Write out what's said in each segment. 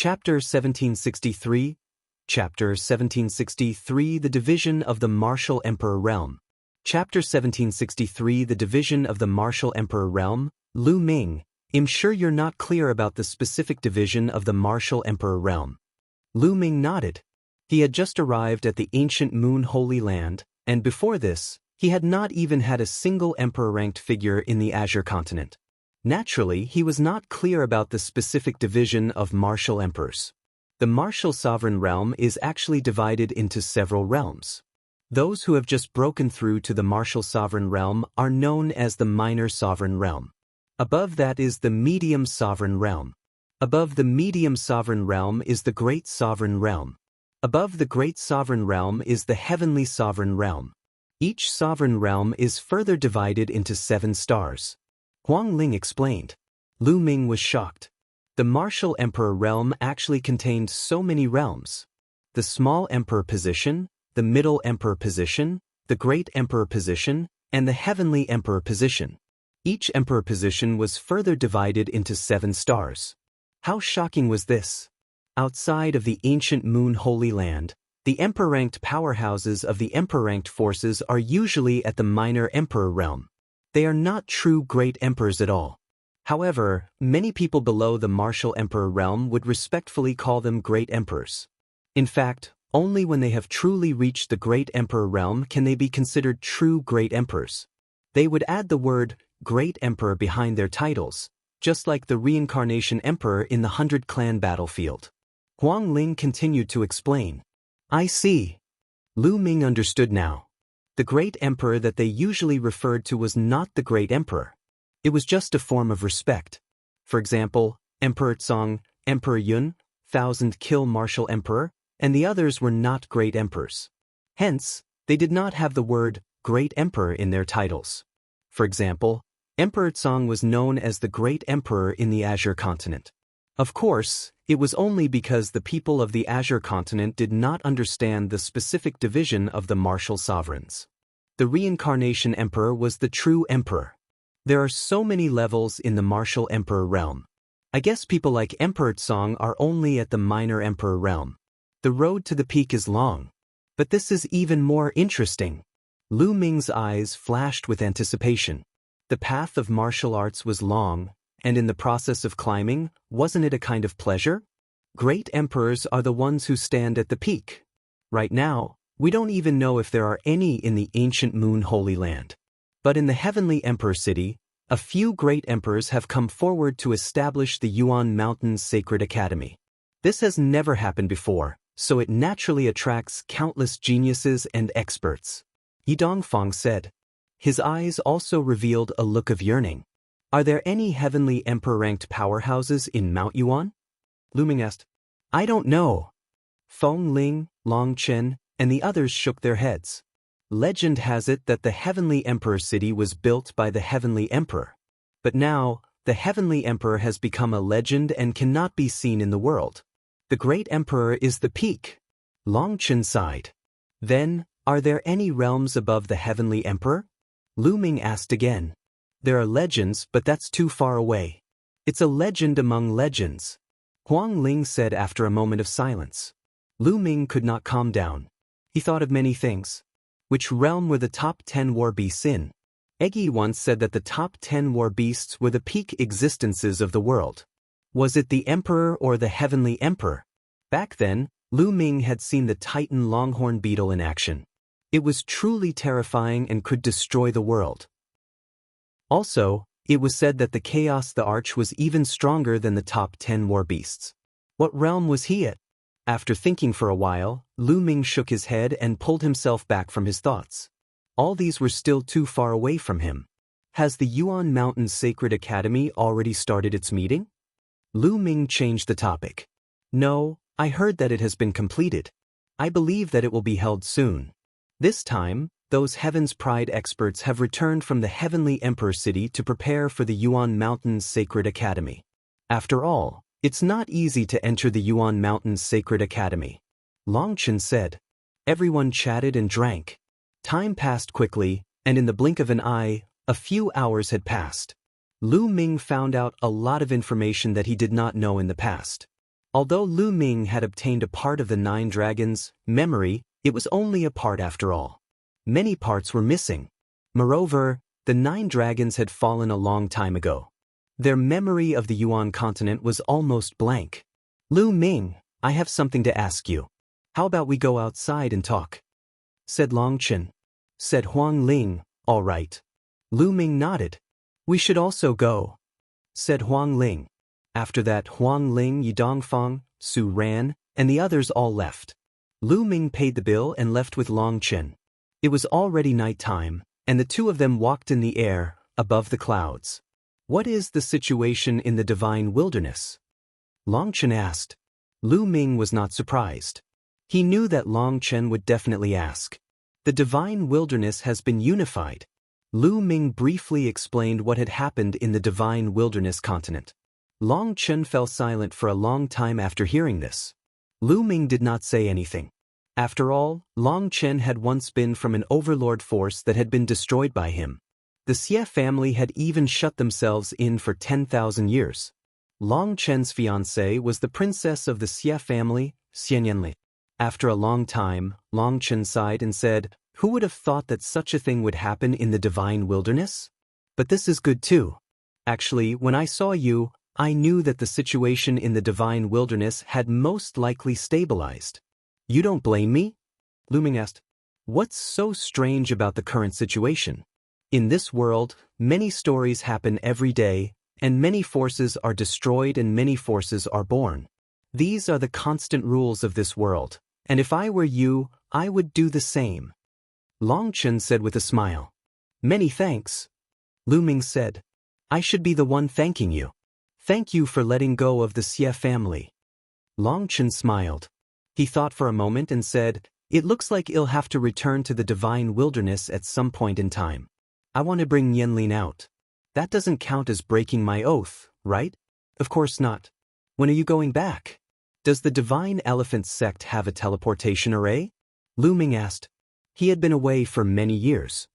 Chapter 1763. Chapter 1763 The Division of the Martial Emperor Realm. Chapter 1763 The Division of the Martial Emperor Realm. Lu Ming, I'm sure you're not clear about the specific division of the Martial Emperor Realm. Lu Ming nodded. He had just arrived at the ancient Moon Holy Land, and before this, he had not even had a single emperor-ranked figure in the Azure continent. Naturally, he was not clear about the specific division of martial emperors. The martial sovereign realm is actually divided into several realms. Those who have just broken through to the martial sovereign realm are known as the minor sovereign realm. Above that is the medium sovereign realm. Above the medium sovereign realm is the great sovereign realm. Above the great sovereign realm is the heavenly sovereign realm. Each sovereign realm is further divided into 7 stars. Huang Ling explained. Lu Ming was shocked. The martial emperor realm actually contained so many realms. The small emperor position, the middle emperor position, the great emperor position, and the heavenly emperor position. Each emperor position was further divided into 7 stars. How shocking was this? Outside of the ancient Moon Holy Land, the emperor-ranked powerhouses of the emperor-ranked forces are usually at the minor emperor realm. They are not true great emperors at all. However, many people below the martial emperor realm would respectfully call them great emperors. In fact, only when they have truly reached the great emperor realm can they be considered true great emperors. They would add the word great emperor behind their titles, just like the reincarnation emperor in the 100-clan battlefield. Huang Ling continued to explain. I see. Lu Ming understood now. The great emperor that they usually referred to was not the great emperor. It was just a form of respect. For example, Emperor Tsong, Emperor Yun, Thousand Kill Martial Emperor, and the others were not great emperors. Hence, they did not have the word great emperor in their titles. For example, Emperor Tsong was known as the great emperor in the Azure continent. Of course, it was only because the people of the Azure continent did not understand the specific division of the martial sovereigns. The reincarnation emperor was the true emperor. There are so many levels in the martial emperor realm. I guess people like Emperor Tsong are only at the minor emperor realm. The road to the peak is long. But this is even more interesting. Lu Ming's eyes flashed with anticipation. The path of martial arts was long, and in the process of climbing, wasn't it a kind of pleasure? Great emperors are the ones who stand at the peak. Right now, we don't even know if there are any in the ancient Moon Holy Land. But in the heavenly emperor city, a few great emperors have come forward to establish the Yuan Mountains Sacred Academy. This has never happened before, so it naturally attracts countless geniuses and experts. Yi Dongfang said. His eyes also revealed a look of yearning. Are there any heavenly emperor-ranked powerhouses in Mount Yuan? Lu Ming asked. I don't know. Feng Ling, Long Chen, and the others shook their heads. Legend has it that the heavenly emperor city was built by the heavenly emperor. But now, the heavenly emperor has become a legend and cannot be seen in the world. The great emperor is the peak. Long Chen sighed. Then, are there any realms above the heavenly emperor? Lu Ming asked again. There are legends, but that's too far away. It's a legend among legends. Huang Ling said after a moment of silence. Lu Ming could not calm down. He thought of many things. Which realm were the top 10 war beasts in? Eggy once said that the top 10 war beasts were the peak existences of the world. Was it the emperor or the heavenly emperor? Back then, Lu Ming had seen the Titan longhorn beetle in action. It was truly terrifying and could destroy the world. Also, it was said that the Chaos the Arch was even stronger than the top 10 war beasts. What realm was he at? After thinking for a while, Lu Ming shook his head and pulled himself back from his thoughts. All these were still too far away from him. Has the Yuan Mountains Sacred Academy already started its meeting? Lu Ming changed the topic. No, I heard that it has been completed. I believe that it will be held soon. This time, those Heaven's Pride experts have returned from the Heavenly Emperor City to prepare for the Yuan Mountains Sacred Academy. After all, it's not easy to enter the Yuan Mountains Sacred Academy. Long Chen said. Everyone chatted and drank. Time passed quickly, and in the blink of an eye, a few hours had passed. Lu Ming found out a lot of information that he did not know in the past. Although Lu Ming had obtained a part of the 9 dragons' memory, it was only a part after all. Many parts were missing. Moreover, the 9 dragons had fallen a long time ago. Their memory of the Yuan continent was almost blank. Lu Ming, I have something to ask you. How about we go outside and talk? Said Long Chen. Said Huang Ling, all right. Lu Ming nodded. We should also go. Said Huang Ling. After that, Huang Ling, Yidongfang, Su Ran, and the others all left. Lu Ming paid the bill and left with Long Chen. It was already night time, and the two of them walked in the air, above the clouds. What is the situation in the divine wilderness? Long Chen asked. Lu Ming was not surprised. He knew that Long Chen would definitely ask. The divine wilderness has been unified. Lu Ming briefly explained what had happened in the divine wilderness continent. Long Chen fell silent for a long time after hearing this. Lu Ming did not say anything. After all, Long Chen had once been from an overlord force that had been destroyed by him. The Xie family had even shut themselves in for 10,000 years. Long Chen's fiancée was the princess of the Xie family, Xianyanli. After a long time, Long Chen sighed and said, "Who would have thought that such a thing would happen in the divine wilderness? But this is good too. Actually, when I saw you, I knew that the situation in the divine wilderness had most likely stabilized." You don't blame me? Lu Ming asked. What's so strange about the current situation? In this world, many stories happen every day, and many forces are destroyed and many forces are born. These are the constant rules of this world, and if I were you, I would do the same. Long Chen said with a smile. Many thanks. Lu Ming said. I should be the one thanking you. Thank you for letting go of the Xie family. Long Chen smiled. He thought for a moment and said, It looks like I'll have to return to the divine wilderness at some point in time. I want to bring Yanlin out. That doesn't count as breaking my oath, right? Of course not. When are you going back? Does the Divine Elephant Sect have a teleportation array? Lu Ming asked. He had been away for many years.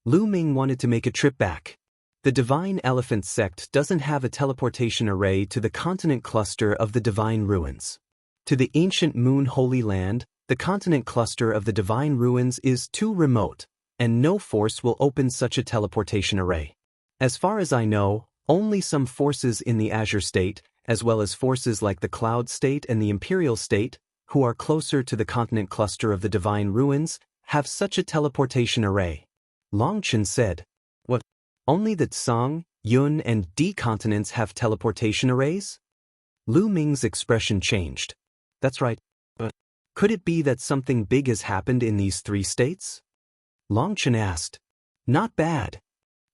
Lu Ming wanted to make a trip back. The Divine Elephant Sect doesn't have a teleportation array to the continent cluster of the Divine Ruins. To the ancient Moon Holy Land, the continent cluster of the Divine Ruins is too remote, and no force will open such a teleportation array. As far as I know, only some forces in the Azure State, as well as forces like the Cloud State and the Imperial State, who are closer to the continent cluster of the Divine Ruins, have such a teleportation array. Long Chen said. What? Only the Tsang, Yun, and D continents have teleportation arrays? Lu Ming's expression changed. That's right. But could it be that something big has happened in these 3 states? Long Chen asked. Not bad.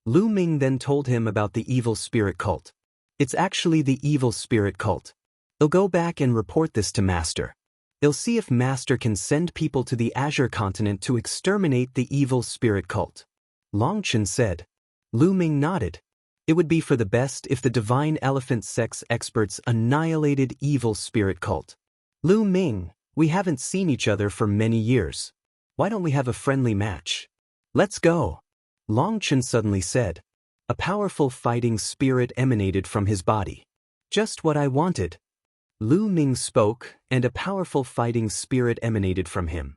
Lu Ming then told him about the evil spirit cult. It's actually the evil spirit cult. I'll go back and report this to Master. I'll see if Master can send people to the Azure continent to exterminate the evil spirit cult. Long Chen said. Lu Ming nodded. It would be for the best if the Divine Elephant Sect's experts annihilated evil spirit cult. Lu Ming, we haven't seen each other for many years. Why don't we have a friendly match? Let's go. Long Chen suddenly said. A powerful fighting spirit emanated from his body. Just what I wanted. Lu Ming spoke, and a powerful fighting spirit emanated from him.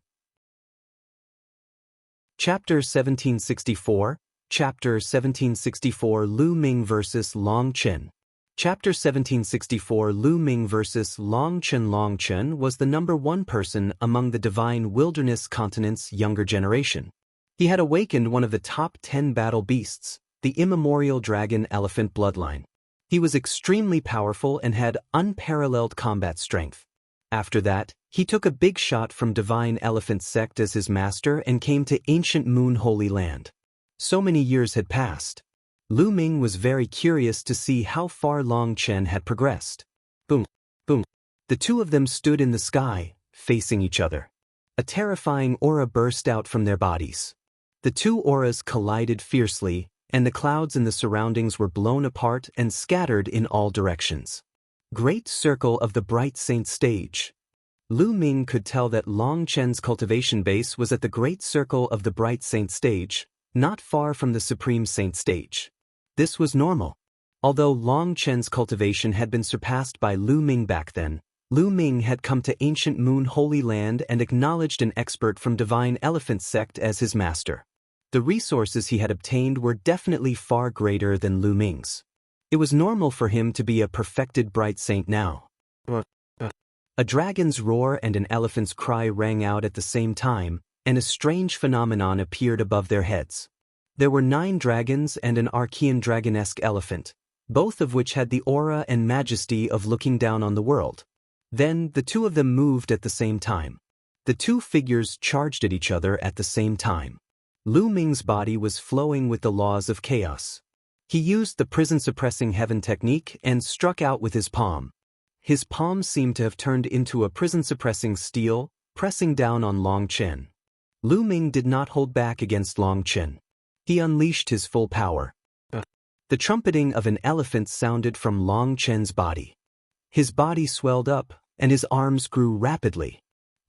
Chapter 1764, Chapter 1764 Lu Ming vs. Long Chen. Chapter 1764 Lu Ming vs. Long Chen. Long Chen was the number 1 person among the Divine Wilderness continent's younger generation. He had awakened one of the top 10 battle beasts, the immemorial dragon elephant bloodline. He was extremely powerful and had unparalleled combat strength. After that, he took a big shot from Divine Elephant Sect as his master and came to ancient Moon Holy Land. So many years had passed. Lu Ming was very curious to see how far Long Chen had progressed. Boom, boom. The two of them stood in the sky, facing each other. A terrifying aura burst out from their bodies. The 2 auras collided fiercely, and the clouds in the surroundings were blown apart and scattered in all directions. Great Circle of the Bright Saint Stage. Lu Ming could tell that Long Chen's cultivation base was at the Great Circle of the Bright Saint Stage, not far from the Supreme Saint Stage. This was normal. Although Long Chen's cultivation had been surpassed by Lu Ming back then, Lu Ming had come to ancient Moon Holy Land and acknowledged an expert from Divine Elephant Sect as his master. The resources he had obtained were definitely far greater than Lu Ming's. It was normal for him to be a perfected bright saint now. A dragon's roar and an elephant's cry rang out at the same time, and a strange phenomenon appeared above their heads. There were 9 dragons and an Archean dragonesque elephant, both of which had the aura and majesty of looking down on the world. Then, the 2 of them moved at the same time. The 2 figures charged at each other at the same time. Lu Ming's body was flowing with the laws of chaos. He used the prison-suppressing heaven technique and struck out with his palm. His palm seemed to have turned into a prison-suppressing steel, pressing down on Long Chen. Lu Ming did not hold back against Long Chen. He unleashed his full power. The trumpeting of an elephant sounded from Long Chen's body. His body swelled up, and his arms grew rapidly.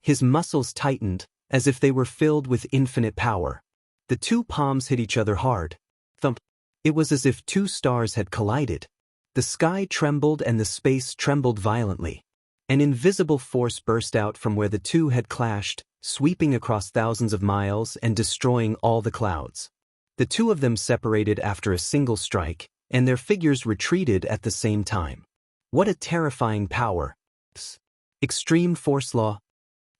His muscles tightened, as if they were filled with infinite power. The 2 palms hit each other hard. Thump. It was as if 2 stars had collided. The sky trembled and the space trembled violently. An invisible force burst out from where the 2 had clashed, sweeping across thousands of miles and destroying all the clouds. The 2 of them separated after a single strike, and their figures retreated at the same time. What a terrifying power! Extreme force law.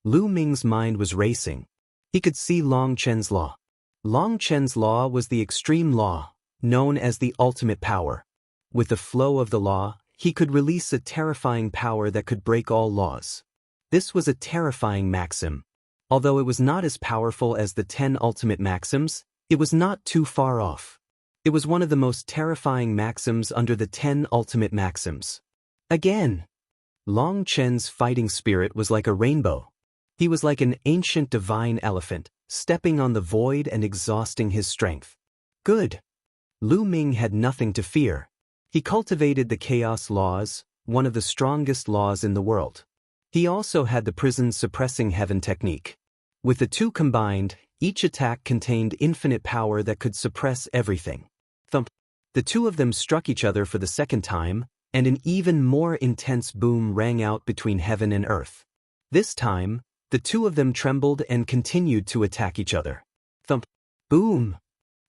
Lu Ming's mind was racing. He could see Long Chen's law. Long Chen's law was the extreme law, known as the ultimate power. With the flow of the law, he could release a terrifying power that could break all laws. This was a terrifying maxim. Although it was not as powerful as the 10 ultimate maxims, it was not too far off. It was one of the most terrifying maxims under the 10 ultimate maxims. Again! Long Chen's fighting spirit was like a rainbow. He was like an ancient divine elephant, stepping on the void and exhausting his strength. Good! Lu Ming had nothing to fear. He cultivated the chaos laws, one of the strongest laws in the world. He also had the prison-suppressing heaven technique. With the 2 combined, each attack contained infinite power that could suppress everything. Thump! The 2 of them struck each other for the second time, and an even more intense boom rang out between heaven and earth. This time, the 2 of them trembled and continued to attack each other. Thump! Boom!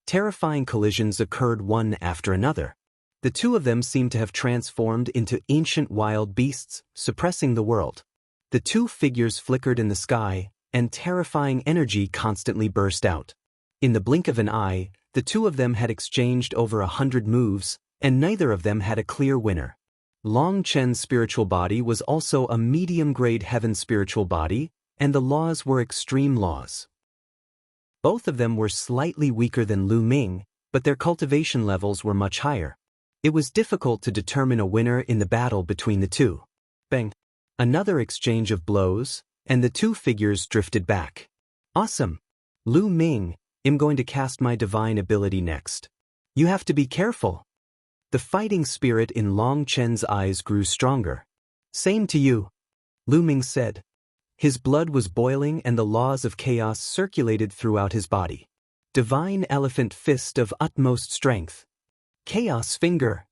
Terrifying collisions occurred one after another. The 2 of them seemed to have transformed into ancient wild beasts, suppressing the world. The 2 figures flickered in the sky, and terrifying energy constantly burst out. In the blink of an eye, the 2 of them had exchanged over 100 moves, and neither of them had a clear winner. Long Chen's spiritual body was also a medium-grade heaven spiritual body, and the laws were extreme laws. Both of them were slightly weaker than Lu Ming, but their cultivation levels were much higher. It was difficult to determine a winner in the battle between the 2. Bang! Another exchange of blows, and the 2 figures drifted back. Awesome! Lu Ming, I'm going to cast my divine ability next. You have to be careful. The fighting spirit in Long Chen's eyes grew stronger. Same to you, Lu Ming said. His blood was boiling and the laws of chaos circulated throughout his body. Divine Elephant Fist of utmost strength. Chaos Finger.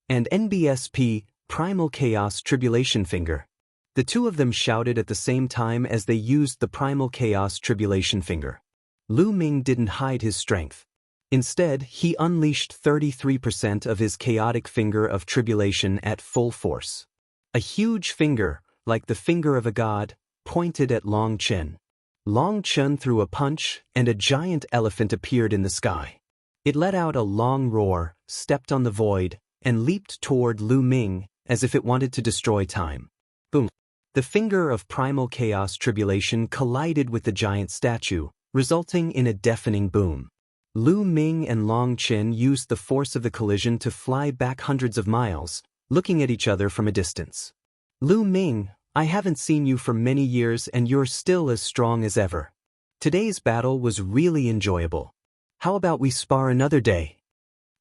And NBSP, Primal Chaos Tribulation Finger. The 2 of them shouted at the same time as they used the Primal Chaos Tribulation Finger. Lu Ming didn't hide his strength. Instead, he unleashed 33% of his chaotic finger of tribulation at full force. A huge finger, like the finger of a god, pointed at Long Chen. Long Chen threw a punch, and a giant elephant appeared in the sky. It let out a long roar, stepped on the void, and leaped toward Lu Ming, as if it wanted to destroy time. Boom! The finger of primal chaos tribulation collided with the giant statue, resulting in a deafening boom. Lu Ming and Long Chen used the force of the collision to fly back hundreds of miles, looking at each other from a distance. Lu Ming, I haven't seen you for many years and you're still as strong as ever. Today's battle was really enjoyable. How about we spar another day?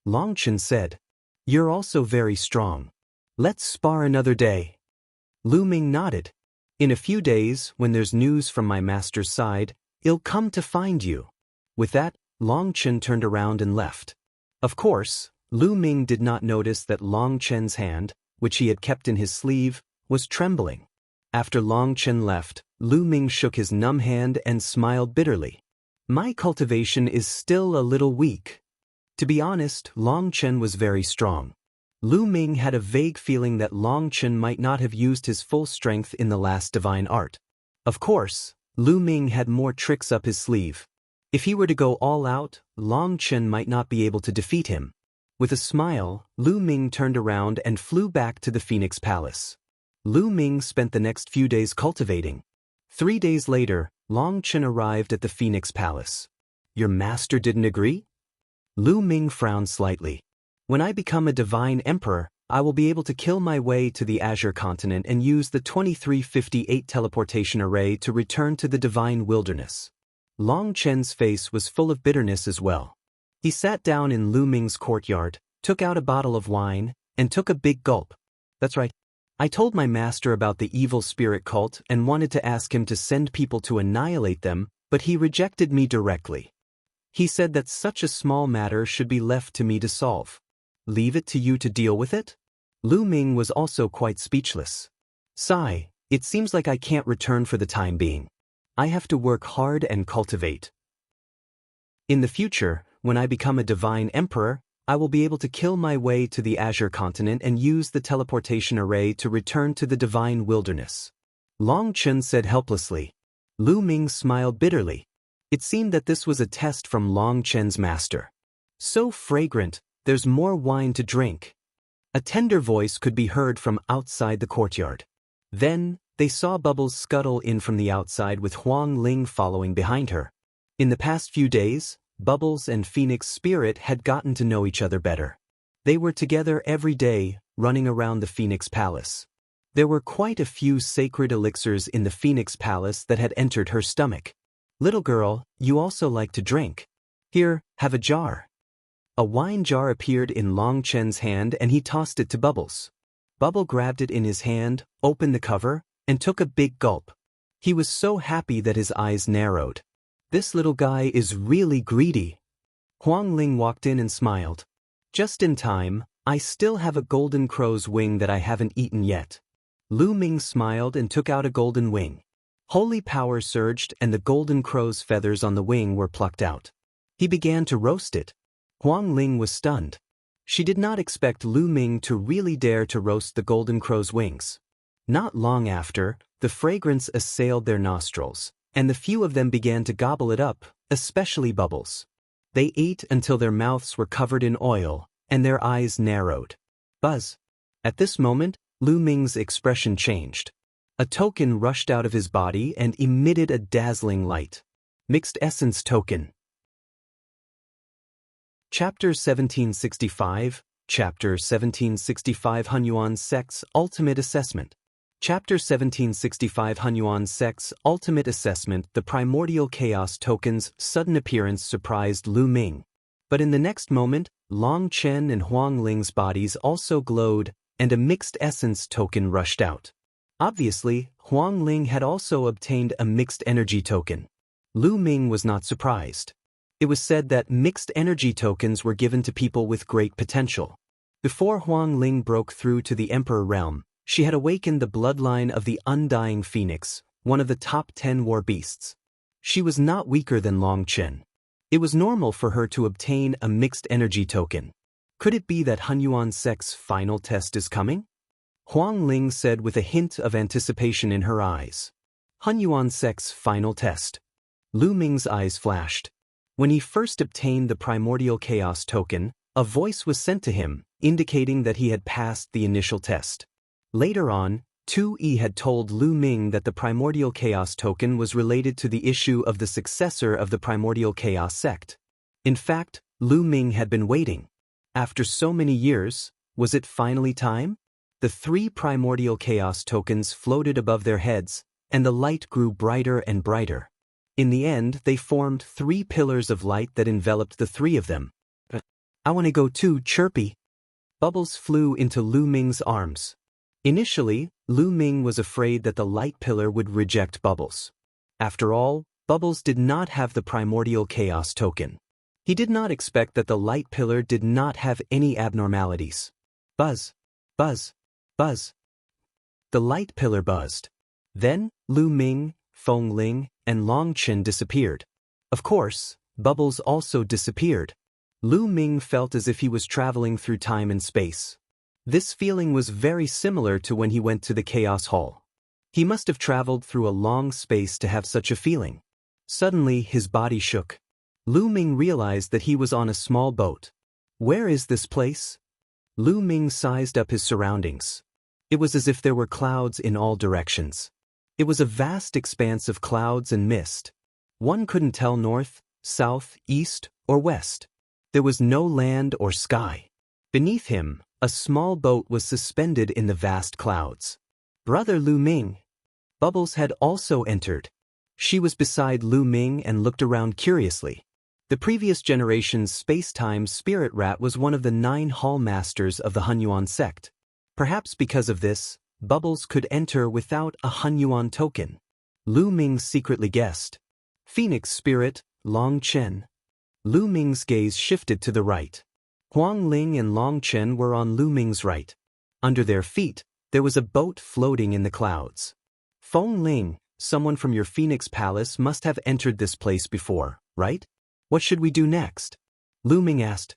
Long Chen said. You're also very strong. Let's spar another day. Lu Ming nodded. In a few days, when there's news from my master's side, I'll come to find you. With that, Long Chen turned around and left. Of course, Lu Ming did not notice that Long Chen's hand, which he had kept in his sleeve, was trembling. After Long Chen left, Lu Ming shook his numb hand and smiled bitterly. My cultivation is still a little weak. To be honest, Long Chen was very strong. Lu Ming had a vague feeling that Long Chen might not have used his full strength in the last divine art. Of course, Lu Ming had more tricks up his sleeve. If he were to go all out, Long Chen might not be able to defeat him. With a smile, Lu Ming turned around and flew back to the Phoenix Palace. Lu Ming spent the next few days cultivating. 3 days later, Long Chen arrived at the Phoenix Palace. Your master didn't agree? Lu Ming frowned slightly. When I become a divine emperor, I will be able to kill my way to the Azure continent and use the 2358 teleportation array to return to the divine wilderness. Long Chen's face was full of bitterness as well. He sat down in Lu Ming's courtyard, took out a bottle of wine, and took a big gulp. That's right. I told my master about the evil spirit cult and wanted to ask him to send people to annihilate them, but he rejected me directly. He said that such a small matter should be left to me to solve. Leave it to you to deal with it? Lu Ming was also quite speechless. Sigh, it seems like I can't return for the time being. I have to work hard and cultivate. In the future, when I become a divine emperor, I will be able to kill my way to the Azure continent and use the teleportation array to return to the divine wilderness. Long Chen said helplessly. Lu Ming smiled bitterly. It seemed that this was a test from Long Chen's master. So fragrant, there's more wine to drink. A tender voice could be heard from outside the courtyard. Then, they saw Bubbles scuttle in from the outside with Huang Ling following behind her. In the past few days, Bubbles and Phoenix Spirit had gotten to know each other better. They were together every day, running around the Phoenix Palace. There were quite a few sacred elixirs in the Phoenix Palace that had entered her stomach. Little girl, you also like to drink. Here, have a jar. A wine jar appeared in Long Chen's hand and he tossed it to Bubbles. Bubble grabbed it in his hand, opened the cover, and took a big gulp. He was so happy that his eyes narrowed. This little guy is really greedy. Huang Ling walked in and smiled. Just in time, I still have a golden crow's wing that I haven't eaten yet. Lu Ming smiled and took out a golden wing. Holy power surged and the golden crow's feathers on the wing were plucked out. He began to roast it. Huang Ling was stunned. She did not expect Lu Ming to really dare to roast the golden crow's wings. Not long after, the fragrance assailed their nostrils, and the few of them began to gobble it up, especially Bubbles. They ate until their mouths were covered in oil, and their eyes narrowed. Buzz. At this moment, Lu Ming's expression changed. A token rushed out of his body and emitted a dazzling light. Mixed Essence Token. Chapter 1765, Chapter 1765 Hunyuan Sect's Ultimate Assessment. Chapter 1765 Hunyuan Sect's Ultimate Assessment. The primordial chaos token's sudden appearance surprised Lu Ming. But in the next moment, Long Chen and Huang Ling's bodies also glowed, and a mixed essence token rushed out. Obviously, Huang Ling had also obtained a mixed energy token. Lu Ming was not surprised. It was said that mixed energy tokens were given to people with great potential. Before Huang Ling broke through to the Emperor realm, she had awakened the bloodline of the Undying Phoenix, one of the top 10 war beasts. She was not weaker than Long Chen. It was normal for her to obtain a mixed energy token. Could it be that Hunyuan Sect's final test is coming? Huang Ling said with a hint of anticipation in her eyes. Hunyuan Sect's final test. Lu Ming's eyes flashed. When he first obtained the primordial chaos token, a voice was sent to him, indicating that he had passed the initial test. Later on, 2E had told Lu Ming that the primordial chaos token was related to the issue of the successor of the primordial chaos sect. In fact, Lu Ming had been waiting. After so many years, was it finally time? The 3 primordial chaos tokens floated above their heads, and the light grew brighter and brighter. In the end, they formed 3 pillars of light that enveloped the 3 of them. I want to go too, Chirpy. Bubbles flew into Lu Ming's arms. Initially, Lu Ming was afraid that the light pillar would reject Bubbles. After all, Bubbles did not have the primordial chaos token. He did not expect that the light pillar did not have any abnormalities. Buzz, buzz, buzz. The light pillar buzzed. Then, Lu Ming, Feng Ling, and Long Chen disappeared. Of course, Bubbles also disappeared. Lu Ming felt as if he was traveling through time and space. This feeling was very similar to when he went to the Chaos Hall. He must have traveled through a long space to have such a feeling. Suddenly, his body shook. Lu Ming realized that he was on a small boat. Where is this place? Lu Ming sized up his surroundings. It was as if there were clouds in all directions. It was a vast expanse of clouds and mist. One couldn't tell north, south, east, or west. There was no land or sky. Beneath him, a small boat was suspended in the vast clouds. Brother Lu Ming. Bubbles had also entered. She was beside Lu Ming and looked around curiously. The previous generation's space-time spirit rat was one of the 9 hall masters of the Hunyuan sect. Perhaps because of this, Bubbles could enter without a Hunyuan token. Lu Ming secretly guessed. Phoenix spirit, Long Chen. Lu Ming's gaze shifted to the right. Huang Ling and Long Chen were on Lu Ming's right. Under their feet, there was a boat floating in the clouds. Feng Ling, someone from your Phoenix Palace must have entered this place before, right? What should we do next? Lu Ming asked.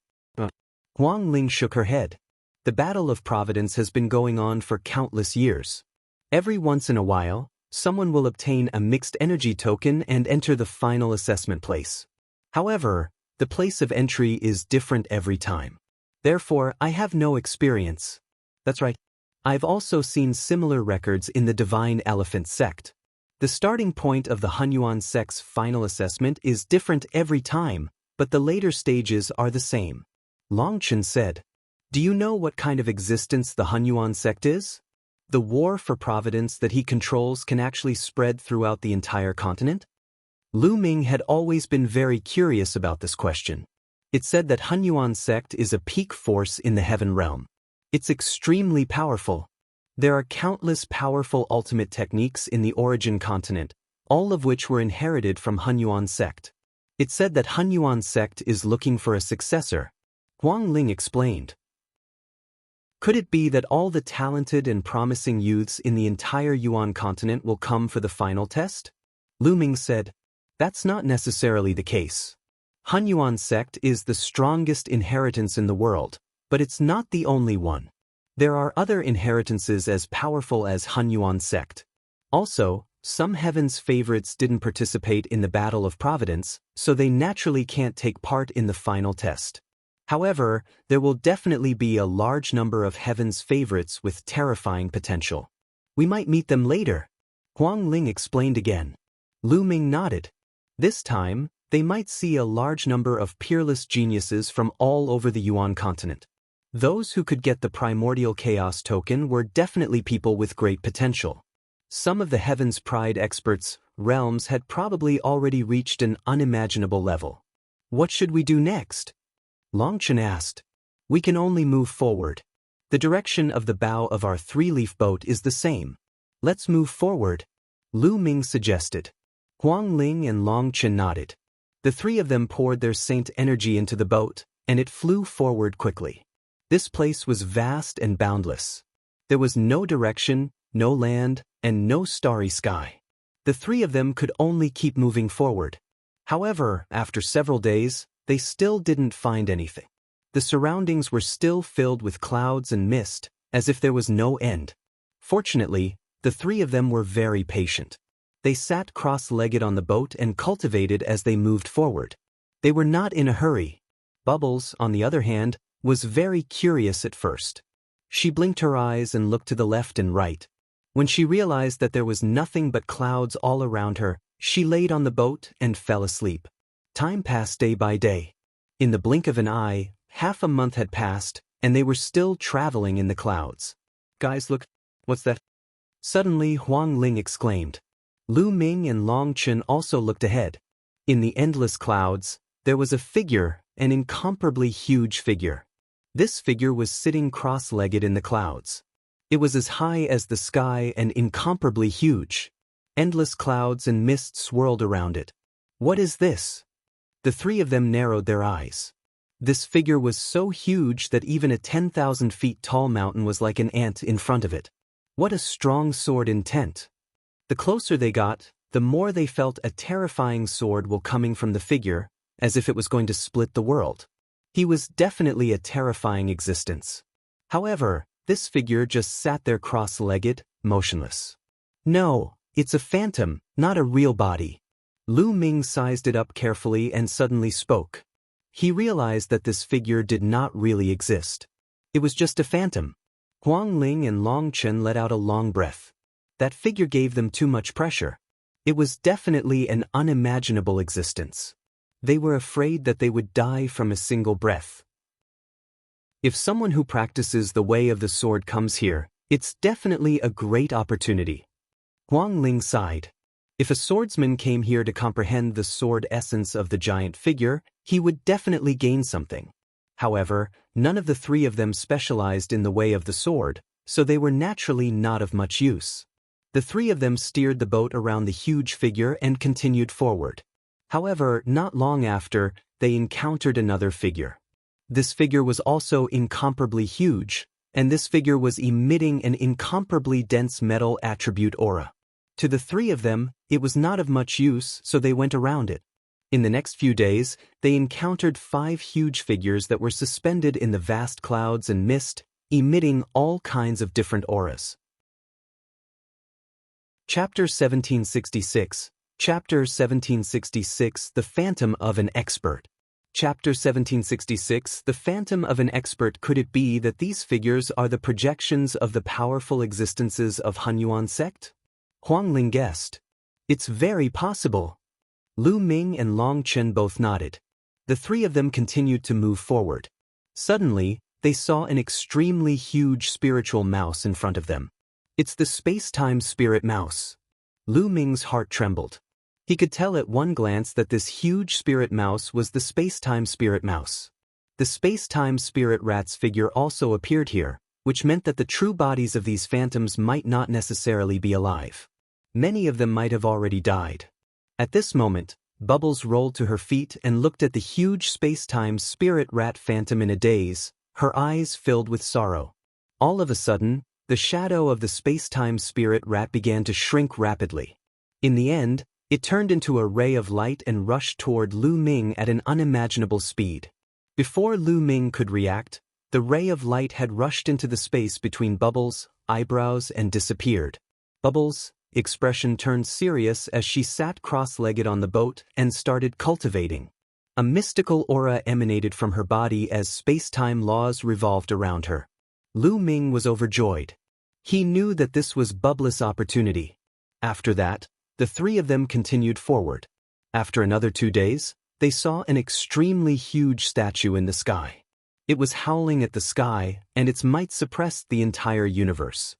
Huang Ling shook her head. The Battle of Providence has been going on for countless years. Every once in a while, someone will obtain a mixed energy token and enter the final assessment place. However, the place of entry is different every time. Therefore, I have no experience. That's right. I've also seen similar records in the Divine Elephant Sect. The starting point of the Hunyuan sect's final assessment is different every time, but the later stages are the same. Long Chen said. Do you know what kind of existence the Hunyuan sect is? The war for providence that he controls can actually spread throughout the entire continent? Lu Ming had always been very curious about this question. It said that Hunyuan sect is a peak force in the heaven realm. It's extremely powerful. There are countless powerful ultimate techniques in the origin continent, all of which were inherited from Hunyuan sect. It said that Hunyuan sect is looking for a successor. Huang Ling explained. Could it be that all the talented and promising youths in the entire Yuan continent will come for the final test? Lu Ming said. That's not necessarily the case. Hunyuan sect is the strongest inheritance in the world, but it's not the only one. There are other inheritances as powerful as Hunyuan sect. Also, some heaven's favorites didn't participate in the Battle of Providence, so they naturally can't take part in the final test. However, there will definitely be a large number of heaven's favorites with terrifying potential. We might meet them later. Huang Ling explained again. Lu Ming nodded. This time, they might see a large number of peerless geniuses from all over the Yuan continent. Those who could get the primordial chaos token were definitely people with great potential. Some of the Heaven's Pride experts' realms had probably already reached an unimaginable level. What should we do next? Long Chen asked. We can only move forward. The direction of the bow of our 3-leaf boat is the same. Let's move forward, Lu Ming suggested. Huang Ling and Long Chen nodded. The 3 of them poured their saint energy into the boat, and it flew forward quickly. This place was vast and boundless. There was no direction, no land, and no starry sky. The 3 of them could only keep moving forward. However, after several days, they still didn't find anything. The surroundings were still filled with clouds and mist, as if there was no end. Fortunately, the 3 of them were very patient. They sat cross-legged on the boat and cultivated as they moved forward. They were not in a hurry. Bubbles, on the other hand, was very curious at first. She blinked her eyes and looked to the left and right. When she realized that there was nothing but clouds all around her, she laid on the boat and fell asleep. Time passed day by day. In the blink of an eye, half a month had passed, and they were still traveling in the clouds. Guys, look. What's that? Suddenly, Huang Ling exclaimed. Lu Ming and Long Chen also looked ahead. In the endless clouds, there was a figure, an incomparably huge figure. This figure was sitting cross-legged in the clouds. It was as high as the sky and incomparably huge. Endless clouds and mist swirled around it. What is this? The three of them narrowed their eyes. This figure was so huge that even a 10,000 feet tall mountain was like an ant in front of it. What a strong sword intent! The closer they got, the more they felt a terrifying sword will coming from the figure, as if it was going to split the world. He was definitely a terrifying existence. However, this figure just sat there cross-legged, motionless. No, it's a phantom, not a real body. Lu Ming sized it up carefully and suddenly spoke. He realized that this figure did not really exist. It was just a phantom. Huang Ling and Long Chen let out a long breath. That figure gave them too much pressure. It was definitely an unimaginable existence. They were afraid that they would die from a single breath. If someone who practices the way of the sword comes here, it's definitely a great opportunity. Huang Ling sighed. If a swordsman came here to comprehend the sword essence of the giant figure, he would definitely gain something. However, none of the three of them specialized in the way of the sword, so they were naturally not of much use. The three of them steered the boat around the huge figure and continued forward. However, not long after, they encountered another figure. This figure was also incomparably huge, and this figure was emitting an incomparably dense metal attribute aura. To the three of them, it was not of much use, so they went around it. In the next few days, they encountered 5 huge figures that were suspended in the vast clouds and mist, emitting all kinds of different auras. Chapter 1766. Chapter 1766, The Phantom of an Expert. Chapter 1766, The Phantom of an Expert. Could it be that these figures are the projections of the powerful existences of Hunyuan Sect? Huang Ling guessed. It's very possible. Lu Ming and Long Chen both nodded. The three of them continued to move forward. Suddenly, they saw an extremely huge spiritual mouse in front of them. It's the space-time spirit mouse. Lu Ming's heart trembled. He could tell at one glance that this huge spirit mouse was the space-time spirit mouse. The space-time spirit rat's figure also appeared here, which meant that the true bodies of these phantoms might not necessarily be alive. Many of them might have already died. At this moment, Bubbles rolled to her feet and looked at the huge space-time spirit rat phantom in a daze, her eyes filled with sorrow. All of a sudden, the shadow of the space-time spirit rat began to shrink rapidly. In the end, it turned into a ray of light and rushed toward Lu Ming at an unimaginable speed. Before Lu Ming could react, the ray of light had rushed into the space between Bubbles' eyebrows and disappeared. Bubbles' expression turned serious as she sat cross-legged on the boat and started cultivating. A mystical aura emanated from her body as space-time laws revolved around her. Lu Ming was overjoyed. He knew that this was Bubbles' opportunity. After that, the three of them continued forward. After another 2 days, they saw an extremely huge statue in the sky. It was howling at the sky, and its might suppressed the entire universe.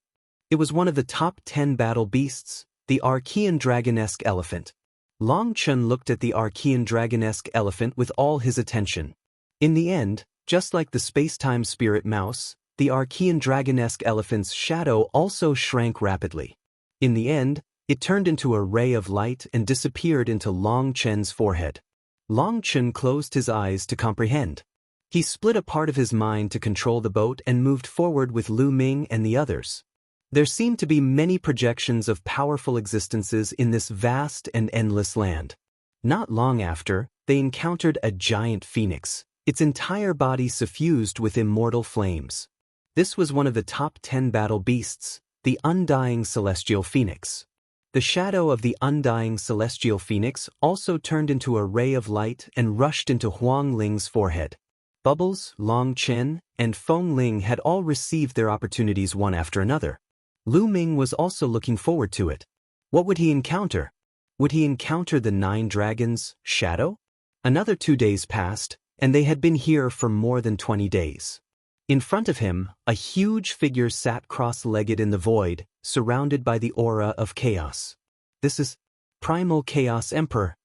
It was one of the top 10 battle beasts, the Archean dragonesque elephant. Long Chen looked at the Archean dragonesque elephant with all his attention. In the end, just like the space-time spirit mouse, the Archean dragonesque elephant's shadow also shrank rapidly. In the end, it turned into a ray of light and disappeared into Long Chen's forehead. Long Chen closed his eyes to comprehend. He split a part of his mind to control the boat and moved forward with Lu Ming and the others. There seemed to be many projections of powerful existences in this vast and endless land. Not long after, they encountered a giant phoenix, its entire body suffused with immortal flames. This was one of the top 10 battle beasts, the undying celestial phoenix. The shadow of the undying celestial phoenix also turned into a ray of light and rushed into Huang Ling's forehead. Bubbles, Long Chen, and Feng Ling had all received their opportunities one after another. Lu Ming was also looking forward to it. What would he encounter? Would he encounter the 9 dragons' shadow? Another 2 days passed, and they had been here for more than 20 days. In front of him, a huge figure sat cross-legged in the void, surrounded by the aura of chaos. This is Primal Chaos Emperor.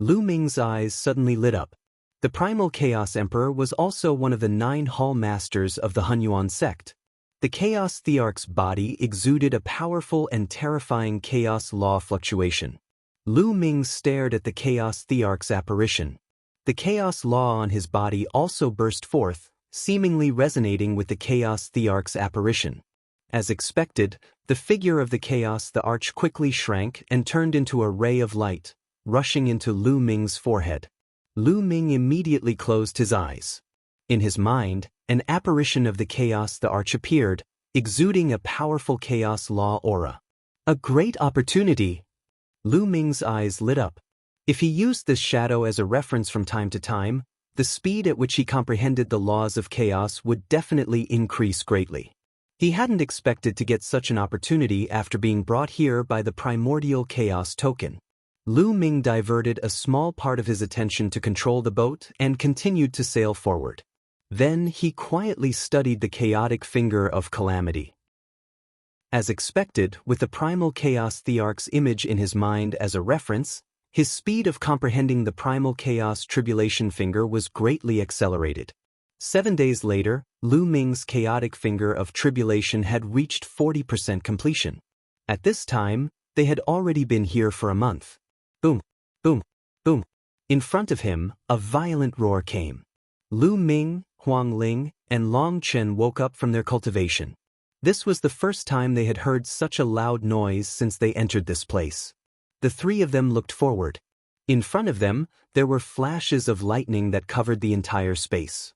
Lu Ming's eyes suddenly lit up. The Primal Chaos Emperor was also one of the 9 hall masters of the Hunyuan sect. The Chaos Thearch's body exuded a powerful and terrifying chaos law fluctuation. Lu Ming stared at the Chaos Thearch's apparition. The chaos law on his body also burst forth, seemingly resonating with the chaos thearch's apparition. As expected, the figure of the chaos thearch quickly shrank and turned into a ray of light, rushing into Lu Ming's forehead. Lu Ming immediately closed his eyes. In his mind, an apparition of the chaos thearch appeared, exuding a powerful chaos law aura. A great opportunity! Lu Ming's eyes lit up. If he used this shadow as a reference from time to time, the speed at which he comprehended the laws of chaos would definitely increase greatly. He hadn't expected to get such an opportunity after being brought here by the primordial chaos token. Lu Ming diverted a small part of his attention to control the boat and continued to sail forward. Then he quietly studied the chaotic finger of calamity. As expected, with the primal chaos thearch's image in his mind as a reference, his speed of comprehending the primal chaos tribulation finger was greatly accelerated. 7 days later, Lu Ming's chaotic finger of tribulation had reached 40% completion. At this time, they had already been here for a month. Boom, boom, boom. In front of him, a violent roar came. Lu Ming, Huang Ling, and Long Chen woke up from their cultivation. This was the first time they had heard such a loud noise since they entered this place. The three of them looked forward. In front of them, there were flashes of lightning that covered the entire space.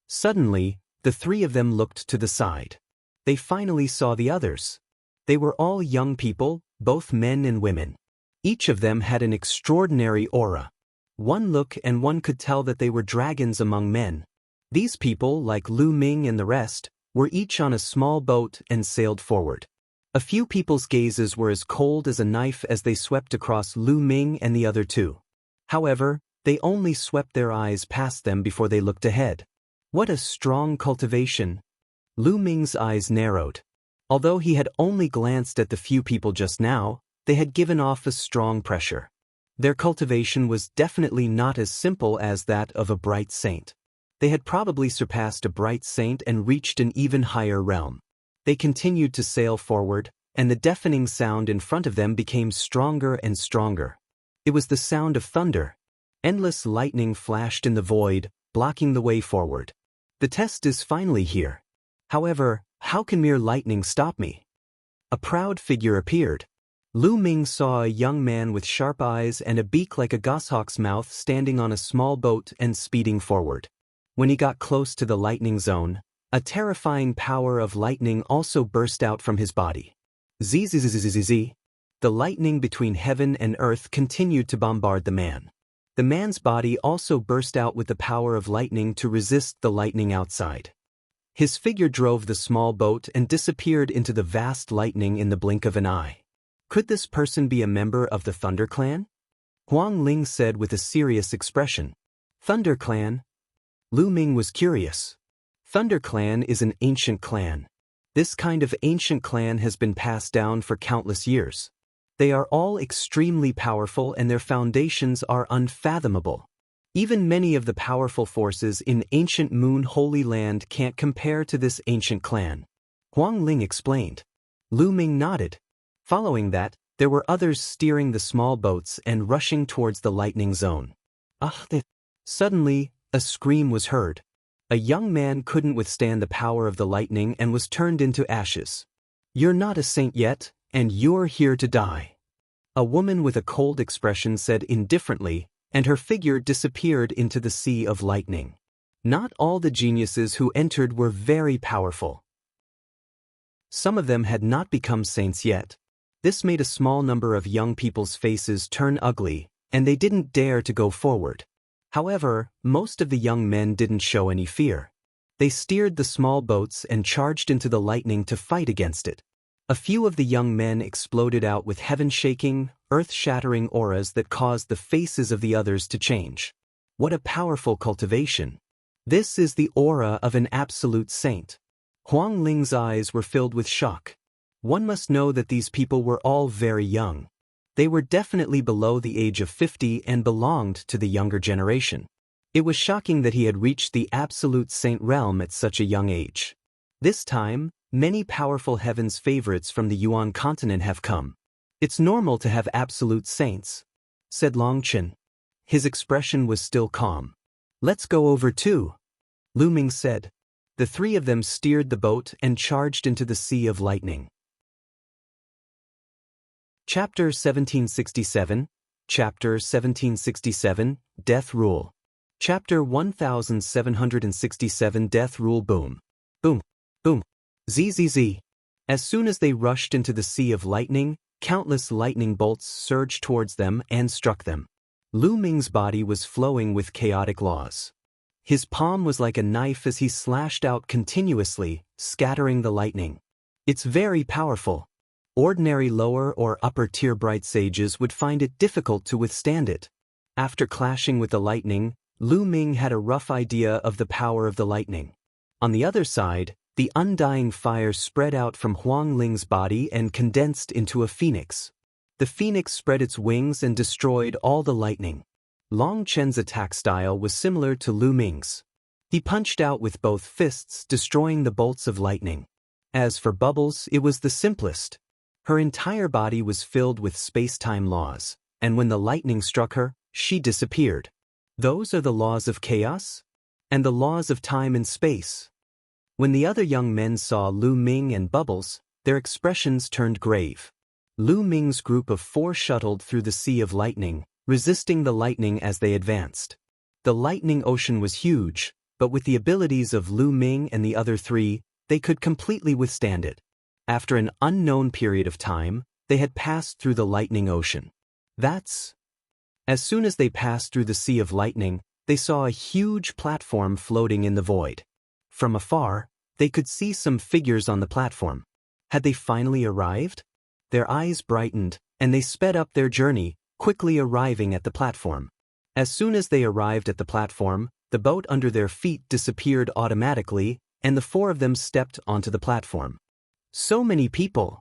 Suddenly, the three of them looked to the side. They finally saw the others. They were all young people, both men and women. Each of them had an extraordinary aura. One look and one could tell that they were dragons among men. These people, like Lu Ming and the rest, were each on a small boat and sailed forward. A few people's gazes were as cold as a knife as they swept across Lu Ming and the other two. However, they only swept their eyes past them before they looked ahead. What a strong cultivation! Lu Ming's eyes narrowed. Although he had only glanced at the few people just now, they had given off a strong pressure. Their cultivation was definitely not as simple as that of a bright saint. They had probably surpassed a bright saint and reached an even higher realm. They continued to sail forward, and the deafening sound in front of them became stronger and stronger. It was the sound of thunder. Endless lightning flashed in the void, blocking the way forward. The test is finally here. However, how can mere lightning stop me? A proud figure appeared. Lu Ming saw a young man with sharp eyes and a beak like a goshawk's mouth standing on a small boat and speeding forward. When he got close to the lightning zone, a terrifying power of lightning also burst out from his body. Zzzzzzz. The lightning between heaven and earth continued to bombard the man. The man's body also burst out with the power of lightning to resist the lightning outside. His figure drove the small boat and disappeared into the vast lightning in the blink of an eye. Could this person be a member of the Thunder Clan? Huang Ling said with a serious expression. Thunder Clan? Lu Ming was curious. Thunder Clan is an ancient clan. This kind of ancient clan has been passed down for countless years. They are all extremely powerful and their foundations are unfathomable. Even many of the powerful forces in ancient Moon Holy Land can't compare to this ancient clan. Huang Ling explained. Lu Ming nodded. Following that, there were others steering the small boats and rushing towards the lightning zone. Suddenly, a scream was heard. A young man couldn't withstand the power of the lightning and was turned into ashes. You're not a saint yet, and you're here to die. A woman with a cold expression said indifferently, and her figure disappeared into the sea of lightning. Not all the geniuses who entered were very powerful. Some of them had not become saints yet. This made a small number of young people's faces turn ugly, and they didn't dare to go forward. However, most of the young men didn't show any fear. They steered the small boats and charged into the lightning to fight against it. A few of the young men exploded out with heaven-shaking, earth-shattering auras that caused the faces of the others to change. What a powerful cultivation! This is the aura of an absolute saint. Huang Ling's eyes were filled with shock. One must know that these people were all very young. They were definitely below the age of 50 and belonged to the younger generation. It was shocking that he had reached the absolute saint realm at such a young age. This time, many powerful heaven's favorites from the Yuan continent have come. It's normal to have absolute saints, said Long Chen. his expression was still calm. "Let's go over too," Lu Ming said. The three of them steered the boat and charged into the Sea of Lightning. Chapter 1767, Chapter 1767, Death Rule. Chapter 1767 Death Rule. Boom. Boom. Boom. Zzz. As soon as they rushed into the Sea of Lightning, countless lightning bolts surged towards them and struck them. Lu Ming's body was flowing with chaotic laws. His palm was like a knife as he slashed out continuously, scattering the lightning. It's very powerful. Ordinary lower or upper tier bright sages would find it difficult to withstand it. After clashing with the lightning, Lu Ming had a rough idea of the power of the lightning. On the other side, the undying fire spread out from Huang Ling's body and condensed into a phoenix. The phoenix spread its wings and destroyed all the lightning. Long Chen's attack style was similar to Lu Ming's. He punched out with both fists, destroying the bolts of lightning. As for Bubbles, it was the simplest. Her entire body was filled with space-time laws, and when the lightning struck her, she disappeared. Those are the laws of chaos? And the laws of time and space. When the other young men saw Lu Ming and Bubbles, their expressions turned grave. Lu Ming's group of 4 shuttled through the Sea of Lightning, resisting the lightning as they advanced. The lightning ocean was huge, but with the abilities of Lu Ming and the other 3, they could completely withstand it. After an unknown period of time, they had passed through the lightning ocean. As soon as they passed through the Sea of Lightning, they saw a huge platform floating in the void. From afar, they could see some figures on the platform. Had they finally arrived? Their eyes brightened, and they sped up their journey, quickly arriving at the platform. As soon as they arrived at the platform, the boat under their feet disappeared automatically, and the 4 of them stepped onto the platform. So many people!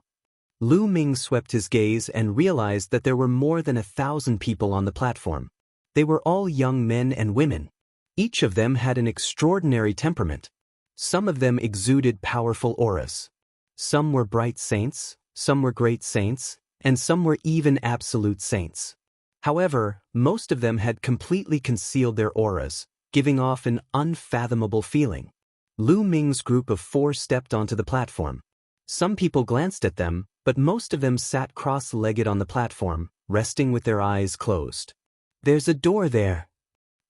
Lu Ming swept his gaze and realized that there were more than 1,000 people on the platform. They were all young men and women. Each of them had an extraordinary temperament. Some of them exuded powerful auras. Some were bright saints, some were great saints, and some were even absolute saints. However, most of them had completely concealed their auras, giving off an unfathomable feeling. Lu Ming's group of 4 stepped onto the platform. Some people glanced at them, but most of them sat cross-legged on the platform, resting with their eyes closed. "There's a door there,"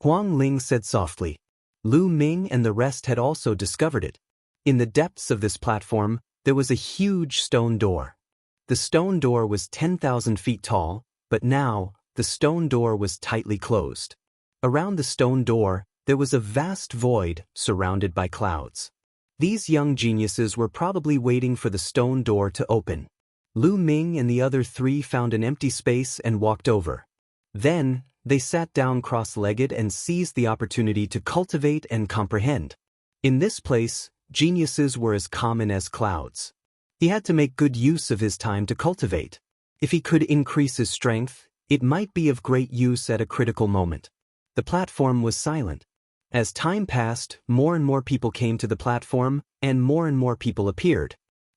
Huang Ling said softly. Lu Ming and the rest had also discovered it. In the depths of this platform, there was a huge stone door. The stone door was 10,000 feet tall, but now, the stone door was tightly closed. Around the stone door, there was a vast void, surrounded by clouds. These young geniuses were probably waiting for the stone door to open. Lu Ming and the other 3 found an empty space and walked over. Then, they sat down cross-legged and seized the opportunity to cultivate and comprehend. In this place, geniuses were as common as clouds. He had to make good use of his time to cultivate. If he could increase his strength, it might be of great use at a critical moment. The platform was silent. As time passed, more and more people came to the platform, and more people appeared.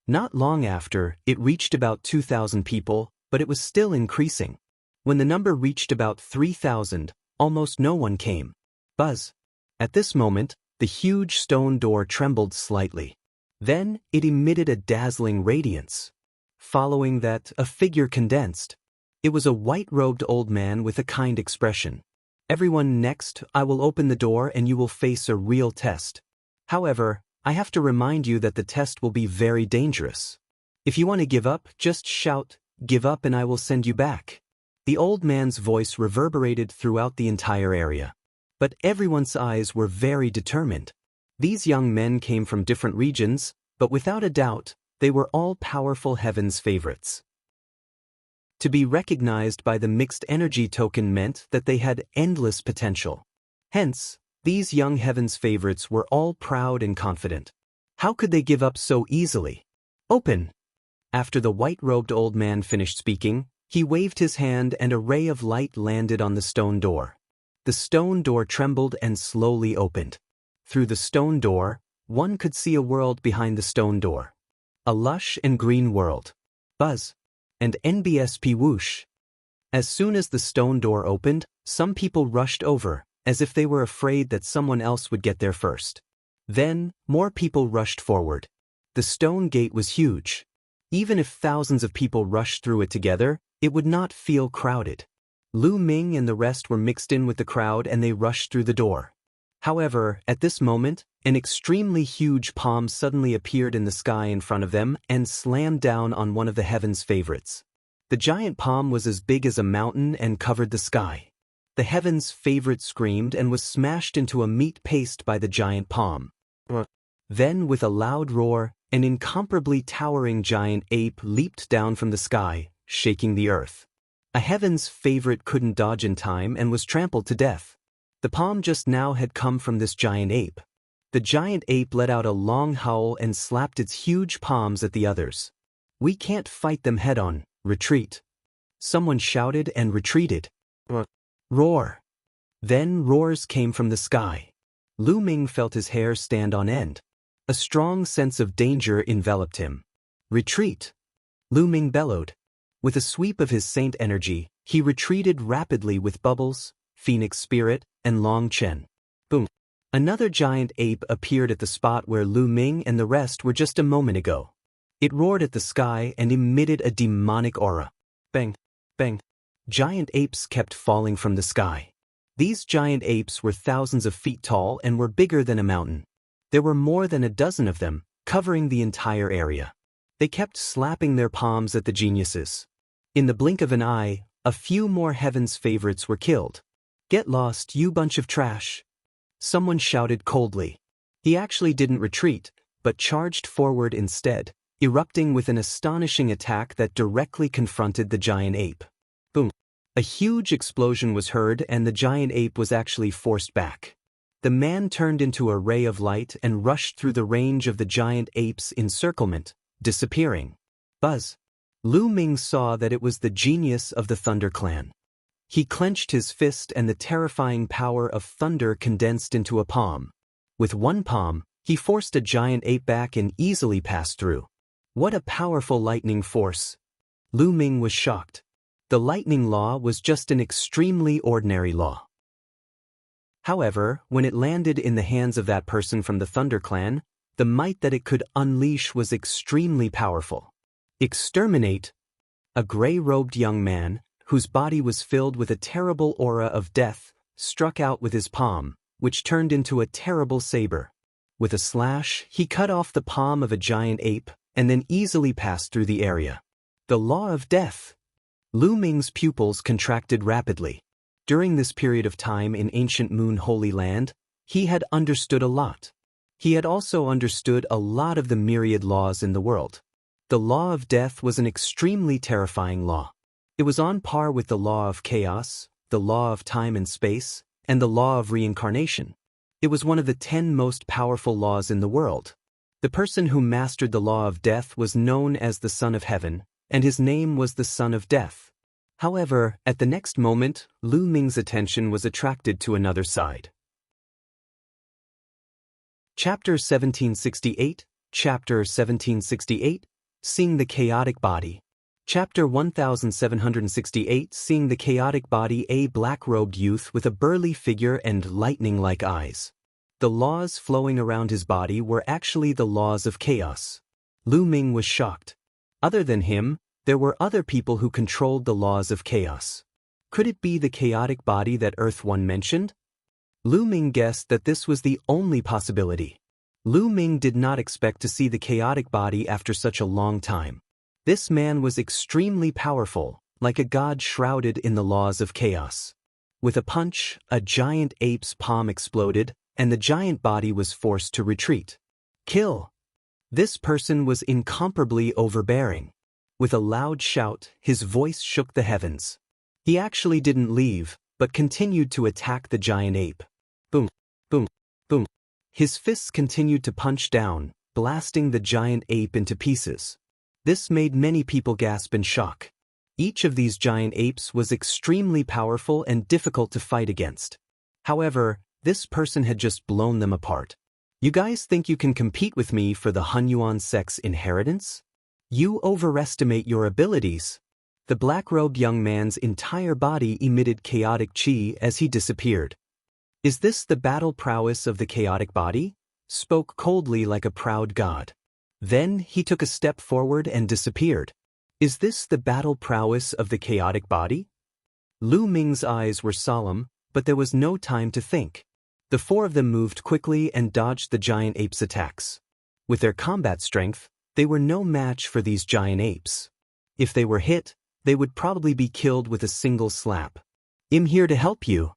Not long after, it reached about 2,000 people, but it was still increasing. When the number reached about 3,000, almost no one came. Buzz. At this moment, the huge stone door trembled slightly. Then, it emitted a dazzling radiance. Following that, a figure condensed. It was a white-robed old man with a kind expression. "Everyone, next, I will open the door and you will face a real test. However, I have to remind you that the test will be very dangerous. If you want to give up, just shout, 'Give up,' and I will send you back." The old man's voice reverberated throughout the entire area. But everyone's eyes were very determined. These young men came from different regions, but without a doubt, they were all powerful heaven's favorites. To be recognized by the mixed energy token meant that they had endless potential. Hence, these young heaven's favorites were all proud and confident. How could they give up so easily? "Open!" After the white-robed old man finished speaking, he waved his hand and a ray of light landed on the stone door. The stone door trembled and slowly opened. Through the stone door, one could see a world behind the stone door. A lush and green world. Buzz. And NBSP whoosh. As soon as the stone door opened, some people rushed over, as if they were afraid that someone else would get there first. Then, more people rushed forward. The stone gate was huge. Even if thousands of people rushed through it together, it would not feel crowded. Lu Ming and the rest were mixed in with the crowd and they rushed through the door. However, at this moment, an extremely huge palm suddenly appeared in the sky in front of them and slammed down on one of the heaven's favorites. The giant palm was as big as a mountain and covered the sky. The heaven's favorite screamed and was smashed into a meat paste by the giant palm. Then, with a loud roar, an incomparably towering giant ape leaped down from the sky, shaking the earth. A heaven's favorite couldn't dodge in time and was trampled to death. The palm just now had come from this giant ape. The giant ape let out a long howl and slapped its huge palms at the others. "We can't fight them head-on, retreat." Someone shouted and retreated. Roar. Then roars came from the sky. Lu Ming felt his hair stand on end. A strong sense of danger enveloped him. "Retreat!" Lu Ming bellowed. With a sweep of his saint energy, he retreated rapidly with Bubbles, Phoenix Spirit, and Long Chen. Boom! Another giant ape appeared at the spot where Lu Ming and the rest were just a moment ago. It roared at the sky and emitted a demonic aura. Bang! Bang! Giant apes kept falling from the sky. These giant apes were thousands of feet tall and were bigger than a mountain. There were more than a dozen of them, covering the entire area. They kept slapping their palms at the geniuses. In the blink of an eye, a few more heaven's favorites were killed. "Get lost, you bunch of trash!" Someone shouted coldly. He actually didn't retreat, but charged forward instead, erupting with an astonishing attack that directly confronted the giant ape. Boom! A huge explosion was heard and the giant ape was actually forced back. The man turned into a ray of light and rushed through the range of the giant ape's encirclement, disappearing. Buzz! Lu Ming saw that it was the genius of the Thunder Clan. He clenched his fist and the terrifying power of thunder condensed into a palm. With one palm, he forced a giant ape back and easily passed through. What a powerful lightning force! Lu Ming was shocked. The lightning law was just an extremely ordinary law. However, when it landed in the hands of that person from the Thunder Clan, the might that it could unleash was extremely powerful. Exterminate! A gray-robed young man, whose body was filled with a terrible aura of death, struck out with his palm, which turned into a terrible saber. With a slash, he cut off the palm of a giant ape, and then easily passed through the area. The law of death! Lu Ming's pupils contracted rapidly. During this period of time in ancient Moon Holy Land, he had understood a lot. He had also understood a lot of the myriad laws in the world. The law of death was an extremely terrifying law. It was on par with the law of chaos, the law of time and space, and the law of reincarnation. It was one of the 10 most powerful laws in the world. The person who mastered the law of death was known as the Son of Heaven, and his name was the Son of Death. However, at the next moment, Lu Ming's attention was attracted to another side. Chapter 1768, Chapter 1768, Seeing the Chaotic Body. Chapter 1768, Seeing the Chaotic Body. A black-robed youth with a burly figure and lightning-like eyes. The laws flowing around his body were actually the laws of chaos. Lu Ming was shocked. Other than him, there were other people who controlled the laws of chaos. Could it be the chaotic body that Earth One mentioned? Lu Ming guessed that this was the only possibility. Lu Ming did not expect to see the chaotic body after such a long time. This man was extremely powerful, like a god shrouded in the laws of chaos. With a punch, a giant ape's palm exploded, and the giant body was forced to retreat. Kill! This person was incomparably overbearing. With a loud shout, his voice shook the heavens. He actually didn't leave, but continued to attack the giant ape. Boom, boom, boom. His fists continued to punch down, blasting the giant ape into pieces. This made many people gasp in shock. Each of these giant apes was extremely powerful and difficult to fight against. However, this person had just blown them apart. You guys think you can compete with me for the Hunyuan Sect's inheritance? You overestimate your abilities. The The black-robed young man's entire body emitted chaotic chi as he disappeared. Is this the battle prowess of the chaotic body? Spoke coldly like a proud god. Then he took a step forward and disappeared. Is this the battle prowess of the chaotic body? Lu Ming's eyes were solemn, but there was no time to think. The four of them moved quickly and dodged the giant ape's attacks. With their combat strength, they were no match for these giant apes. If they were hit, they would probably be killed with a single slap. I'm here to help you.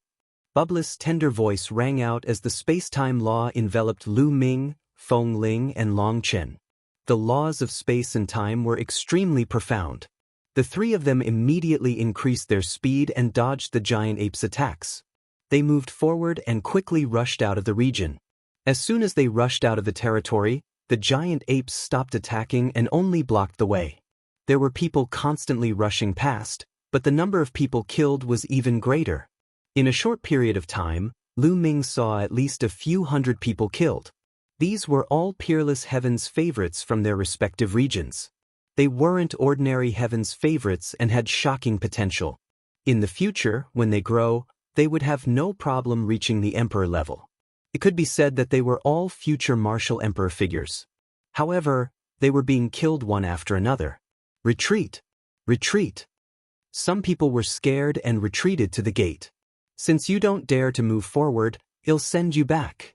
Bubbless tender voice rang out as the space-time law enveloped Lu Ming, Feng Ling and Long Chen. The laws of space and time were extremely profound. The three of them immediately increased their speed and dodged the giant ape's attacks. They moved forward and quickly rushed out of the region. As soon as they rushed out of the territory, the giant apes stopped attacking and only blocked the way. There were people constantly rushing past, but the number of people killed was even greater. In a short period of time, Lu Ming saw at least a few hundred people killed. These were all peerless heaven's favorites from their respective regions. They weren't ordinary heaven's favorites and had shocking potential. In the future, when they grow, they would have no problem reaching the emperor level. It could be said that they were all future martial emperor figures. However, they were being killed one after another. Retreat! Retreat! Some people were scared and retreated to the gate. Since you don't dare to move forward, I'll send you back.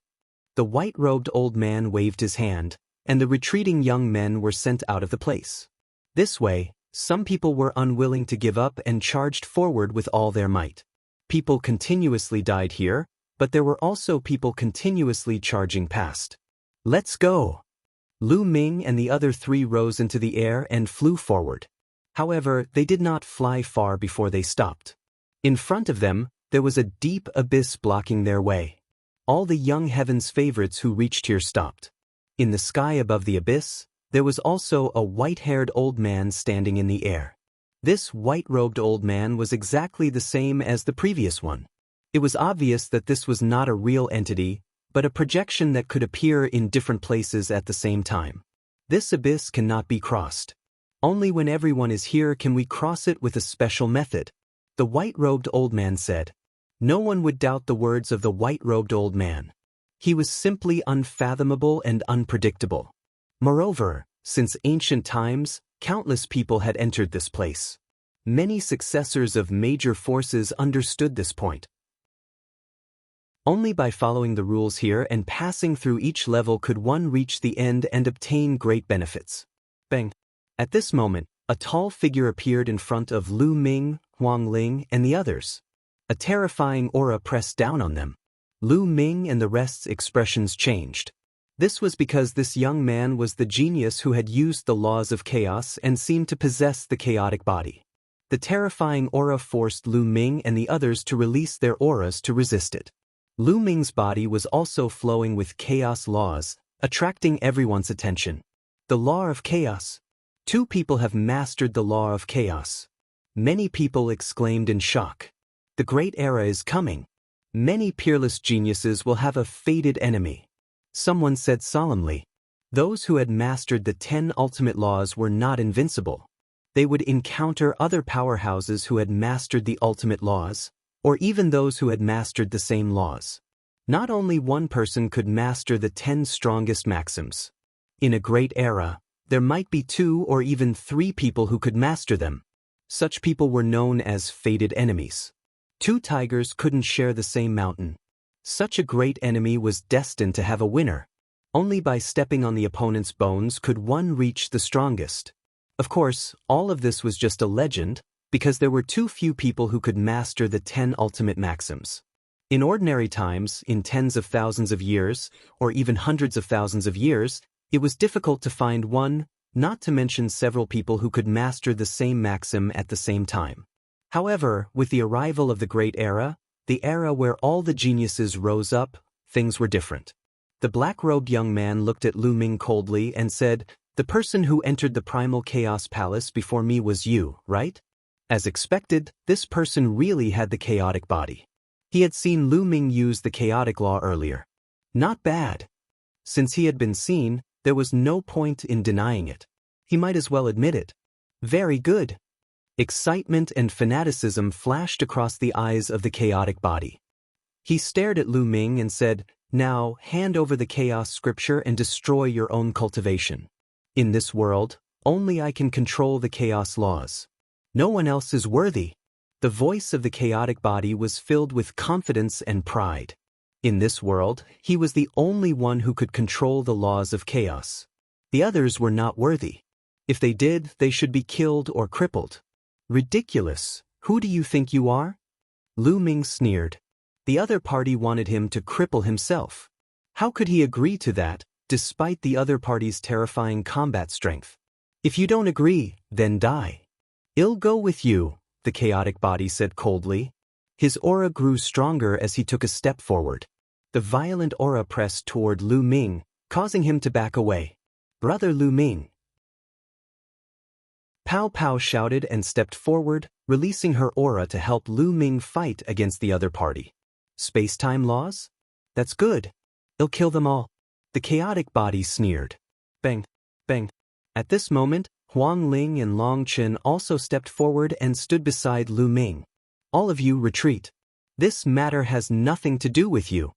The white-robed old man waved his hand, and the retreating young men were sent out of the place. This way, some people were unwilling to give up and charged forward with all their might. People continuously died here, but there were also people continuously charging past. Let's go! Lu Ming and the other three rose into the air and flew forward. However, they did not fly far before they stopped. In front of them, there was a deep abyss blocking their way. All the young heaven's favorites who reached here stopped. In the sky above the abyss, there was also a white-haired old man standing in the air. This white-robed old man was exactly the same as the previous one. It was obvious that this was not a real entity, but a projection that could appear in different places at the same time. This abyss cannot be crossed. Only when everyone is here can we cross it with a special method. The white-robed old man said. No one would doubt the words of the white-robed old man. He was simply unfathomable and unpredictable. Moreover, since ancient times, countless people had entered this place. Many successors of major forces understood this point. Only by following the rules here and passing through each level could one reach the end and obtain great benefits. Bang! At this moment, a tall figure appeared in front of Lu Ming, Huang Ling, and the others. A terrifying aura pressed down on them. Lu Ming and the rest's expressions changed. This was because this young man was the genius who had used the laws of chaos and seemed to possess the chaotic body. The terrifying aura forced Lu Ming and the others to release their auras to resist it. Lu Ming's body was also flowing with chaos laws, attracting everyone's attention. The law of chaos. 2 people have mastered the law of chaos. Many people exclaimed in shock. The great era is coming. Many peerless geniuses will have a fated enemy. Someone said solemnly. Those who had mastered the 10 ultimate laws were not invincible. They would encounter other powerhouses who had mastered the ultimate laws, or even those who had mastered the same laws. Not only one person could master the 10 strongest maxims. In a great era, there might be 2 or even 3 people who could master them. Such people were known as fated enemies. 2 tigers couldn't share the same mountain. Such a great enemy was destined to have a winner. Only by stepping on the opponent's bones could one reach the strongest. Of course, all of this was just a legend, because there were too few people who could master the 10 ultimate maxims. In ordinary times, in tens of thousands of years, or even hundreds of thousands of years, it was difficult to find one, not to mention several people who could master the same maxim at the same time. However, with the arrival of the Great Era, the era where all the geniuses rose up, things were different. The black-robed young man looked at Lu Ming coldly and said, "The person who entered the primal chaos palace before me was you, right?" As expected, this person really had the chaotic body. He had seen Lu Ming use the chaotic law earlier. Not bad. Since he had been seen, there was no point in denying it. He might as well admit it. Very good. Excitement and fanaticism flashed across the eyes of the chaotic body. He stared at Lu Ming and said, "Now, hand over the chaos scripture and destroy your own cultivation. In this world, only I can control the chaos laws. No one else is worthy." The voice of the chaotic body was filled with confidence and pride. In this world, he was the only one who could control the laws of chaos. The others were not worthy. If they did, they should be killed or crippled. Ridiculous. Who do you think you are? Lu Ming sneered. The other party wanted him to cripple himself. How could he agree to that, despite the other party's terrifying combat strength? If you don't agree, then die. I'll go with you, the chaotic body said coldly. His aura grew stronger as he took a step forward. The violent aura pressed toward Lu Ming, causing him to back away. "Brother Lu Ming." Pow Pow shouted and stepped forward, releasing her aura to help Lu Ming fight against the other party. "Space-time laws? That's good. I'll kill them all." The chaotic body sneered. Bang, bang. At this moment, Huang Ling and Long Chen also stepped forward and stood beside Lu Ming. "All of you retreat. This matter has nothing to do with you,"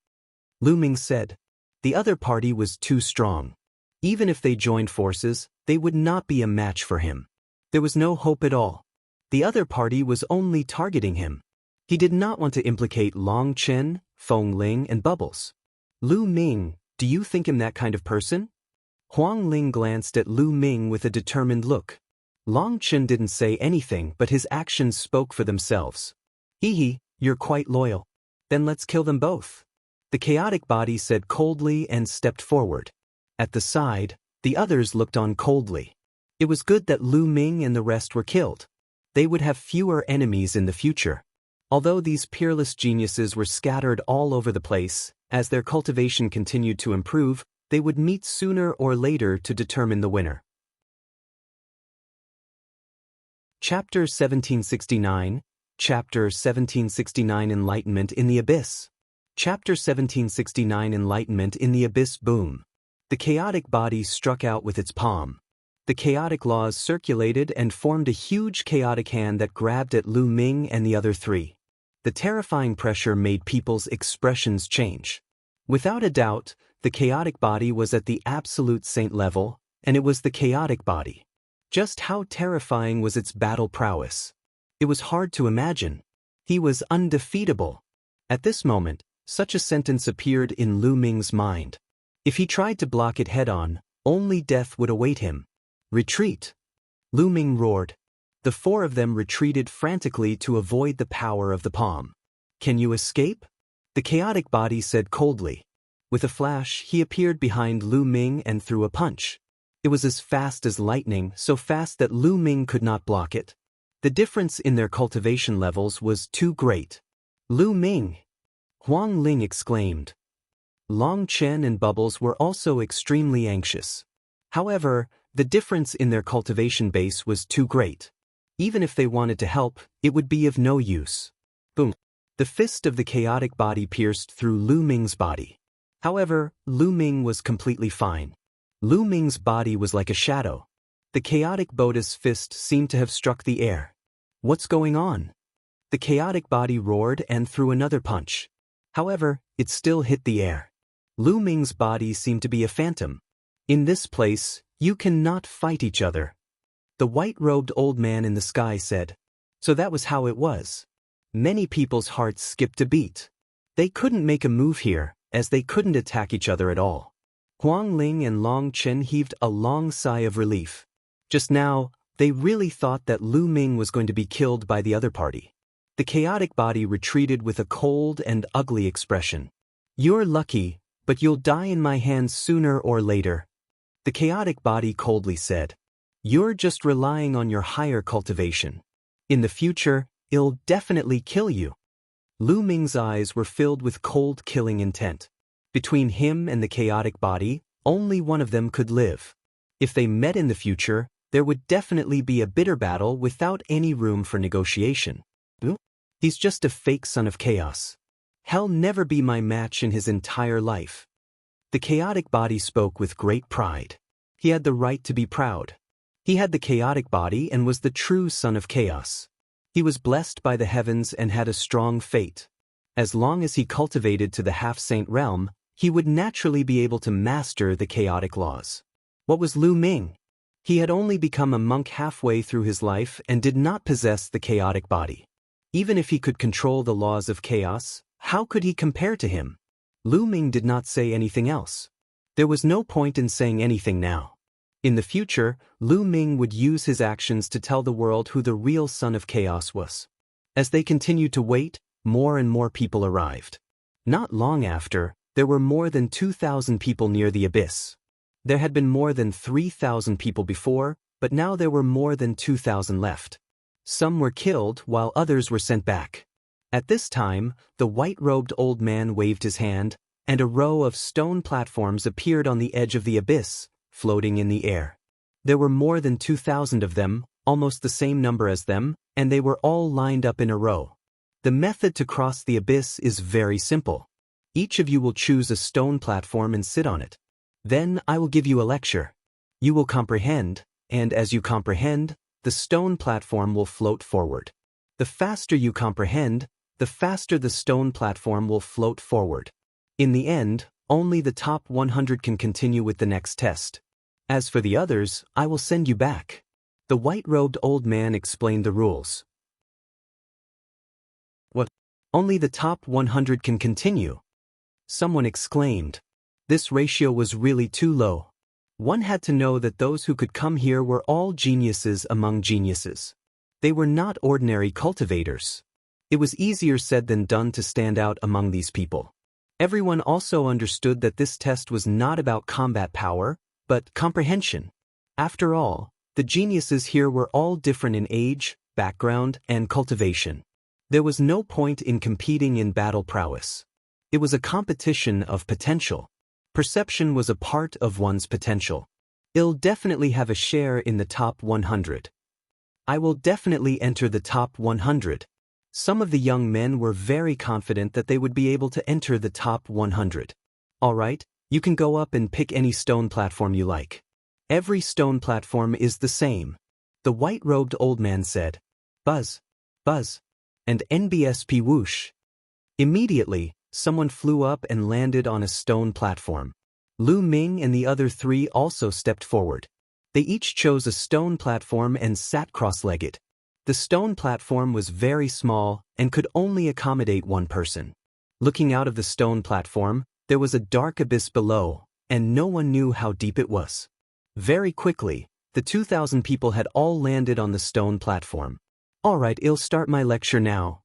Lu Ming said. The other party was too strong. Even if they joined forces, they would not be a match for him. There was no hope at all. The other party was only targeting him. He did not want to implicate Long Chen, Feng Ling, and Bubbles. "Lu Ming, do you think him that kind of person?" Huang Ling glanced at Lu Ming with a determined look. Long Chen didn't say anything, but his actions spoke for themselves. "Hee, you're quite loyal. Then let's kill them both," the chaotic body said coldly and stepped forward. At the side, the others looked on coldly. It was good that Lu Ming and the rest were killed. They would have fewer enemies in the future. Although these peerless geniuses were scattered all over the place, as their cultivation continued to improve, they would meet sooner or later to determine the winner. Chapter 1769, Chapter 1769 Enlightenment in the Abyss. Chapter 1769 Enlightenment in the Abyss. Boom. The chaotic body struck out with its palm. The chaotic laws circulated and formed a huge chaotic hand that grabbed at Lu Ming and the other three. The terrifying pressure made people's expressions change. Without a doubt, the chaotic body was at the absolute saint level, and it was the chaotic body. Just how terrifying was its battle prowess? It was hard to imagine. He was undefeatable. At this moment, such a sentence appeared in Lu Ming's mind. If he tried to block it head-on, only death would await him. "Retreat!" Lu Ming roared. The four of them retreated frantically to avoid the power of the palm. "Can you escape?" the chaotic body said coldly. With a flash, he appeared behind Lu Ming and threw a punch. It was as fast as lightning, so fast that Lu Ming could not block it. The difference in their cultivation levels was too great. "Lu Ming!" Huang Ling exclaimed. Long Chen and Bubbles were also extremely anxious. However, the difference in their cultivation base was too great. Even if they wanted to help, it would be of no use. Boom. The fist of the chaotic body pierced through Lu Ming's body. However, Lu Ming was completely fine. Lu Ming's body was like a shadow. The chaotic body's fist seemed to have struck the air. "What's going on?" The chaotic body roared and threw another punch. However, it still hit the air. Lu Ming's body seemed to be a phantom. "In this place, you cannot fight each other," the white-robed old man in the sky said. So that was how it was. Many people's hearts skipped a beat. They couldn't make a move here, as they couldn't attack each other at all. Huang Ling and Long Chen heaved a long sigh of relief. Just now, they really thought that Lu Ming was going to be killed by the other party. The chaotic body retreated with a cold and ugly expression. "You're lucky, but you'll die in my hands sooner or later," the chaotic body coldly said. "You're just relying on your higher cultivation. In the future, it'll definitely kill you." Lu Ming's eyes were filled with cold killing intent. Between him and the chaotic body, only one of them could live. If they met in the future, there would definitely be a bitter battle without any room for negotiation. He's just a fake son of chaos. He'll never be my match in his entire life. The chaotic body spoke with great pride. He had the right to be proud. He had the chaotic body and was the true son of chaos. He was blessed by the heavens and had a strong fate. As long as he cultivated to the half-saint realm, he would naturally be able to master the chaotic laws. What was Lu Ming? He had only become a monk halfway through his life and did not possess the chaotic body. Even if he could control the laws of chaos, how could he compare to him? Lu Ming did not say anything else. There was no point in saying anything now. In the future, Lu Ming would use his actions to tell the world who the real son of chaos was. As they continued to wait, more and more people arrived. Not long after, there were more than 2,000 people near the abyss. There had been more than 3,000 people before, but now there were more than 2,000 left. Some were killed while others were sent back. At this time, the white-robed old man waved his hand, and a row of stone platforms appeared on the edge of the abyss, floating in the air. There were more than 2,000 of them, almost the same number as them, and they were all lined up in a row. The method to cross the abyss is very simple. Each of you will choose a stone platform and sit on it. Then I will give you a lecture. You will comprehend, and as you comprehend, the stone platform will float forward. The faster you comprehend, the faster the stone platform will float forward. In the end, only the top 100 can continue with the next test. As for the others, I will send you back. The white-robed old man explained the rules. What? Only the top 100 can continue? Someone exclaimed. This ratio was really too low. One had to know that those who could come here were all geniuses among geniuses. They were not ordinary cultivators. It was easier said than done to stand out among these people. Everyone also understood that this test was not about combat power, but comprehension. After all, the geniuses here were all different in age, background, and cultivation. There was no point in competing in battle prowess. It was a competition of potential. Perception was a part of one's potential. I'll definitely have a share in the top 100. I will definitely enter the top 100. Some of the young men were very confident that they would be able to enter the top 100. All right, you can go up and pick any stone platform you like. Every stone platform is the same. The white-robed old man said. Buzz, buzz, and NBSP whoosh. Immediately, someone flew up and landed on a stone platform. Lu Ming and the other three also stepped forward. They each chose a stone platform and sat cross-legged. The stone platform was very small and could only accommodate one person. Looking out of the stone platform, there was a dark abyss below, and no one knew how deep it was. Very quickly, the 2,000 people had all landed on the stone platform. All right, I'll start my lecture now.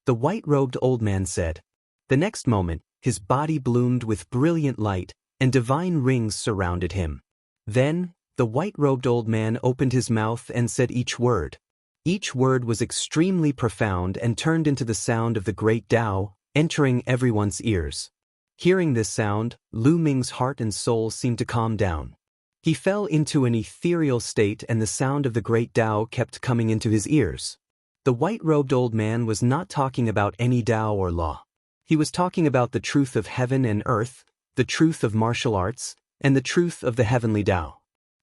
The white-robed old man said. The next moment, his body bloomed with brilliant light, and divine rings surrounded him. Then, the white-robed old man opened his mouth and said each word. Each word was extremely profound and turned into the sound of the great Tao, entering everyone's ears. Hearing this sound, Lu Ming's heart and soul seemed to calm down. He fell into an ethereal state and the sound of the great Tao kept coming into his ears. The white-robed old man was not talking about any Tao or law. He was talking about the truth of heaven and earth, the truth of martial arts, and the truth of the heavenly Tao.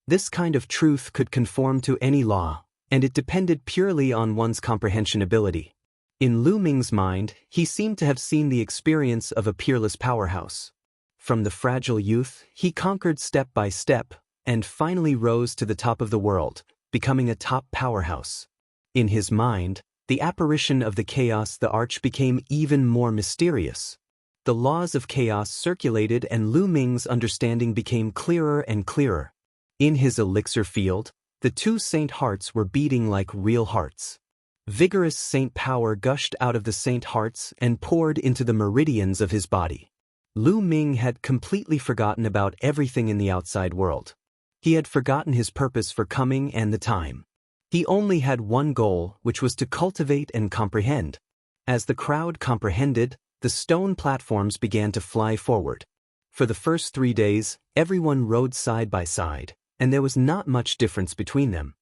This kind of truth could conform to any law, and it depended purely on one's comprehension ability. In Lu Ming's mind, he seemed to have seen the experience of a peerless powerhouse. From the fragile youth, he conquered step by step, and finally rose to the top of the world, becoming a top powerhouse. In his mind, the apparition of the chaos the arch became even more mysterious. The laws of chaos circulated and Lu Ming's understanding became clearer and clearer. In his elixir field, the two saint hearts were beating like real hearts. Vigorous saint power gushed out of the saint hearts and poured into the meridians of his body. Lu Ming had completely forgotten about everything in the outside world. He had forgotten his purpose for coming and the time. He only had one goal, which was to cultivate and comprehend. As the crowd comprehended, the stone platforms began to fly forward. For the first 3 days, everyone rode side by side, and there was not much difference between them.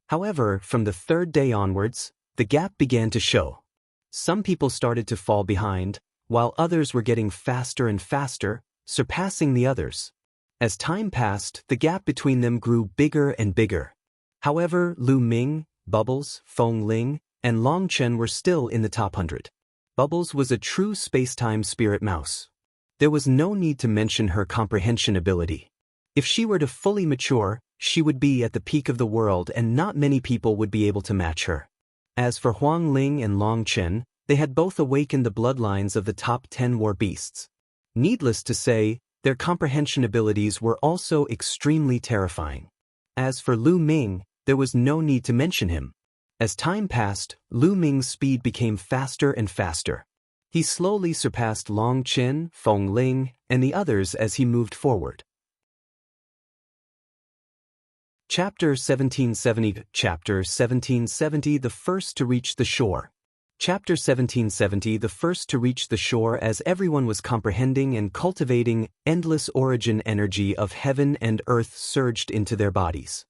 However, from the 3rd day onwards, the gap began to show. Some people started to fall behind, while others were getting faster and faster, surpassing the others. As time passed, the gap between them grew bigger and bigger. However, Lu Ming, Bubbles, Feng Ling, and Long Chen were still in the top 100. Bubbles was a true space-time spirit mouse. There was no need to mention her comprehension ability. If she were to fully mature, she would be at the peak of the world and not many people would be able to match her. As for Huang Ling and Long Chen, they had both awakened the bloodlines of the top 10 war beasts. Needless to say, their comprehension abilities were also extremely terrifying. As for Lu Ming, there was no need to mention him. As time passed, Lu Ming's speed became faster and faster. He slowly surpassed Long Chen, Feng Ling, and the others as he moved forward. Chapter 1770 Chapter 1770 The first to reach the shore. Chapter 1770 The first to reach the shore. As everyone was comprehending and cultivating, endless origin energy of heaven and earth surged into their bodies.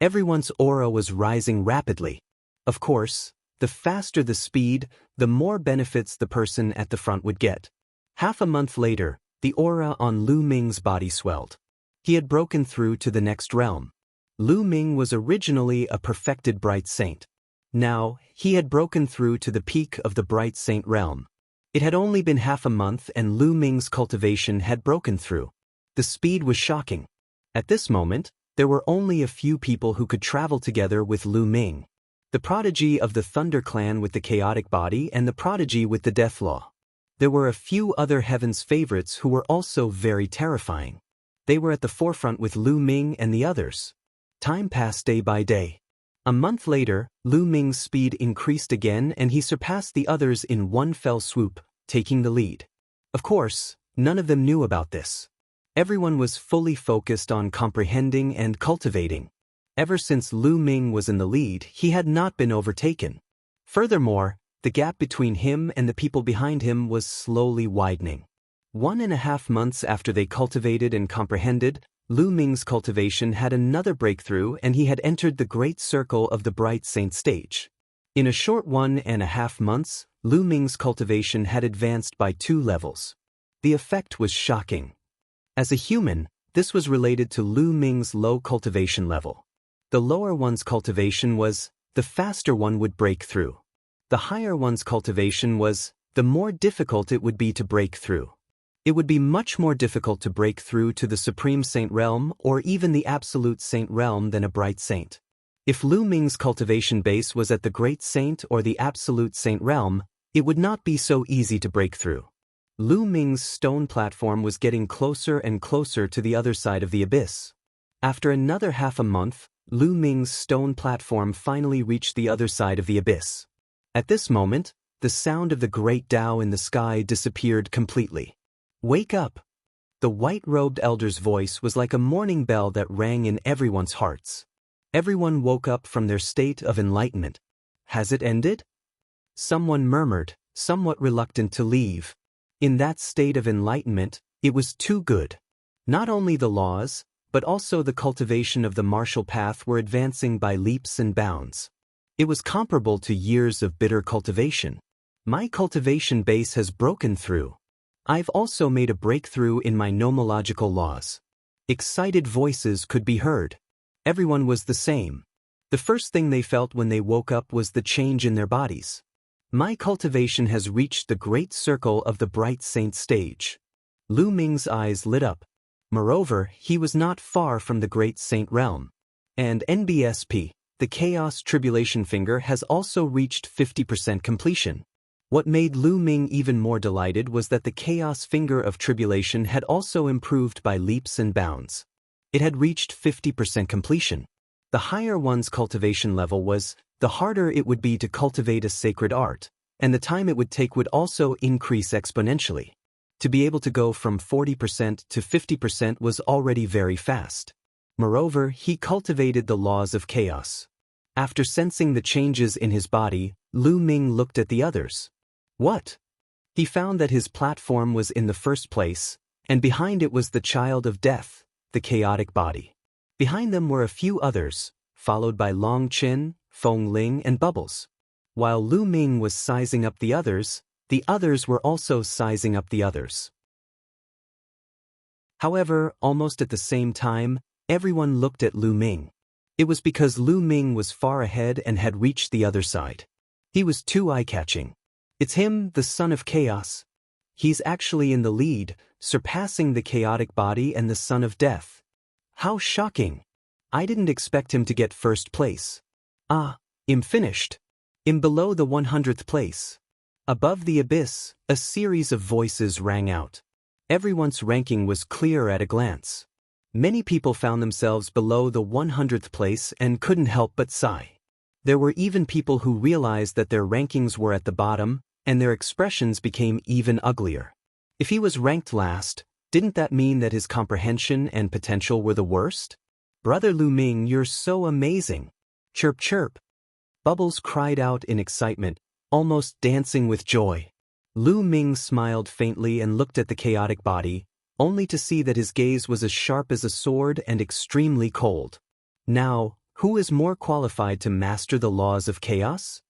Everyone's aura was rising rapidly. Of course, the faster the speed, the more benefits the person at the front would get. Half a month later, the aura on Lu Ming's body swelled. He had broken through to the next realm. Lu Ming was originally a perfected bright saint. Now, he had broken through to the peak of the bright saint realm. It had only been half a month and Lu Ming's cultivation had broken through. The speed was shocking. At this moment, there were only a few people who could travel together with Lu Ming. The prodigy of the Thunder Clan with the chaotic body and the prodigy with the death law. There were a few other heaven's favorites who were also very terrifying. They were at the forefront with Lu Ming and the others. Time passed day by day. A month later, Lu Ming's speed increased again and he surpassed the others in one fell swoop, taking the lead. Of course, none of them knew about this. Everyone was fully focused on comprehending and cultivating. Ever since Lu Ming was in the lead, he had not been overtaken. Furthermore, the gap between him and the people behind him was slowly widening. 1.5 months after they cultivated and comprehended, Lu Ming's cultivation had another breakthrough and he had entered the great circle of the Bright Saint stage. In a short 1.5 months, Lu Ming's cultivation had advanced by 2 levels. The effect was shocking. As a human, this was related to Lu Ming's low cultivation level. The lower one's cultivation was, the faster one would break through. The higher one's cultivation was, the more difficult it would be to break through. It would be much more difficult to break through to the Supreme Saint realm or even the Absolute Saint realm than a Bright Saint. If Lu Ming's cultivation base was at the Great Saint or the Absolute Saint realm, it would not be so easy to break through. Lu Ming's stone platform was getting closer and closer to the other side of the abyss. After another half a month, Lu Ming's stone platform finally reached the other side of the abyss. At this moment, the sound of the great Tao in the sky disappeared completely. Wake up! The white-robed elder's voice was like a morning bell that rang in everyone's hearts. Everyone woke up from their state of enlightenment. Has it ended? Someone murmured, somewhat reluctant to leave. In that state of enlightenment, it was too good. Not only the laws, but also the cultivation of the martial path were advancing by leaps and bounds. It was comparable to years of bitter cultivation. My cultivation base has broken through. I've also made a breakthrough in my nomological laws. Excited voices could be heard. Everyone was the same. The first thing they felt when they woke up was the change in their bodies. My cultivation has reached the great circle of the Bright Saint stage. Lu Ming's eyes lit up. Moreover, he was not far from the Great Saint realm. And NBSP, the Chaos Tribulation Finger, has also reached 50% completion. What made Lu Ming even more delighted was that the Chaos Finger of Tribulation had also improved by leaps and bounds. It had reached 50% completion. The higher one's cultivation level was, the harder it would be to cultivate a sacred art, and the time it would take would also increase exponentially. To be able to go from 40% to 50% was already very fast. Moreover, he cultivated the laws of chaos. After sensing the changes in his body, Lu Ming looked at the others. What? He found that his platform was in the first place, and behind it was the child of death, the chaotic body. Behind them were a few others, followed by Long Chen, Feng Ling, and Bubbles. While Lu Ming was sizing up the others were also sizing up the others. However, almost at the same time, everyone looked at Lu Ming. It was because Lu Ming was far ahead and had reached the other side. He was too eye-catching. It's him, the son of chaos. He's actually in the lead, surpassing the chaotic body and the son of death. How shocking! I didn't expect him to get first place. I'm finished. I'm below the 100th place. Above the abyss, a series of voices rang out. Everyone's ranking was clear at a glance. Many people found themselves below the 100th place and couldn't help but sigh. There were even people who realized that their rankings were at the bottom, and their expressions became even uglier. If he was ranked last, didn't that mean that his comprehension and potential were the worst? Brother Lu Ming, you're so amazing. Chirp chirp. Bubbles cried out in excitement, almost dancing with joy. Lu Ming smiled faintly and looked at the chaotic body, only to see that his gaze was as sharp as a sword and extremely cold. Now, who is more qualified to master the laws of chaos?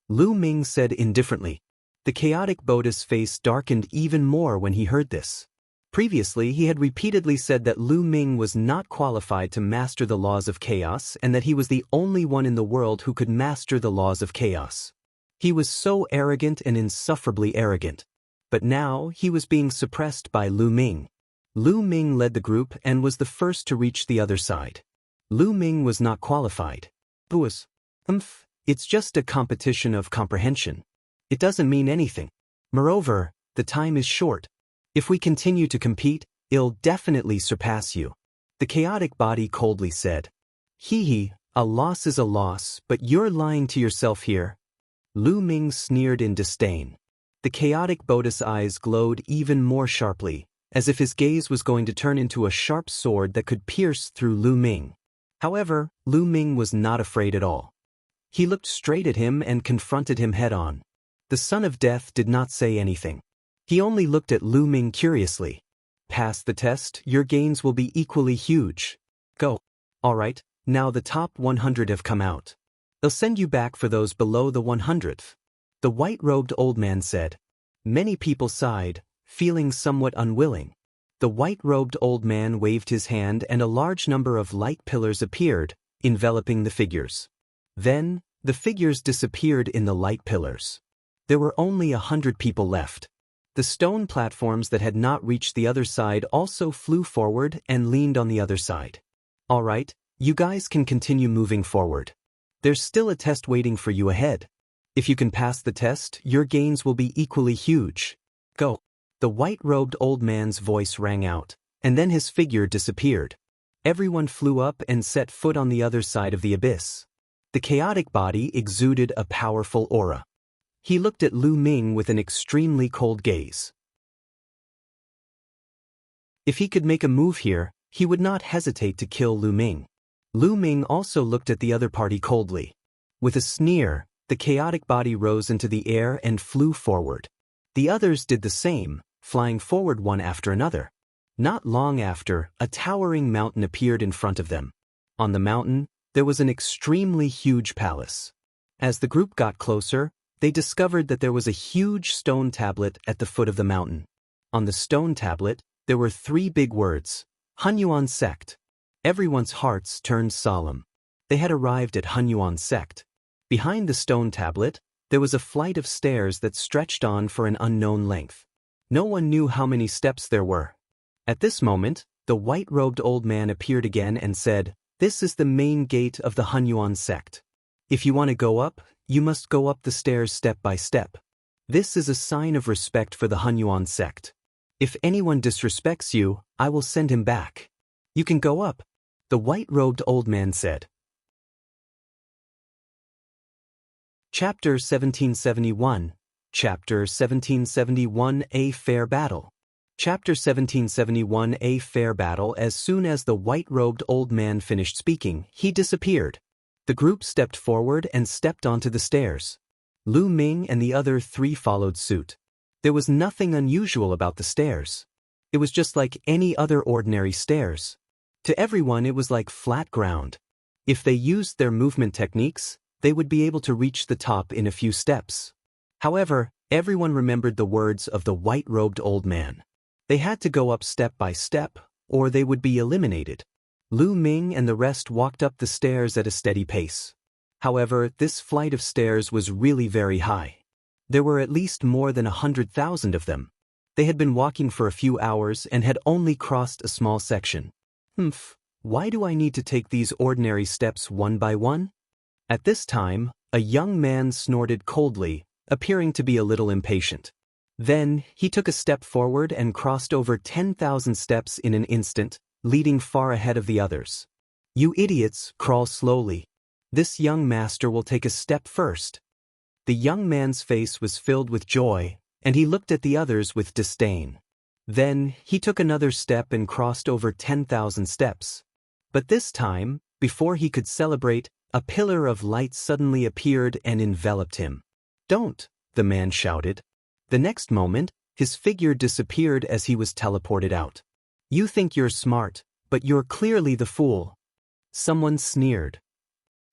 Lu Ming said indifferently. The chaotic Buddha's face darkened even more when he heard this. Previously, he had repeatedly said that Lu Ming was not qualified to master the laws of chaos and that he was the only one in the world who could master the laws of chaos. He was so arrogant and insufferably arrogant. But now, he was being suppressed by Lu Ming. Lu Ming led the group and was the first to reach the other side. Lu Ming was not qualified. It's just a competition of comprehension. It doesn't mean anything. Moreover, the time is short. If we continue to compete, it'll definitely surpass you. The chaotic body coldly said. A loss is a loss, but you're lying to yourself here. Lu Ming sneered in disdain. The chaotic Buddha's eyes glowed even more sharply, as if his gaze was going to turn into a sharp sword that could pierce through Lu Ming. However, Lu Ming was not afraid at all. He looked straight at him and confronted him head-on. The son of death did not say anything. He only looked at Lu Ming curiously. Pass the test, your gains will be equally huge. Go. Alright, now the top 100 have come out. They'll send you back for those below the 100th. The white-robed old man said. Many people sighed, feeling somewhat unwilling. The white-robed old man waved his hand and a large number of light pillars appeared, enveloping the figures. Then, the figures disappeared in the light pillars. There were only 100 people left. The stone platforms that had not reached the other side also flew forward and leaned on the other side. Alright, you guys can continue moving forward. There's still a test waiting for you ahead. If you can pass the test, your gains will be equally huge. Go. The white-robed old man's voice rang out, and then his figure disappeared. Everyone flew up and set foot on the other side of the abyss. The chaotic body exuded a powerful aura. He looked at Lu Ming with an extremely cold gaze. If he could make a move here, he would not hesitate to kill Lu Ming. Lu Ming also looked at the other party coldly. With a sneer, the chaotic body rose into the air and flew forward. The others did the same, flying forward one after another. Not long after, a towering mountain appeared in front of them. On the mountain, there was an extremely huge palace. As the group got closer, they discovered that there was a huge stone tablet at the foot of the mountain. On the stone tablet, there were 3 big words, Hunyuan Sect. Everyone's hearts turned solemn. They had arrived at Hunyuan Sect. Behind the stone tablet, there was a flight of stairs that stretched on for an unknown length. No one knew how many steps there were. At this moment, the white-robed old man appeared again and said, "This is the main gate of the Hunyuan Sect. If you want to go up, you must go up the stairs step by step. This is a sign of respect for the Hunyuan Sect. If anyone disrespects you, I will send him back. You can go up," the white-robed old man said. Chapter 1771. Chapter 1771, A Fair Battle. Chapter 1771, A Fair Battle. As soon as the white-robed old man finished speaking, he disappeared. The group stepped forward and stepped onto the stairs. Lu Ming and the other 3 followed suit. There was nothing unusual about the stairs. It was just like any other ordinary stairs. To everyone, it was like flat ground. If they used their movement techniques, they would be able to reach the top in a few steps. However, everyone remembered the words of the white-robed old man. They had to go up step by step, or they would be eliminated. Lu Ming and the rest walked up the stairs at a steady pace. However, this flight of stairs was really very high. There were at least more than 100,000 of them. They had been walking for a few hours and had only crossed a small section. Why do I need to take these ordinary steps one by one? At this time, a young man snorted coldly, appearing to be a little impatient. Then, he took a step forward and crossed over 10,000 steps in an instant, leading far ahead of the others. You idiots, crawl slowly. This young master will take a step first. The young man's face was filled with joy, and he looked at the others with disdain. Then, he took another step and crossed over 10,000 steps. But this time, before he could celebrate, a pillar of light suddenly appeared and enveloped him. "Don't!" the man shouted. The next moment, his figure disappeared as he was teleported out. "You think you're smart, but you're clearly the fool." Someone sneered.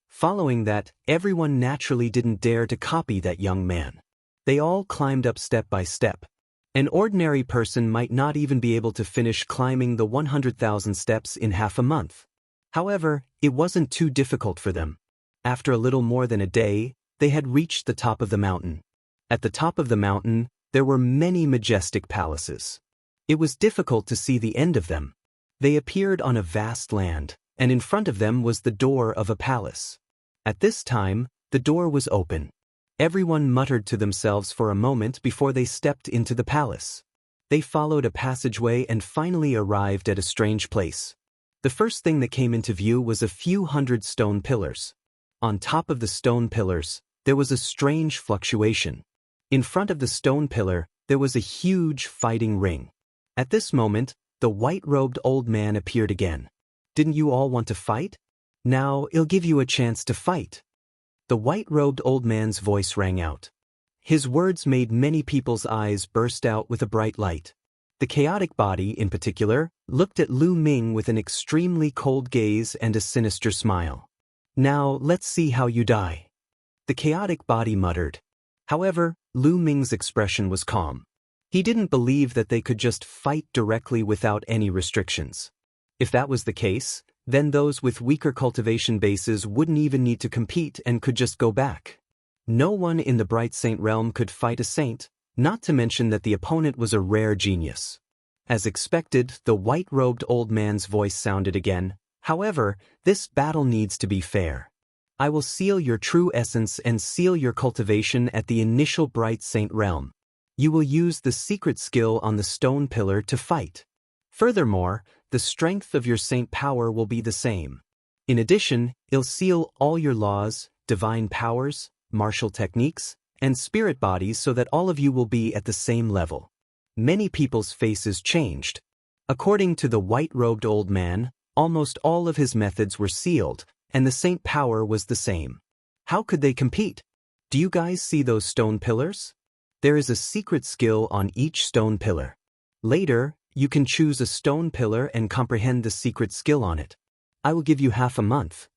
Following that, everyone naturally didn't dare to copy that young man. They all climbed up step by step. An ordinary person might not even be able to finish climbing the 100,000 steps in half a month. However, it wasn't too difficult for them. After a little more than a day, they had reached the top of the mountain. At the top of the mountain, there were many majestic palaces. It was difficult to see the end of them. They appeared on a vast land, and in front of them was the door of a palace. At this time, the door was open. Everyone muttered to themselves for a moment before they stepped into the palace. They followed a passageway and finally arrived at a strange place. The first thing that came into view was a few hundred stone pillars. On top of the stone pillars, there was a strange fluctuation. In front of the stone pillar, there was a huge fighting ring. At this moment, the white-robed old man appeared again. "Didn't you all want to fight? Now, I'll give you a chance to fight." The white-robed old man's voice rang out. His words made many people's eyes burst out with a bright light. The chaotic body, in particular, looked at Lu Ming with an extremely cold gaze and a sinister smile. "Now, let's see how you die." The chaotic body muttered. However, Lu Ming's expression was calm. He didn't believe that they could just fight directly without any restrictions. If that was the case, then those with weaker cultivation bases wouldn't even need to compete and could just go back. No one in the Bright Saint realm could fight a saint, not to mention that the opponent was a rare genius. As expected, the white-robed old man's voice sounded again. "However, this battle needs to be fair. I will seal your true essence and seal your cultivation at the initial Bright Saint realm. You will use the secret skill on the stone pillar to fight. Furthermore, the strength of your saint power will be the same. In addition, I'll seal all your laws, divine powers, martial techniques, and spirit bodies so that all of you will be at the same level." Many people's faces changed. According to the white-robed old man, almost all of his methods were sealed, and the saint power was the same. How could they compete? Do you guys see those stone pillars? There is a secret skill on each stone pillar. Later, you can choose a stone pillar and comprehend the secret skill on it. I will give you half a month.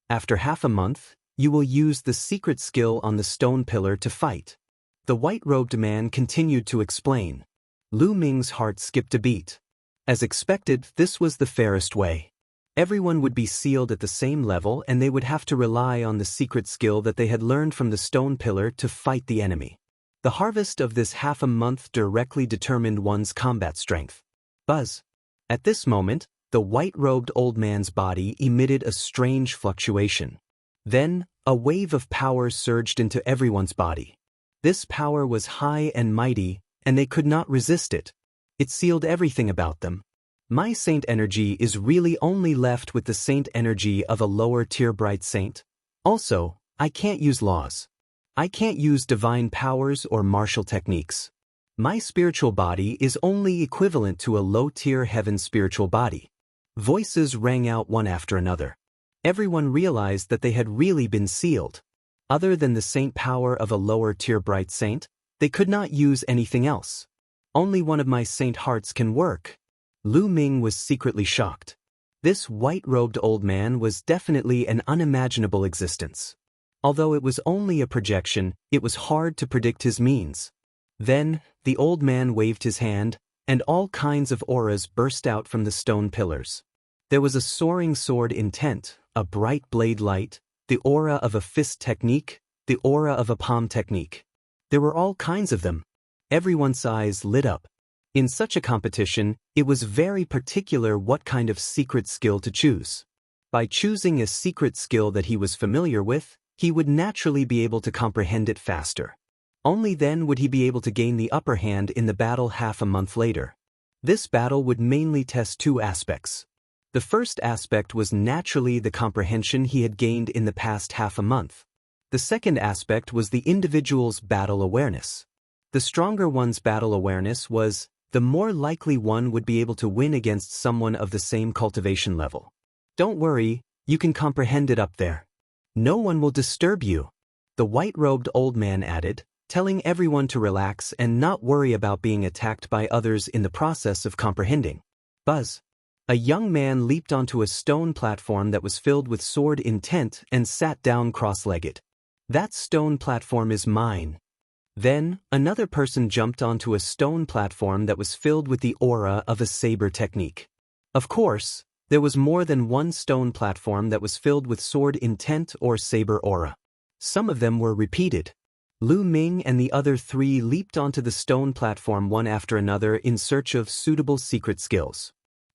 After half a month, you will use the secret skill on the stone pillar to fight. The white-robed man continued to explain. Lu Ming's heart skipped a beat. As expected, this was the fairest way. Everyone would be sealed at the same level and they would have to rely on the secret skill that they had learned from the stone pillar to fight the enemy. The harvest of this half a month directly determined one's combat strength. Buzz. At this moment, the white-robed old man's body emitted a strange fluctuation. Then, a wave of power surged into everyone's body. This power was high and mighty, and they could not resist it. It sealed everything about them. My saint energy is really only left with the saint energy of a lower-tier bright saint. Also, I can't use laws. I can't use divine powers or martial techniques. My spiritual body is only equivalent to a low-tier heaven spiritual body. Voices rang out one after another. Everyone realized that they had really been sealed. Other than the saint power of a lower-tier bright saint, they could not use anything else. Only one of my saint hearts can work. Lu Ming was secretly shocked. This white-robed old man was definitely an unimaginable existence. Although it was only a projection, it was hard to predict his means. Then, the old man waved his hand, and all kinds of auras burst out from the stone pillars. There was a soaring sword intent, a bright blade light, the aura of a fist technique, the aura of a palm technique. There were all kinds of them. Everyone's eyes lit up. In such a competition, it was very particular what kind of secret skill to choose. By choosing a secret skill that he was familiar with, he would naturally be able to comprehend it faster. Only then would he be able to gain the upper hand in the battle half a month later. This battle would mainly test two aspects. The first aspect was naturally the comprehension he had gained in the past half a month. The second aspect was the individual's battle awareness. The stronger one's battle awareness was, the more likely one would be able to win against someone of the same cultivation level. Don't worry, you can comprehend it up there. No one will disturb you, the white-robed old man added, telling everyone to relax and not worry about being attacked by others in the process of comprehending. Buzz. A young man leaped onto a stone platform that was filled with sword intent and sat down cross-legged. That stone platform is mine. Then, another person jumped onto a stone platform that was filled with the aura of a saber technique. Of course, there was more than one stone platform that was filled with sword intent or saber aura. Some of them were repeated. Lu Ming and the other three leaped onto the stone platform one after another in search of suitable secret skills.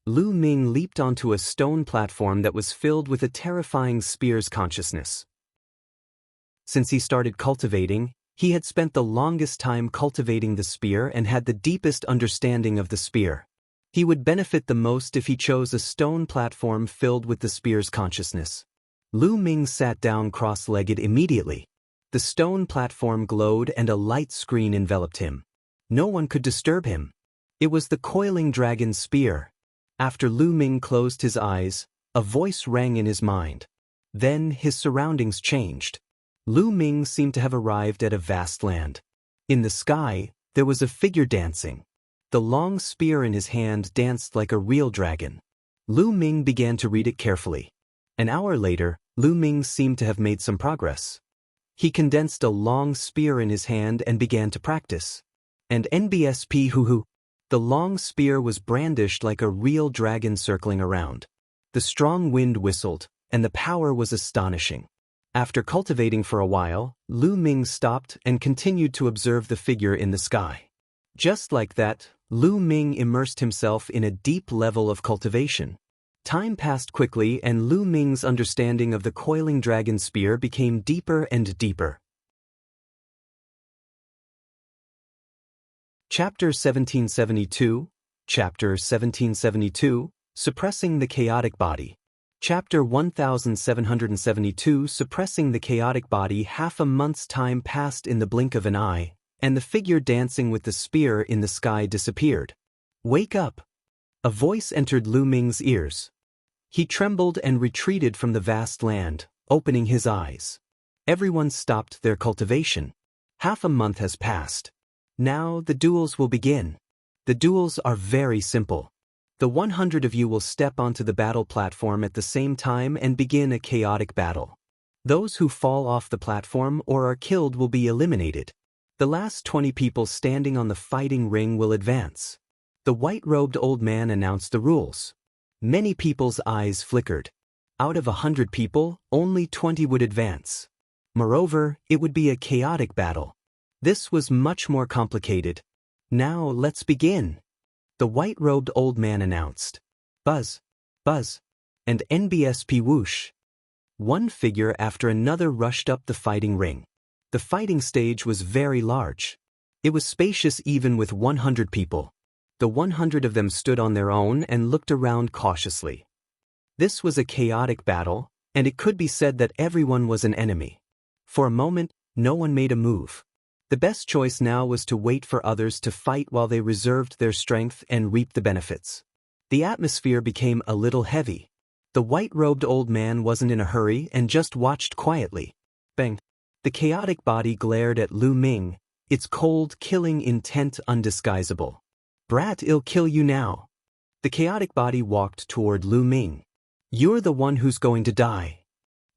Lu Ming leaped onto a stone platform that was filled with a terrifying spear's consciousness. Since he started cultivating, he had spent the longest time cultivating the spear and had the deepest understanding of the spear. He would benefit the most if he chose a stone platform filled with the spear's consciousness. Lu Ming sat down cross-legged immediately. The stone platform glowed and a light screen enveloped him. No one could disturb him. It was the coiling dragon spear. After Lu Ming closed his eyes, a voice rang in his mind. Then his surroundings changed. Lu Ming seemed to have arrived at a vast land. In the sky, there was a figure dancing. The long spear in his hand danced like a real dragon. Lu Ming began to read it carefully. An hour later, Lu Ming seemed to have made some progress. He condensed a long spear in his hand and began to practice. And NBSP hoo-hoo. The long spear was brandished like a real dragon circling around. The strong wind whistled, and the power was astonishing. After cultivating for a while, Lu Ming stopped and continued to observe the figure in the sky. Just like that, Lu Ming immersed himself in a deep level of cultivation. Time passed quickly and Lu Ming's understanding of the coiling dragon spear became deeper and deeper. Chapter 1772, Chapter 1772, Suppressing the Chaotic Body. Chapter 1772 Suppressing the Chaotic Body. Half a month's time passed in the blink of an eye, and the figure dancing with the spear in the sky disappeared. Wake up! A voice entered Lu Ming's ears. He trembled and retreated from the vast land, opening his eyes. Everyone stopped their cultivation. Half a month has passed. Now the duels will begin. The duels are very simple. The 100 of you will step onto the battle platform at the same time and begin a chaotic battle. Those who fall off the platform or are killed will be eliminated. The last 20 people standing on the fighting ring will advance. The white-robed old man announced the rules. Many people's eyes flickered. Out of 100 people, only 20 would advance. Moreover, it would be a chaotic battle. This was much more complicated. Now let's begin. The white-robed old man announced. Buzz, buzz, and NBSP whoosh. One figure after another rushed up the fighting ring. The fighting stage was very large. It was spacious even with 100 people. The 100 of them stood on their own and looked around cautiously. This was a chaotic battle, and it could be said that everyone was an enemy. For a moment, no one made a move. The best choice now was to wait for others to fight while they reserved their strength and reaped the benefits. The atmosphere became a little heavy. The white-robed old man wasn't in a hurry and just watched quietly. Bang! The chaotic body glared at Lu Ming, its cold, killing intent undisguisable. Brat, I'll kill you now. The chaotic body walked toward Lu Ming. You're the one who's going to die.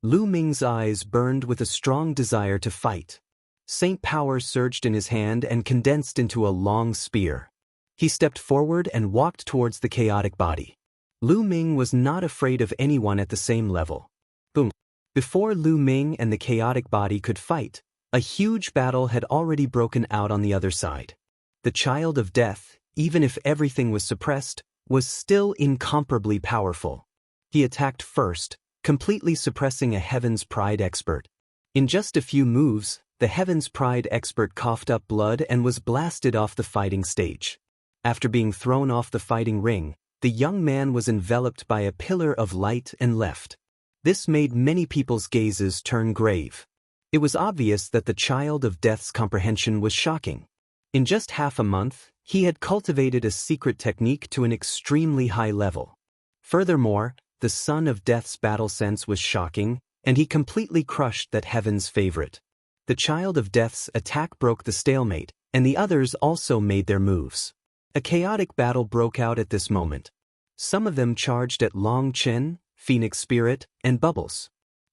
Lu Ming's eyes burned with a strong desire to fight. Saint power surged in his hand and condensed into a long spear. He stepped forward and walked towards the chaotic body. Lu Ming was not afraid of anyone at the same level. Boom. Before Lu Ming and the chaotic body could fight, a huge battle had already broken out on the other side. The Child of Death, even if everything was suppressed, was still incomparably powerful. He attacked first, completely suppressing a Heaven's Pride expert. In just a few moves, the Heaven's Pride expert coughed up blood and was blasted off the fighting stage. After being thrown off the fighting ring, the young man was enveloped by a pillar of light and left. This made many people's gazes turn grave. It was obvious that the Child of Death's comprehension was shocking. In just half a month, he had cultivated a secret technique to an extremely high level. Furthermore, the Son of Death's battle sense was shocking, and he completely crushed that Heaven's favorite. The Child of Death's attack broke the stalemate, and the others also made their moves. A chaotic battle broke out at this moment. Some of them charged at Long Chen, Phoenix Spirit, and Bubbles.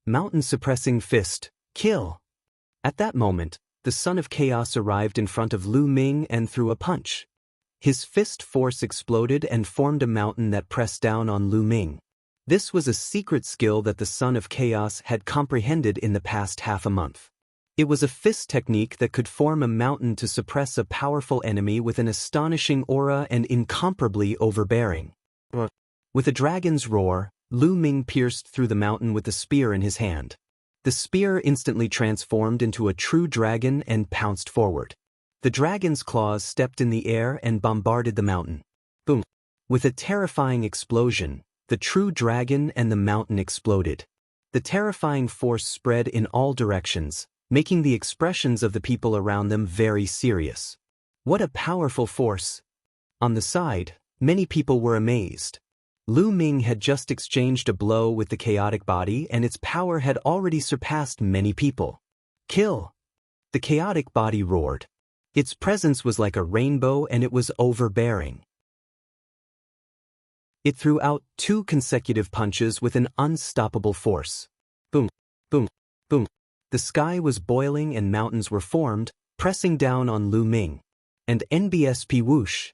Mountain Suppressing Fist, kill! At that moment, the Son of Chaos arrived in front of Lu Ming and threw a punch. His fist force exploded and formed a mountain that pressed down on Lu Ming. This was a secret skill that the Son of Chaos had comprehended in the past half a month. It was a fist technique that could form a mountain to suppress a powerful enemy with an astonishing aura and incomparably overbearing. With a dragon's roar, Lu Ming pierced through the mountain with the spear in his hand. The spear instantly transformed into a true dragon and pounced forward. The dragon's claws stepped in the air and bombarded the mountain. Boom! With a terrifying explosion, the true dragon and the mountain exploded. The terrifying force spread in all directions, making the expressions of the people around them very serious. What a powerful force! On the side, many people were amazed. Lu Ming had just exchanged a blow with the chaotic body and its power had already surpassed many people. Kill! The chaotic body roared. Its presence was like a rainbow and it was overbearing. It threw out 2 consecutive punches with an unstoppable force. Boom, boom, boom. The sky was boiling and mountains were formed, pressing down on Lu Ming. And NBSP whoosh!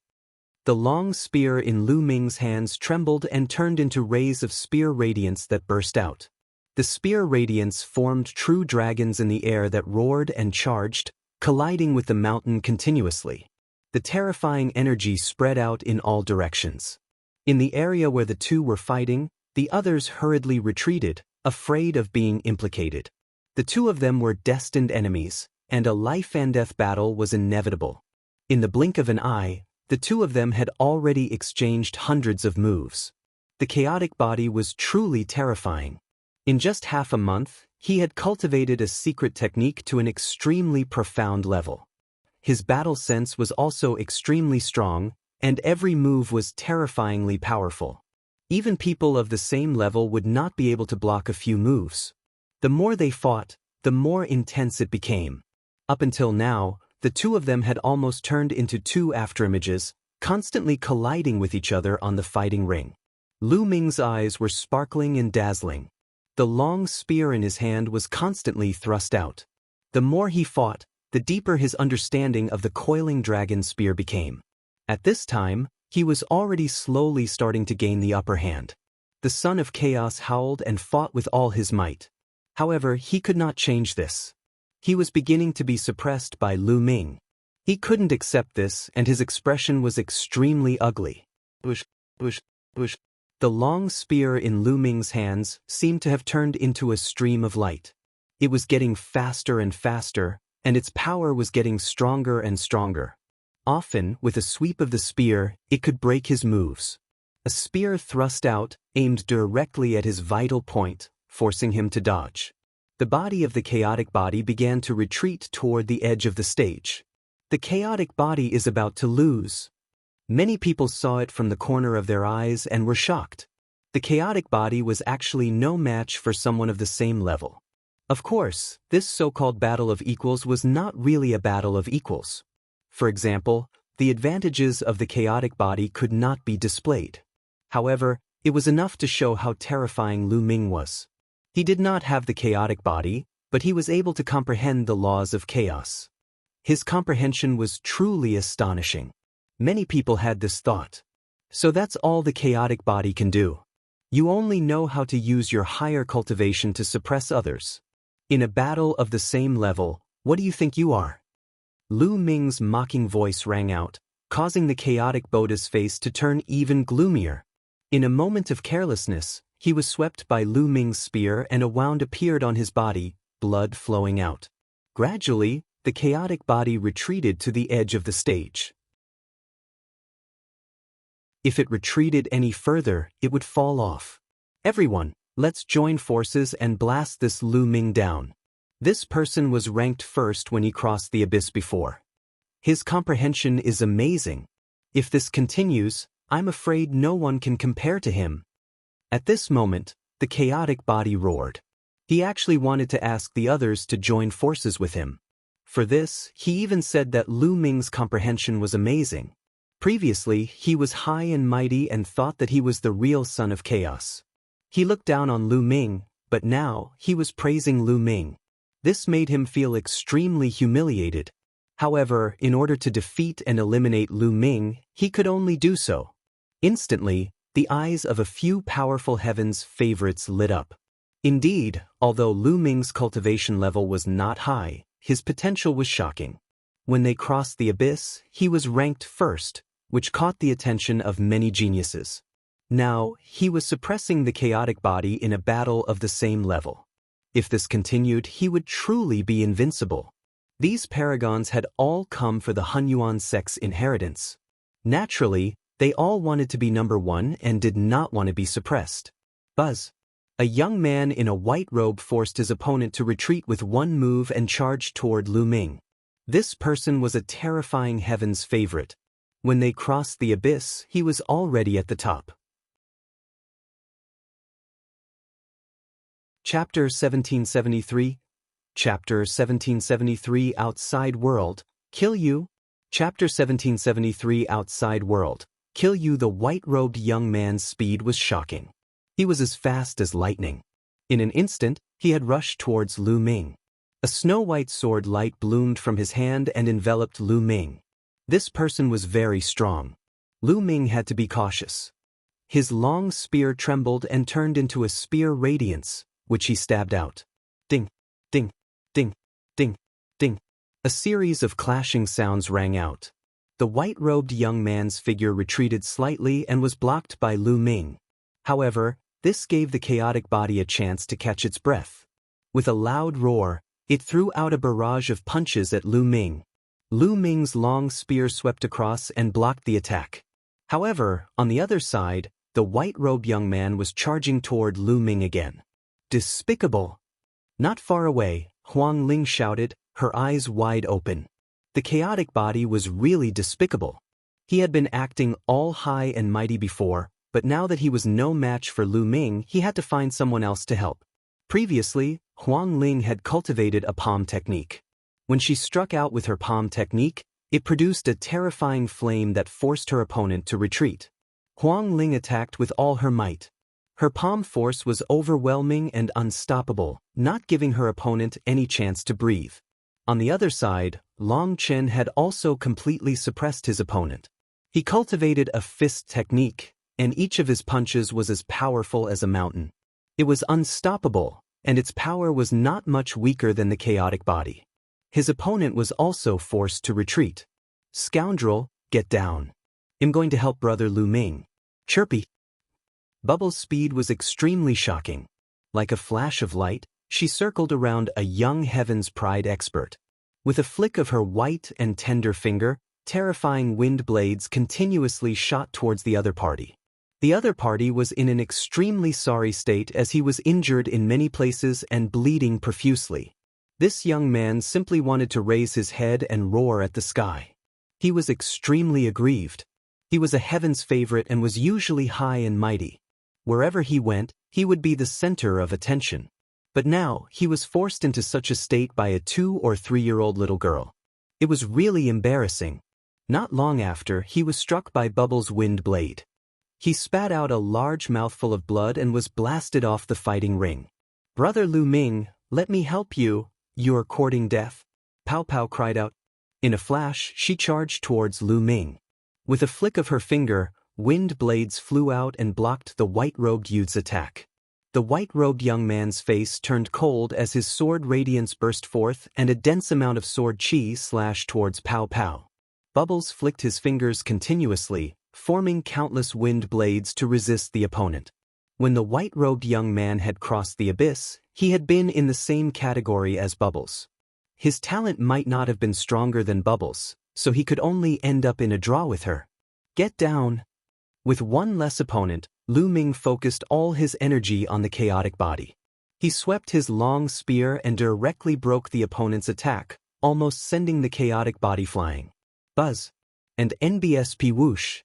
The long spear in Lu Ming's hands trembled and turned into rays of spear radiance that burst out. The spear radiance formed true dragons in the air that roared and charged, colliding with the mountain continuously. The terrifying energy spread out in all directions. In the area where the two were fighting, the others hurriedly retreated, afraid of being implicated. The two of them were destined enemies, and a life-and-death battle was inevitable. In the blink of an eye, the two of them had already exchanged hundreds of moves. The chaotic body was truly terrifying. In just half a month, he had cultivated a secret technique to an extremely profound level. His battle sense was also extremely strong, and every move was terrifyingly powerful. Even people of the same level would not be able to block a few moves. The more they fought, the more intense it became. Up until now, the two of them had almost turned into two afterimages, constantly colliding with each other on the fighting ring. Lu Ming's eyes were sparkling and dazzling. The long spear in his hand was constantly thrust out. The more he fought, the deeper his understanding of the coiling dragon spear became. At this time, he was already slowly starting to gain the upper hand. The Son of Chaos howled and fought with all his might. However, he could not change this. He was beginning to be suppressed by Lu Ming. He couldn't accept this, and his expression was extremely ugly. Bush, bush, bush. The long spear in Lu Ming's hands seemed to have turned into a stream of light. It was getting faster and faster, and its power was getting stronger and stronger. Often, with a sweep of the spear, it could break his moves. A spear thrust out, aimed directly at his vital point, forcing him to dodge. The body of the chaotic body began to retreat toward the edge of the stage. The chaotic body is about to lose. Many people saw it from the corner of their eyes and were shocked. The chaotic body was actually no match for someone of the same level. Of course, this so-called battle of equals was not really a battle of equals. For example, the advantages of the chaotic body could not be displayed. However, it was enough to show how terrifying Lu Ming was. He did not have the chaotic body, but he was able to comprehend the laws of chaos. His comprehension was truly astonishing. Many people had this thought. So that's all the chaotic body can do. You only know how to use your higher cultivation to suppress others. In a battle of the same level, what do you think you are? Lu Ming's mocking voice rang out, causing the chaotic Buddha's face to turn even gloomier. In a moment of carelessness, he was swept by Lu Ming's spear and a wound appeared on his body, blood flowing out. Gradually, the chaotic body retreated to the edge of the stage. If it retreated any further, it would fall off. Everyone, let's join forces and blast this Lu Ming down. This person was ranked first when he crossed the abyss before. His comprehension is amazing. If this continues, I'm afraid no one can compare to him. At this moment, the chaotic body roared. He actually wanted to ask the others to join forces with him. For this, he even said that Lu Ming's comprehension was amazing. Previously, he was high and mighty and thought that he was the real son of chaos. He looked down on Lu Ming, but now he was praising Lu Ming. This made him feel extremely humiliated. However, in order to defeat and eliminate Lu Ming, he could only do so. Instantly, the eyes of a few powerful heaven's favorites lit up. Indeed, although Lu Ming's cultivation level was not high, his potential was shocking. When they crossed the abyss, he was ranked first, which caught the attention of many geniuses. Now, he was suppressing the chaotic body in a battle of the same level. If this continued, he would truly be invincible. These paragons had all come for the Hunyuan sect's inheritance. Naturally, they all wanted to be number one and did not want to be suppressed. Buzz. A young man in a white robe forced his opponent to retreat with one move and charged toward Lu Ming. This person was a terrifying heaven's favorite. When they crossed the abyss, he was already at the top. Chapter 1773. Chapter 1773 Outside World, Kill You. Chapter 1773 Outside World, Kill You. The white-robed young man's speed was shocking. He was as fast as lightning. In an instant, he had rushed towards Lu Ming. A snow-white sword light bloomed from his hand and enveloped Lu Ming. This person was very strong. Lu Ming had to be cautious. His long spear trembled and turned into a spear radiance, which he stabbed out. Ding, ding, ding, ding, ding. A series of clashing sounds rang out. The white-robed young man's figure retreated slightly and was blocked by Lu Ming. However, this gave the chaotic body a chance to catch its breath. With a loud roar, it threw out a barrage of punches at Lu Ming. Lu Ming's long spear swept across and blocked the attack. However, on the other side, the white-robed young man was charging toward Lu Ming again. Despicable! Not far away, Huang Ling shouted, her eyes wide open. The chaotic body was really despicable. He had been acting all high and mighty before, but now that he was no match for Lu Ming, he had to find someone else to help. Previously, Huang Ling had cultivated a palm technique. When she struck out with her palm technique, it produced a terrifying flame that forced her opponent to retreat. Huang Ling attacked with all her might. Her palm force was overwhelming and unstoppable, not giving her opponent any chance to breathe. On the other side, Chen had also completely suppressed his opponent. He cultivated a fist technique, and each of his punches was as powerful as a mountain. It was unstoppable, and its power was not much weaker than the chaotic body. His opponent was also forced to retreat. Scoundrel, get down. I'm going to help brother Lu Ming. Chirpy. Bubble's speed was extremely shocking. Like a flash of light, she circled around a young Heaven's Pride expert. With a flick of her white and tender finger, terrifying wind blades continuously shot towards the other party. The other party was in an extremely sorry state as he was injured in many places and bleeding profusely. This young man simply wanted to raise his head and roar at the sky. He was extremely aggrieved. He was a heaven's favorite and was usually high and mighty. Wherever he went, he would be the center of attention. But now, he was forced into such a state by a 2- or 3-year-old little girl. It was really embarrassing. Not long after, he was struck by Bubble's wind blade. He spat out a large mouthful of blood and was blasted off the fighting ring. Brother Lu Ming, let me help you. You're courting death? Pow Pow cried out. In a flash, she charged towards Lu Ming. With a flick of her finger, wind blades flew out and blocked the white-robed youth's attack. The white-robed young man's face turned cold as his sword radiance burst forth and a dense amount of sword chi slashed towards Pow Pow. Bubbles flicked his fingers continuously, forming countless wind blades to resist the opponent. When the white-robed young man had crossed the abyss, he had been in the same category as Bubbles. His talent might not have been stronger than Bubbles, so he could only end up in a draw with her. Get down! With one less opponent, Lu Ming focused all his energy on the chaotic body. He swept his long spear and directly broke the opponent's attack, almost sending the chaotic body flying. Buzz! And NBSP whoosh!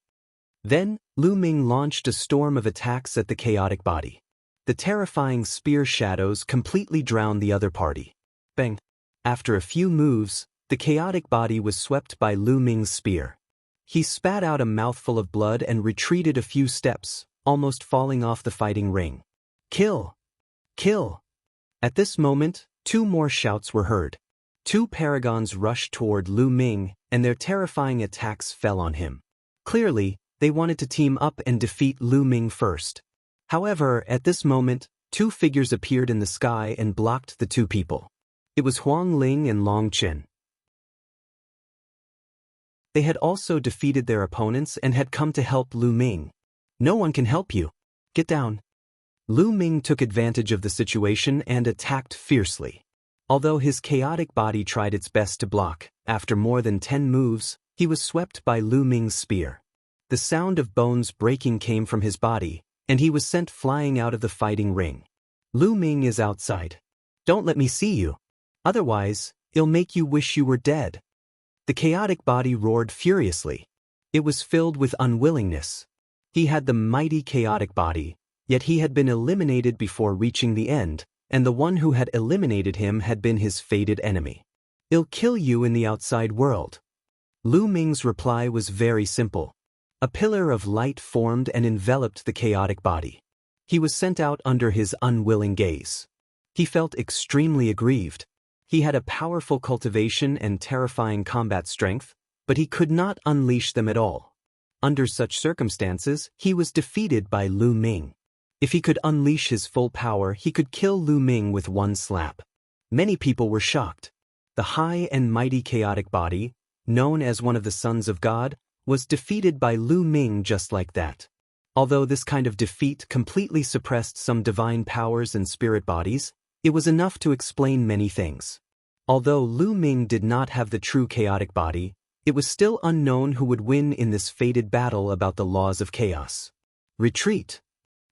Then, Lu Ming launched a storm of attacks at the chaotic body. The terrifying spear shadows completely drowned the other party. Bang! After a few moves, the chaotic body was swept by Lu Ming's spear. He spat out a mouthful of blood and retreated a few steps, almost falling off the fighting ring. Kill! Kill! At this moment, two more shouts were heard. Two paragons rushed toward Lu Ming, and their terrifying attacks fell on him. Clearly, they wanted to team up and defeat Lu Ming first. However, at this moment, two figures appeared in the sky and blocked the two people. It was Huang Ling and Long Chen. They had also defeated their opponents and had come to help Lu Ming. No one can help you. Get down. Lu Ming took advantage of the situation and attacked fiercely. Although his chaotic body tried its best to block, after more than 10 moves, he was swept by Lu Ming's spear. The sound of bones breaking came from his body, and he was sent flying out of the fighting ring. Lu Ming is outside. Don't let me see you. Otherwise, it'll make you wish you were dead. The chaotic body roared furiously. It was filled with unwillingness. He had the mighty chaotic body, yet he had been eliminated before reaching the end, and the one who had eliminated him had been his fated enemy. It'll kill you in the outside world. Lu Ming's reply was very simple. A pillar of light formed and enveloped the chaotic body. He was sent out under his unwilling gaze. He felt extremely aggrieved. He had a powerful cultivation and terrifying combat strength, but he could not unleash them at all. Under such circumstances, he was defeated by Lu Ming. If he could unleash his full power, he could kill Lu Ming with one slap. Many people were shocked. The high and mighty chaotic body, known as one of the sons of God, was defeated by Lu Ming just like that. Although this kind of defeat completely suppressed some divine powers and spirit bodies, it was enough to explain many things. Although Lu Ming did not have the true chaotic body, it was still unknown who would win in this fated battle about the laws of chaos. Retreat!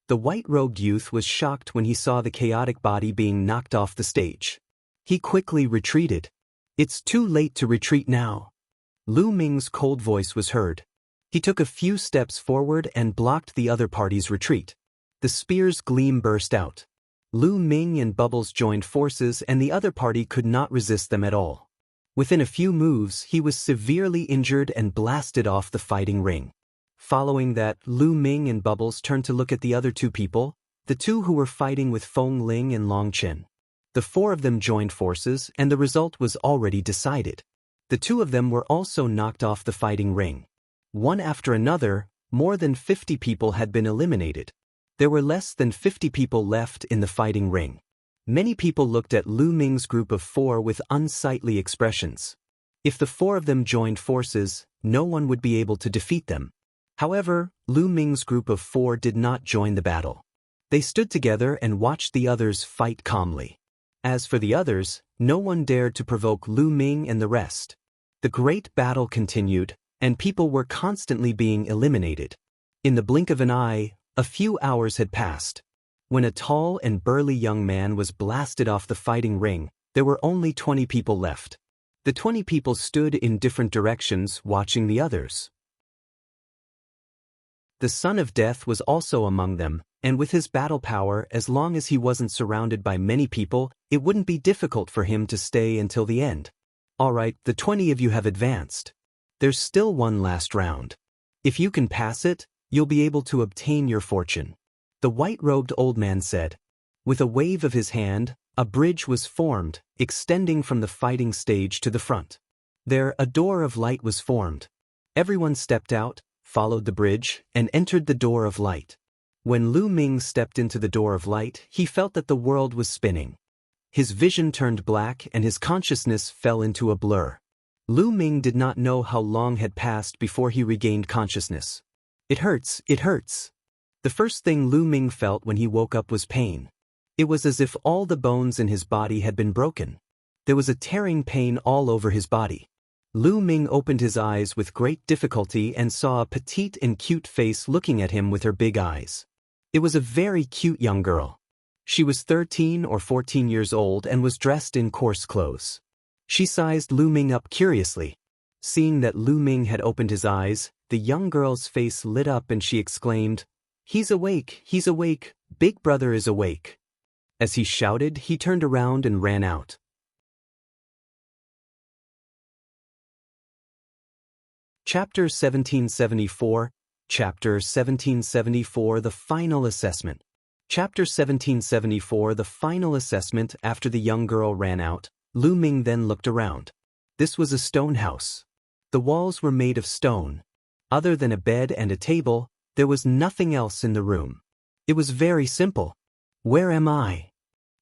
The white-robed youth was shocked when he saw the chaotic body being knocked off the stage. He quickly retreated. It's too late to retreat now. Lu Ming's cold voice was heard. He took a few steps forward and blocked the other party's retreat. The spear's gleam burst out. Lu Ming and Bubbles joined forces and the other party could not resist them at all. Within a few moves, he was severely injured and blasted off the fighting ring. Following that, Lu Ming and Bubbles turned to look at the other two people, the two who were fighting with Feng Ling and Long Chen. The four of them joined forces and the result was already decided. The two of them were also knocked off the fighting ring. One after another, more than 50 people had been eliminated. There were less than 50 people left in the fighting ring. Many people looked at Lu Ming's group of four with unsightly expressions. If the four of them joined forces, no one would be able to defeat them. However, Lu Ming's group of four did not join the battle. They stood together and watched the others fight calmly. As for the others, no one dared to provoke Lu Ming and the rest. The great battle continued, and people were constantly being eliminated. In the blink of an eye, a few hours had passed. When a tall and burly young man was blasted off the fighting ring, there were only 20 people left. The 20 people stood in different directions watching the others. The Son of Death was also among them, and with his battle power, as long as he wasn't surrounded by many people, it wouldn't be difficult for him to stay until the end. Alright, the 20 of you have advanced. There's still one last round. If you can pass it, you'll be able to obtain your fortune. The white-robed old man said. With a wave of his hand, a bridge was formed, extending from the fighting stage to the front. There, a door of light was formed. Everyone stepped out, followed the bridge, and entered the door of light. When Lu Ming stepped into the door of light, he felt that the world was spinning. His vision turned black and his consciousness fell into a blur. Lu Ming did not know how long had passed before he regained consciousness. It hurts, it hurts. The first thing Lu Ming felt when he woke up was pain. It was as if all the bones in his body had been broken. There was a tearing pain all over his body. Lu Ming opened his eyes with great difficulty and saw a petite and cute face looking at him with her big eyes. It was a very cute young girl. She was 13 or 14 years old and was dressed in coarse clothes. She sized Lu Ming up curiously. Seeing that Lu Ming had opened his eyes, the young girl's face lit up and she exclaimed, "He's awake, Big Brother is awake." As he shouted, he turned around and ran out. Chapter 1774, Chapter 1774 The Final Assessment. Chapter 1774 The Final Assessment. After the young girl ran out, Lu Ming then looked around. This was a stone house. The walls were made of stone. Other than a bed and a table, there was nothing else in the room. It was very simple. Where am I?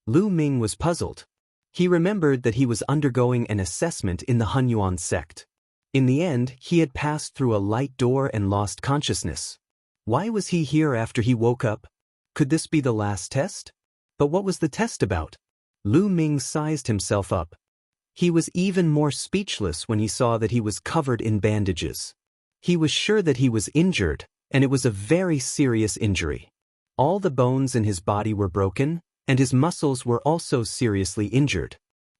Lu Ming was puzzled. He remembered that he was undergoing an assessment in the Hunyuan sect. In the end, he had passed through a light door and lost consciousness. Why was he here after he woke up? Could this be the last test? But what was the test about? Lu Ming sized himself up. He was even more speechless when he saw that he was covered in bandages. He was sure that he was injured, and it was a very serious injury. All the bones in his body were broken, and his muscles were also seriously injured.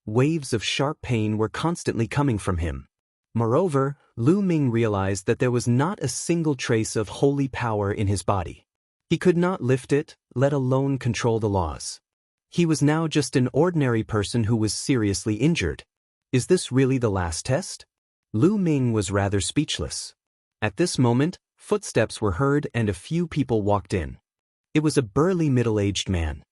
Waves of sharp pain were constantly coming from him. Moreover, Lu Ming realized that there was not a single trace of holy power in his body. He could not lift it, let alone control the laws. He was now just an ordinary person who was seriously injured. Is this really the last test? Lu Ming was rather speechless. At this moment, footsteps were heard and a few people walked in. It was a burly middle-aged man.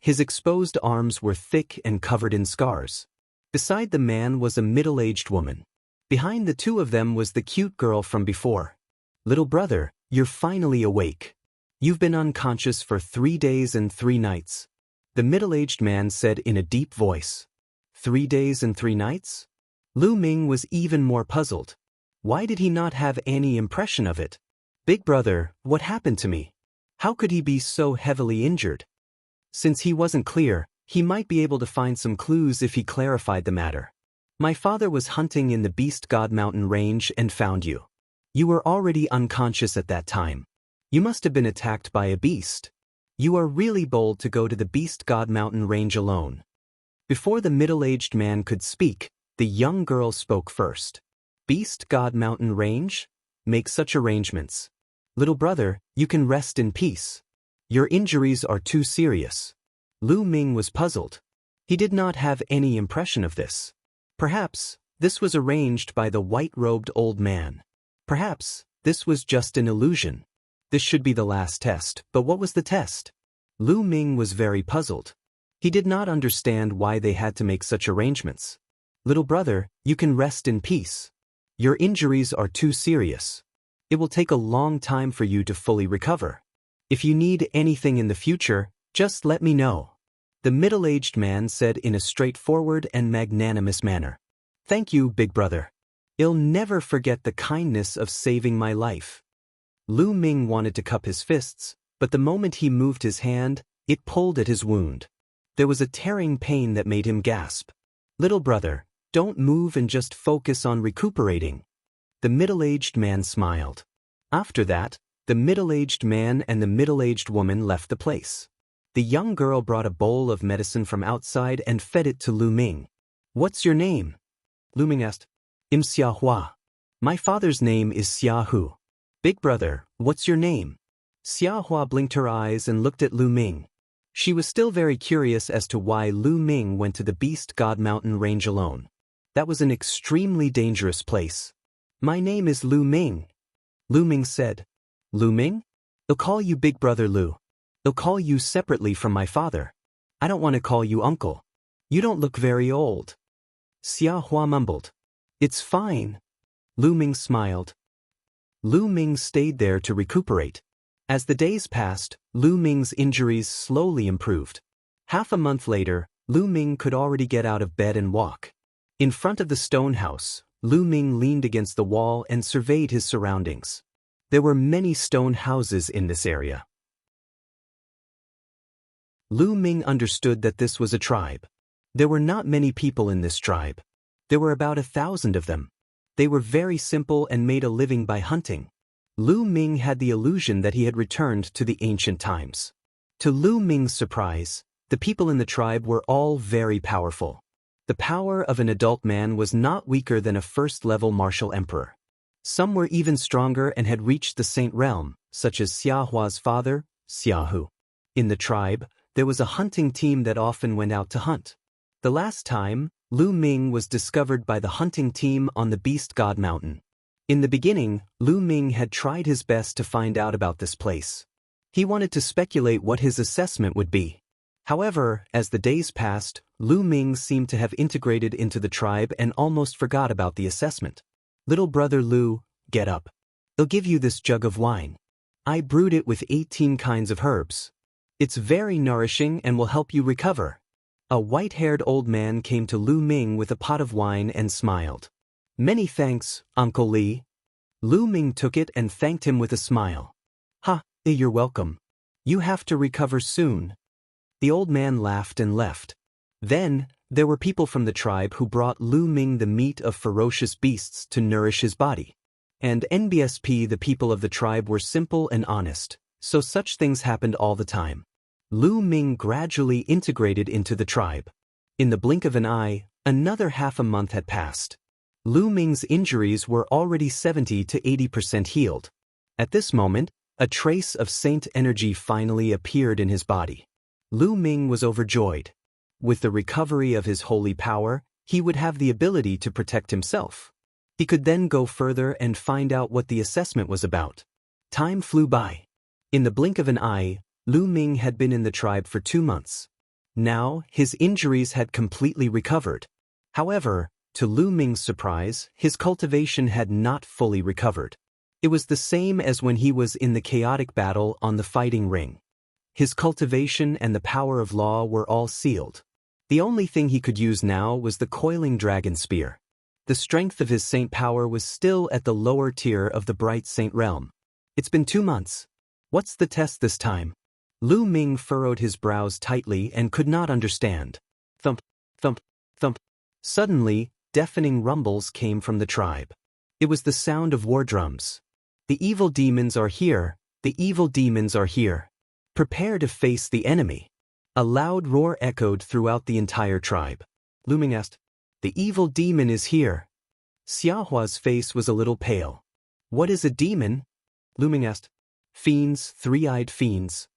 His exposed arms were thick and covered in scars. Beside the man was a middle-aged woman. Behind the two of them was the cute girl from before. "Little brother, you're finally awake. You've been unconscious for 3 days and 3 nights. The middle-aged man said in a deep voice. 3 days and 3 nights? Lu Ming was even more puzzled. Why did he not have any impression of it? Big brother, what happened to me? How could he be so heavily injured? Since he wasn't clear, he might be able to find some clues if he clarified the matter. My father was hunting in the Beast God Mountain range and found you. You were already unconscious at that time. You must have been attacked by a beast. You are really bold to go to the Beast God Mountain range alone." Before the middle-aged man could speak, the young girl spoke first. "Beast God Mountain range? Make such arrangements. Little brother, you can rest in peace. Your injuries are too serious." Lu Ming was puzzled. He did not have any impression of this. Perhaps this was arranged by the white-robed old man. Perhaps this was just an illusion. This should be the last test, but what was the test? Lu Ming was very puzzled. He did not understand why they had to make such arrangements. "Little brother, you can rest in peace. Your injuries are too serious. It will take a long time for you to fully recover. If you need anything in the future, just let me know." The middle-aged man said in a straightforward and magnanimous manner. "Thank you, big brother. I'll never forget the kindness of saving my life." Lu Ming wanted to cup his fists, but the moment he moved his hand, it pulled at his wound. There was a tearing pain that made him gasp. "Little brother, don't move and just focus on recuperating." The middle-aged man smiled. After that, the middle-aged man and the middle-aged woman left the place. The young girl brought a bowl of medicine from outside and fed it to Lu Ming. "What's your name?" Lu Ming asked. "I'm Xia Hua. My father's name is Xia Hu." "Big brother, what's your name?" Xia Hua blinked her eyes and looked at Lu Ming. She was still very curious as to why Lu Ming went to the Beast God Mountain range alone. That was an extremely dangerous place. "My name is Lu Ming," Lu Ming said. "Lu Ming? I'll call you Big Brother Lu. I'll call you separately from my father. I don't want to call you uncle. You don't look very old." Xia Hua mumbled. "It's fine." Lu Ming smiled. Lu Ming stayed there to recuperate. As the days passed, Lu Ming's injuries slowly improved. Half a month later, Lu Ming could already get out of bed and walk. In front of the stone house, Lu Ming leaned against the wall and surveyed his surroundings. There were many stone houses in this area. Lu Ming understood that this was a tribe. There were not many people in this tribe. There were about 1,000 of them. They were very simple and made a living by hunting. Lu Ming had the illusion that he had returned to the ancient times. To Lu Ming's surprise, the people in the tribe were all very powerful. The power of an adult man was not weaker than a first-level martial emperor. Some were even stronger and had reached the Saint Realm, such as Xiahua's father, Jianghu. In the tribe, there was a hunting team that often went out to hunt. The last time, Lu Ming was discovered by the hunting team on the Beast God Mountain. In the beginning, Lu Ming had tried his best to find out about this place. He wanted to speculate what his assessment would be. However, as the days passed, Lu Ming seemed to have integrated into the tribe and almost forgot about the assessment. Little brother Lu, get up. I'll give you this jug of wine. I brewed it with 18 kinds of herbs. It's very nourishing and will help you recover. A white-haired old man came to Lu Ming with a pot of wine and smiled. Many thanks, Uncle Li. Lu Ming took it and thanked him with a smile. Ha, you're welcome. You have to recover soon. The old man laughed and left. Then, there were people from the tribe who brought Lu Ming the meat of ferocious beasts to nourish his body. And NBSP, the people of the tribe, were simple and honest, so such things happened all the time. Lu Ming gradually integrated into the tribe. In the blink of an eye, another half a month had passed. Lu Ming's injuries were already 70 to 80% healed. At this moment, a trace of saint energy finally appeared in his body. Lu Ming was overjoyed. With the recovery of his holy power, he would have the ability to protect himself. He could then go further and find out what the assessment was about. Time flew by. In the blink of an eye, Lu Ming had been in the tribe for 2 months. Now, his injuries had completely recovered. However, to Lu Ming's surprise, his cultivation had not fully recovered. It was the same as when he was in the chaotic battle on the fighting ring. His cultivation and the power of law were all sealed. The only thing he could use now was the coiling dragon spear. The strength of his saint power was still at the lower tier of the bright saint realm. It's been 2 months. What's the test this time? Lu Ming furrowed his brows tightly and could not understand. Thump, thump, thump. Suddenly, deafening rumbles came from the tribe. It was the sound of war drums. The evil demons are here. The evil demons are here. Prepare to face the enemy. A loud roar echoed throughout the entire tribe. Lu Ming asked, "The evil demon is here." Xiahua's face was a little pale. "What is a demon?" Lu Ming asked. "Fiends, three-eyed fiends.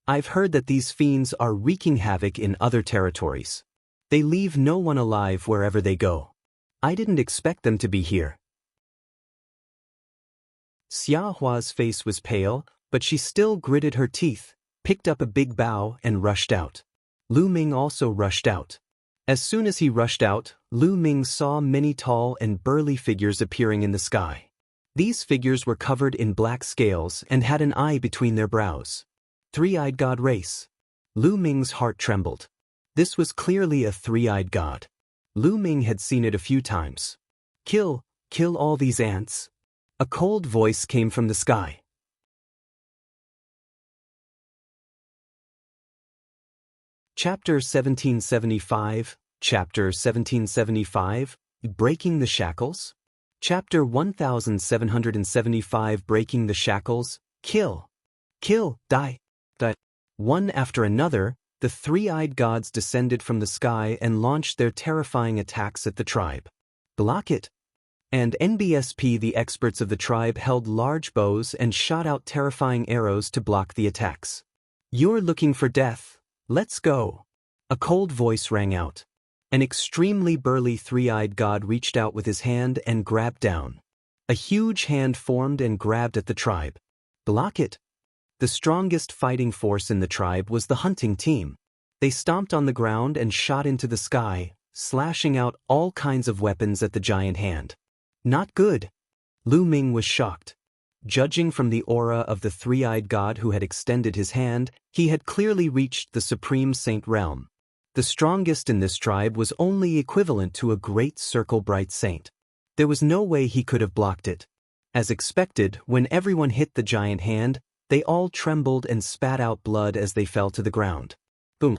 I've heard that these fiends are wreaking havoc in other territories. They leave no one alive wherever they go. I didn't expect them to be here." Xiahua's face was pale, but she still gritted her teeth, picked up a big bough and rushed out. Lu Ming also rushed out. As soon as he rushed out, Lu Ming saw many tall and burly figures appearing in the sky. These figures were covered in black scales and had an eye between their brows. Three-eyed god race. Lu Ming's heart trembled. This was clearly a three-eyed god. Lu Ming had seen it a few times. Kill all these ants." A cold voice came from the sky. Chapter 1775, Chapter 1775, Breaking the Shackles? Chapter 1775, Breaking the Shackles, Kill, die. One after another, the three-eyed gods descended from the sky and launched their terrifying attacks at the tribe. Block it. And NBSP, the experts of the tribe, held large bows and shot out terrifying arrows to block the attacks. "You're looking for death. Let's go." A cold voice rang out. An extremely burly three-eyed god reached out with his hand and grabbed down. A huge hand formed and grabbed at the tribe. Block it. The strongest fighting force in the tribe was the hunting team. They stomped on the ground and shot into the sky, slashing out all kinds of weapons at the giant hand. Not good. Lu Ming was shocked. Judging from the aura of the three-eyed god who had extended his hand, he had clearly reached the supreme saint realm. The strongest in this tribe was only equivalent to a great circle bright saint. There was no way he could have blocked it. As expected, when everyone hit the giant hand, they all trembled and spat out blood as they fell to the ground. Boom.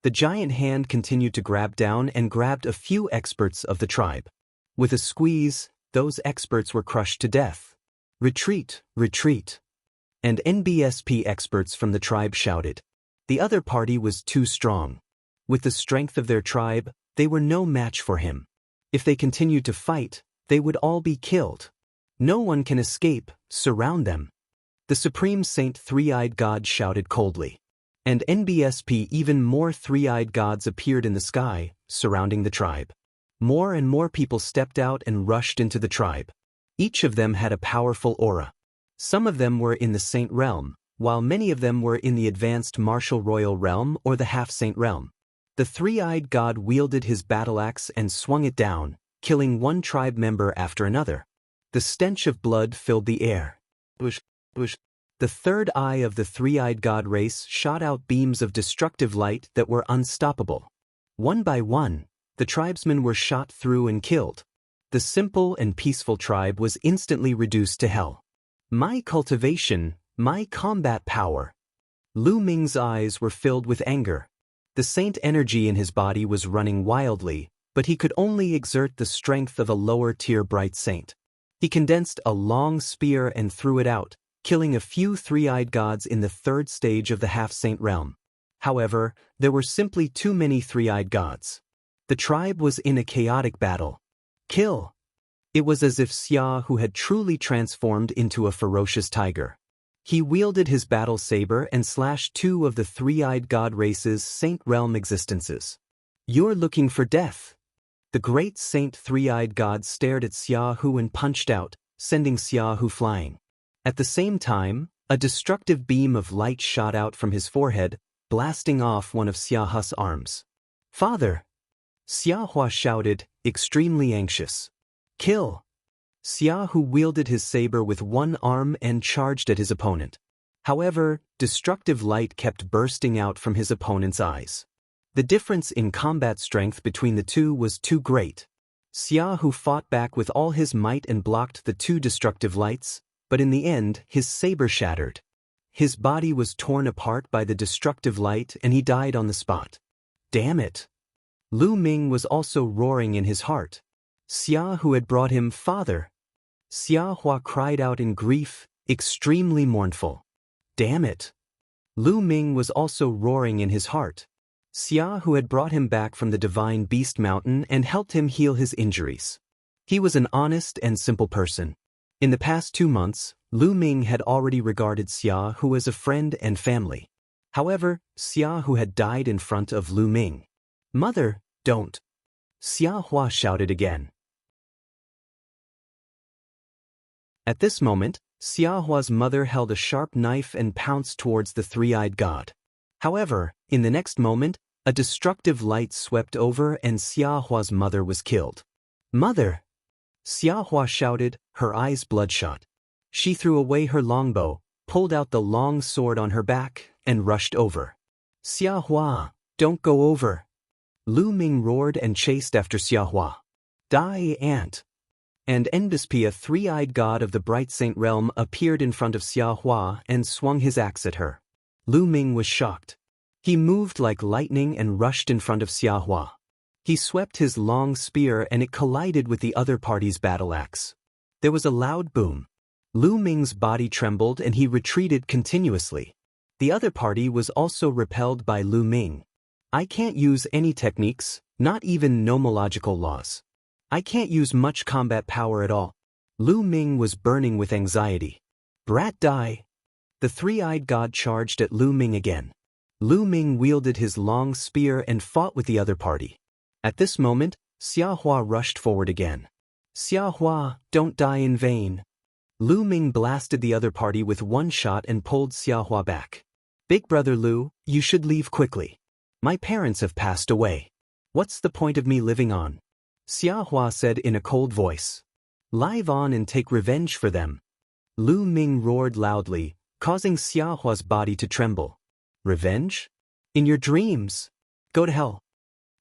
The giant hand continued to grab down and grabbed a few experts of the tribe. With a squeeze, those experts were crushed to death. Retreat, retreat. And NBSP experts from the tribe shouted. The other party was too strong. With the strength of their tribe, they were no match for him. If they continued to fight, they would all be killed. No one can escape, surround them. The Supreme Saint Three-Eyed God shouted coldly. And NBSP even more three-eyed gods appeared in the sky, surrounding the tribe. More and more people stepped out and rushed into the tribe. Each of them had a powerful aura. Some of them were in the saint realm, while many of them were in the advanced martial royal realm or the half-saint realm. The three-eyed god wielded his battle axe and swung it down, killing one tribe member after another. The stench of blood filled the air. Bush, bush. The third eye of the three-eyed god race shot out beams of destructive light that were unstoppable. One by one, the tribesmen were shot through and killed. The simple and peaceful tribe was instantly reduced to hell. My cultivation, my combat power. Lu Ming's eyes were filled with anger. The saint energy in his body was running wildly, but he could only exert the strength of a lower-tier bright saint. He condensed a long spear and threw it out, killing a few three-eyed gods in the third stage of the half-saint realm. However, there were simply too many three-eyed gods. The tribe was in a chaotic battle. Kill! It was as if Xia Hu had truly transformed into a ferocious tiger. He wielded his battle saber and slashed two of the three-eyed god race's saint realm existences. You're looking for death. The great saint three-eyed god stared at Xia Hu and punched out, sending Xia Hu flying. At the same time, a destructive beam of light shot out from his forehead, blasting off one of Xia Hu's arms. Father! Xia Hua shouted, extremely anxious. Kill! Xia Hu wielded his saber with one arm and charged at his opponent. However, destructive light kept bursting out from his opponent's eyes. The difference in combat strength between the two was too great. Xia Hu fought back with all his might and blocked the two destructive lights, but in the end, his saber shattered. His body was torn apart by the destructive light and he died on the spot. Damn it! Lu Ming was also roaring in his heart. Xia Hu had brought him father. Xia Hua cried out in grief, extremely mournful. Damn it! Lu Ming was also roaring in his heart. Xia Hu had brought him back from the divine beast mountain and helped him heal his injuries. He was an honest and simple person. In the past 2 months, Lu Ming had already regarded Xia Hu as a friend and family. However, Xia Hu had died in front of Lu Ming. Mother, don't! Xia Hua shouted again. At this moment, Xia Hua's mother held a sharp knife and pounced towards the three-eyed god. However, in the next moment, a destructive light swept over and Xia Hua's mother was killed. Mother! Xia Hua shouted, her eyes bloodshot. She threw away her longbow, pulled out the long sword on her back, and rushed over. Xia Hua, don't go over! Lu Ming roared and chased after Xia Hua. Die, ant! And Enbispia, three-eyed god of the bright saint realm, appeared in front of Xia Hua and swung his axe at her. Lu Ming was shocked. He moved like lightning and rushed in front of Xia Hua. He swept his long spear and it collided with the other party's battle axe. There was a loud boom. Lu Ming's body trembled and he retreated continuously. The other party was also repelled by Lu Ming. I can't use any techniques, not even nomological laws. I can't use much combat power at all. Lu Ming was burning with anxiety. Brat die! The three-eyed god charged at Lu Ming again. Lu Ming wielded his long spear and fought with the other party. At this moment, Xia Hua rushed forward again. Xia Hua, don't die in vain. Lu Ming blasted the other party with one shot and pulled Xia Hua back. Big brother Lu, you should leave quickly. My parents have passed away. What's the point of me living on? Xia Hua said in a cold voice. Live on and take revenge for them. Lu Ming roared loudly, causing Xiaohua's body to tremble. Revenge? In your dreams! Go to hell!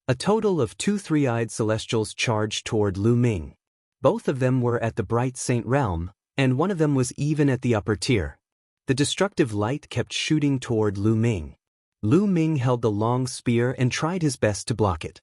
A total of 2 three-eyed celestials charged toward Lu Ming. Both of them were at the Bright Saint realm, and one of them was even at the upper tier. The destructive light kept shooting toward Lu Ming. Lu Ming held the long spear and tried his best to block it.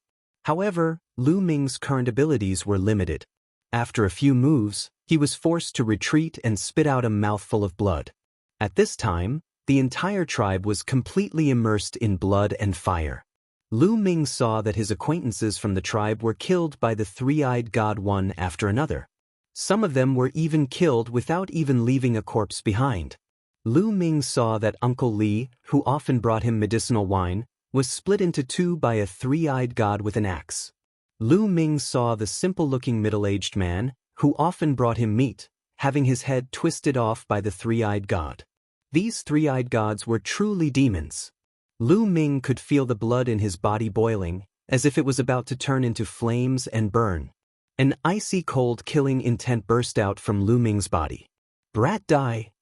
However, Lu Ming's current abilities were limited. After a few moves, he was forced to retreat and spit out a mouthful of blood. At this time, the entire tribe was completely immersed in blood and fire. Lu Ming saw that his acquaintances from the tribe were killed by the three-eyed god one after another. Some of them were even killed without even leaving a corpse behind. Lu Ming saw that Uncle Li, who often brought him medicinal wine, was split into 2 by a three-eyed god with an axe. Lu Ming saw the simple-looking middle-aged man, who often brought him meat, having his head twisted off by the three-eyed god. These three-eyed gods were truly demons. Lu Ming could feel the blood in his body boiling, as if it was about to turn into flames and burn. An icy cold killing intent burst out from Lu Ming's body. Brat die!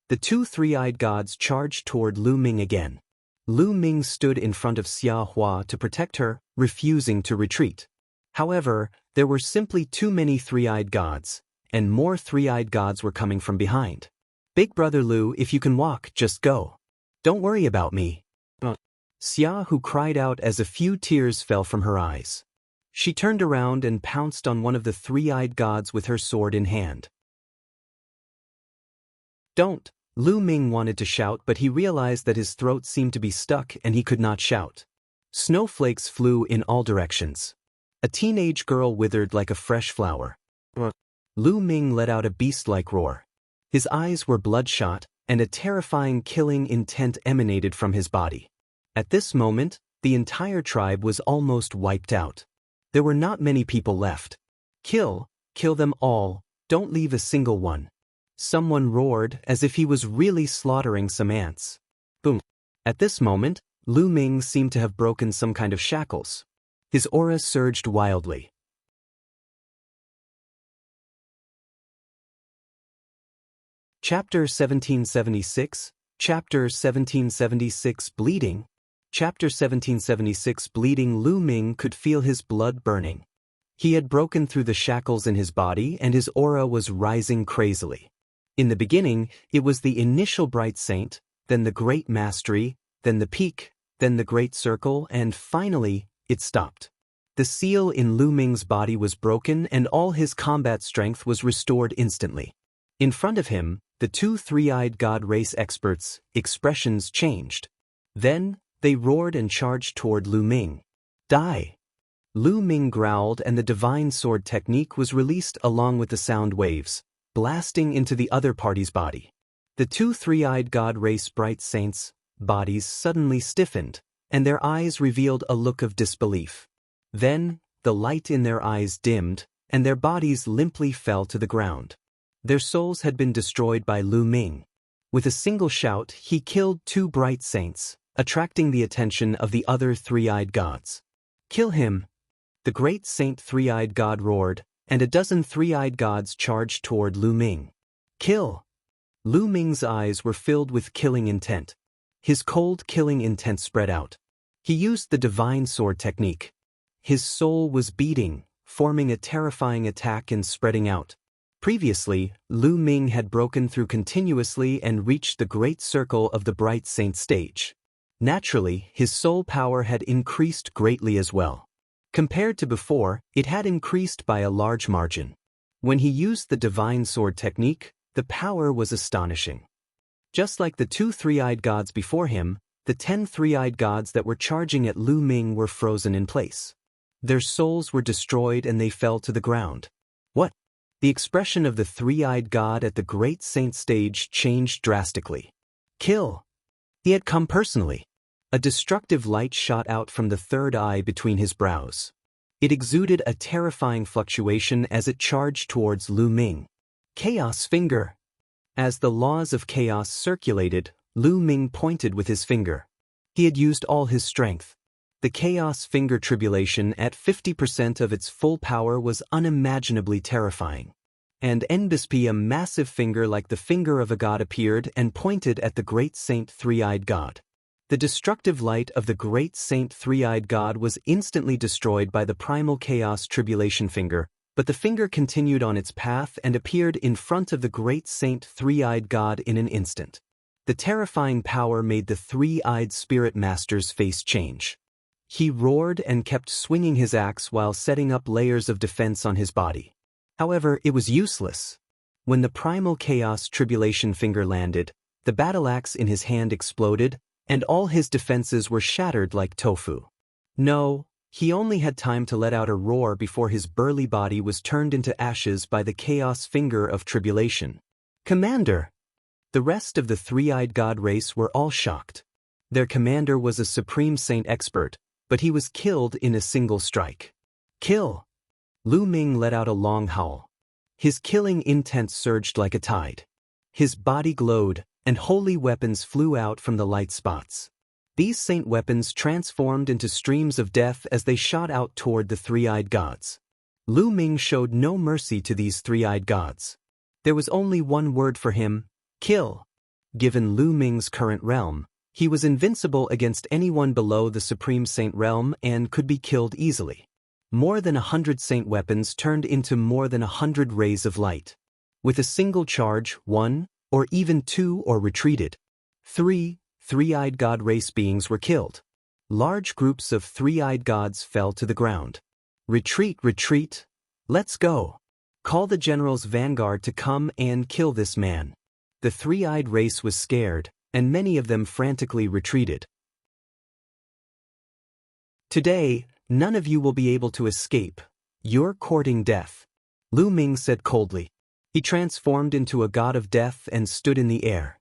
The 2 three-eyed gods charged toward Lu Ming again. Lu Ming stood in front of Xiaohua to protect her, refusing to retreat. However, there were simply too many three-eyed gods, and more three-eyed gods were coming from behind. Big brother Lu, if you can walk, just go. Don't worry about me. Xiaohu cried out as a few tears fell from her eyes. She turned around and pounced on one of the three-eyed gods with her sword in hand. Don't! Lu Ming wanted to shout, but he realized that his throat seemed to be stuck and he could not shout. Snowflakes flew in all directions. A teenage girl withered like a fresh flower. Lu Ming let out a beast-like roar. His eyes were bloodshot, and a terrifying killing intent emanated from his body. At this moment, the entire tribe was almost wiped out. There were not many people left. Kill them all, don't leave a single one. Someone roared as if he was really slaughtering some ants. Boom. At this moment, Lu Ming seemed to have broken some kind of shackles. His aura surged wildly. Chapter 1776, Chapter 1776 Bleeding. Chapter 1776 Bleeding. Lu Ming could feel his blood burning. He had broken through the shackles in his body and his aura was rising crazily. In the beginning, it was the initial Bright Saint, then the Great Mastery, then the Peak, then the Great Circle, and finally, it stopped. The seal in Lu Ming's body was broken and all his combat strength was restored instantly. In front of him, the 2 three-eyed god race experts' expressions changed. Then, they roared and charged toward Lu Ming. Die! Lu Ming growled and the divine sword technique was released along with the sound waves, blasting into the other party's body. The 2 three-eyed god race Bright Saints' bodies suddenly stiffened, and their eyes revealed a look of disbelief. Then, the light in their eyes dimmed, and their bodies limply fell to the ground. Their souls had been destroyed by Lu Ming. With a single shout, he killed 2 Bright Saints, attracting the attention of the other three-eyed gods. Kill him! The Great Saint Three-Eyed God roared, and a dozen three-eyed gods charged toward Lu Ming. Kill! Lu Ming's eyes were filled with killing intent. His cold killing intent spread out. He used the divine sword technique. His soul was beating, forming a terrifying attack and spreading out. Previously, Lu Ming had broken through continuously and reached the great circle of the Bright Saint stage. Naturally, his soul power had increased greatly as well. Compared to before, it had increased by a large margin. When he used the divine sword technique, the power was astonishing. Just like the 2 three-eyed gods before him, the 10 three-eyed gods that were charging at Lu Ming were frozen in place. Their souls were destroyed and they fell to the ground. What? The expression of the three-eyed god at the great saint stage changed drastically. Kill! He had come personally. A destructive light shot out from the third eye between his brows. It exuded a terrifying fluctuation as it charged towards Lu Ming. Chaos Finger! As the laws of chaos circulated, Lu Ming pointed with his finger. He had used all his strength. The Chaos Finger tribulation at 50% of its full power was unimaginably terrifying. and Enbispi, a massive finger like the finger of a god, appeared and pointed at the great saint three-eyed god. The destructive light of the great saint three-eyed god was instantly destroyed by the primal chaos tribulation finger, but the finger continued on its path and appeared in front of the great saint three-eyed god in an instant. The terrifying power made the three-eyed spirit master's face change. He roared and kept swinging his axe while setting up layers of defense on his body. However, it was useless. When the primal chaos tribulation finger landed, the battle axe in his hand exploded, and all his defenses were shattered like tofu. No, he only had time to let out a roar before his burly body was turned into ashes by the chaos finger of tribulation. "Commander!" The rest of the three-eyed god race were all shocked. Their commander was a supreme saint expert, but he was killed in a single strike. "Kill!" Lu Ming let out a long howl. His killing intent surged like a tide. His body glowed, and holy weapons flew out from the light spots. These saint weapons transformed into streams of death as they shot out toward the three-eyed gods. Lu Ming showed no mercy to these three-eyed gods. There was only one word for him: kill. Given Lu Ming's current realm, he was invincible against anyone below the Supreme Saint realm and could be killed easily. More than 100 saint weapons turned into more than 100 rays of light. With a single charge, one, or even two, or retreated. Three-eyed god race beings were killed. Large groups of three-eyed gods fell to the ground. "Retreat, retreat! Let's go! Call the general's vanguard to come and kill this man." The three-eyed race was scared, and many of them frantically retreated. "Today, none of you will be able to escape. You're courting death," Lu Ming said coldly. He transformed into a god of death and stood in the air.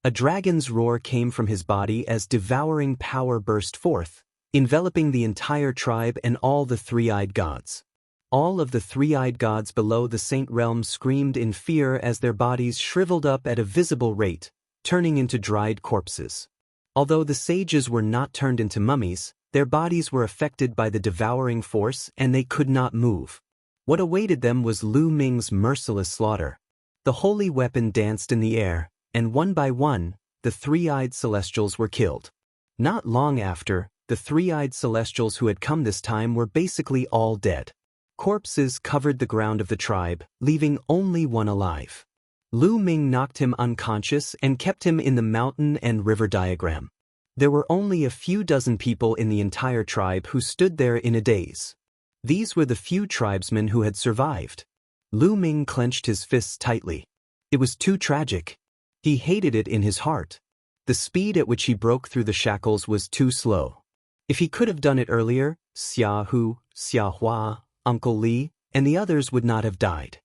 A dragon's roar came from his body as devouring power burst forth, enveloping the entire tribe and all the three-eyed gods. All of the three-eyed gods below the saint realm screamed in fear as their bodies shriveled up at a visible rate, turning into dried corpses. Although the sages were not turned into mummies, their bodies were affected by the devouring force and they could not move. What awaited them was Lu Ming's merciless slaughter. The holy weapon danced in the air, and one by one, the three-eyed celestials were killed. Not long after, the three-eyed celestials who had come this time were basically all dead. Corpses covered the ground of the tribe, leaving only one alive. Lu Ming knocked him unconscious and kept him in the mountain and river diagram. There were only a few dozen people in the entire tribe who stood there in a daze. These were the few tribesmen who had survived. Lu Ming clenched his fists tightly. It was too tragic. He hated it in his heart. The speed at which he broke through the shackles was too slow. If he could have done it earlier, Xiahu, Xiahua, Uncle Li, and the others would not have died.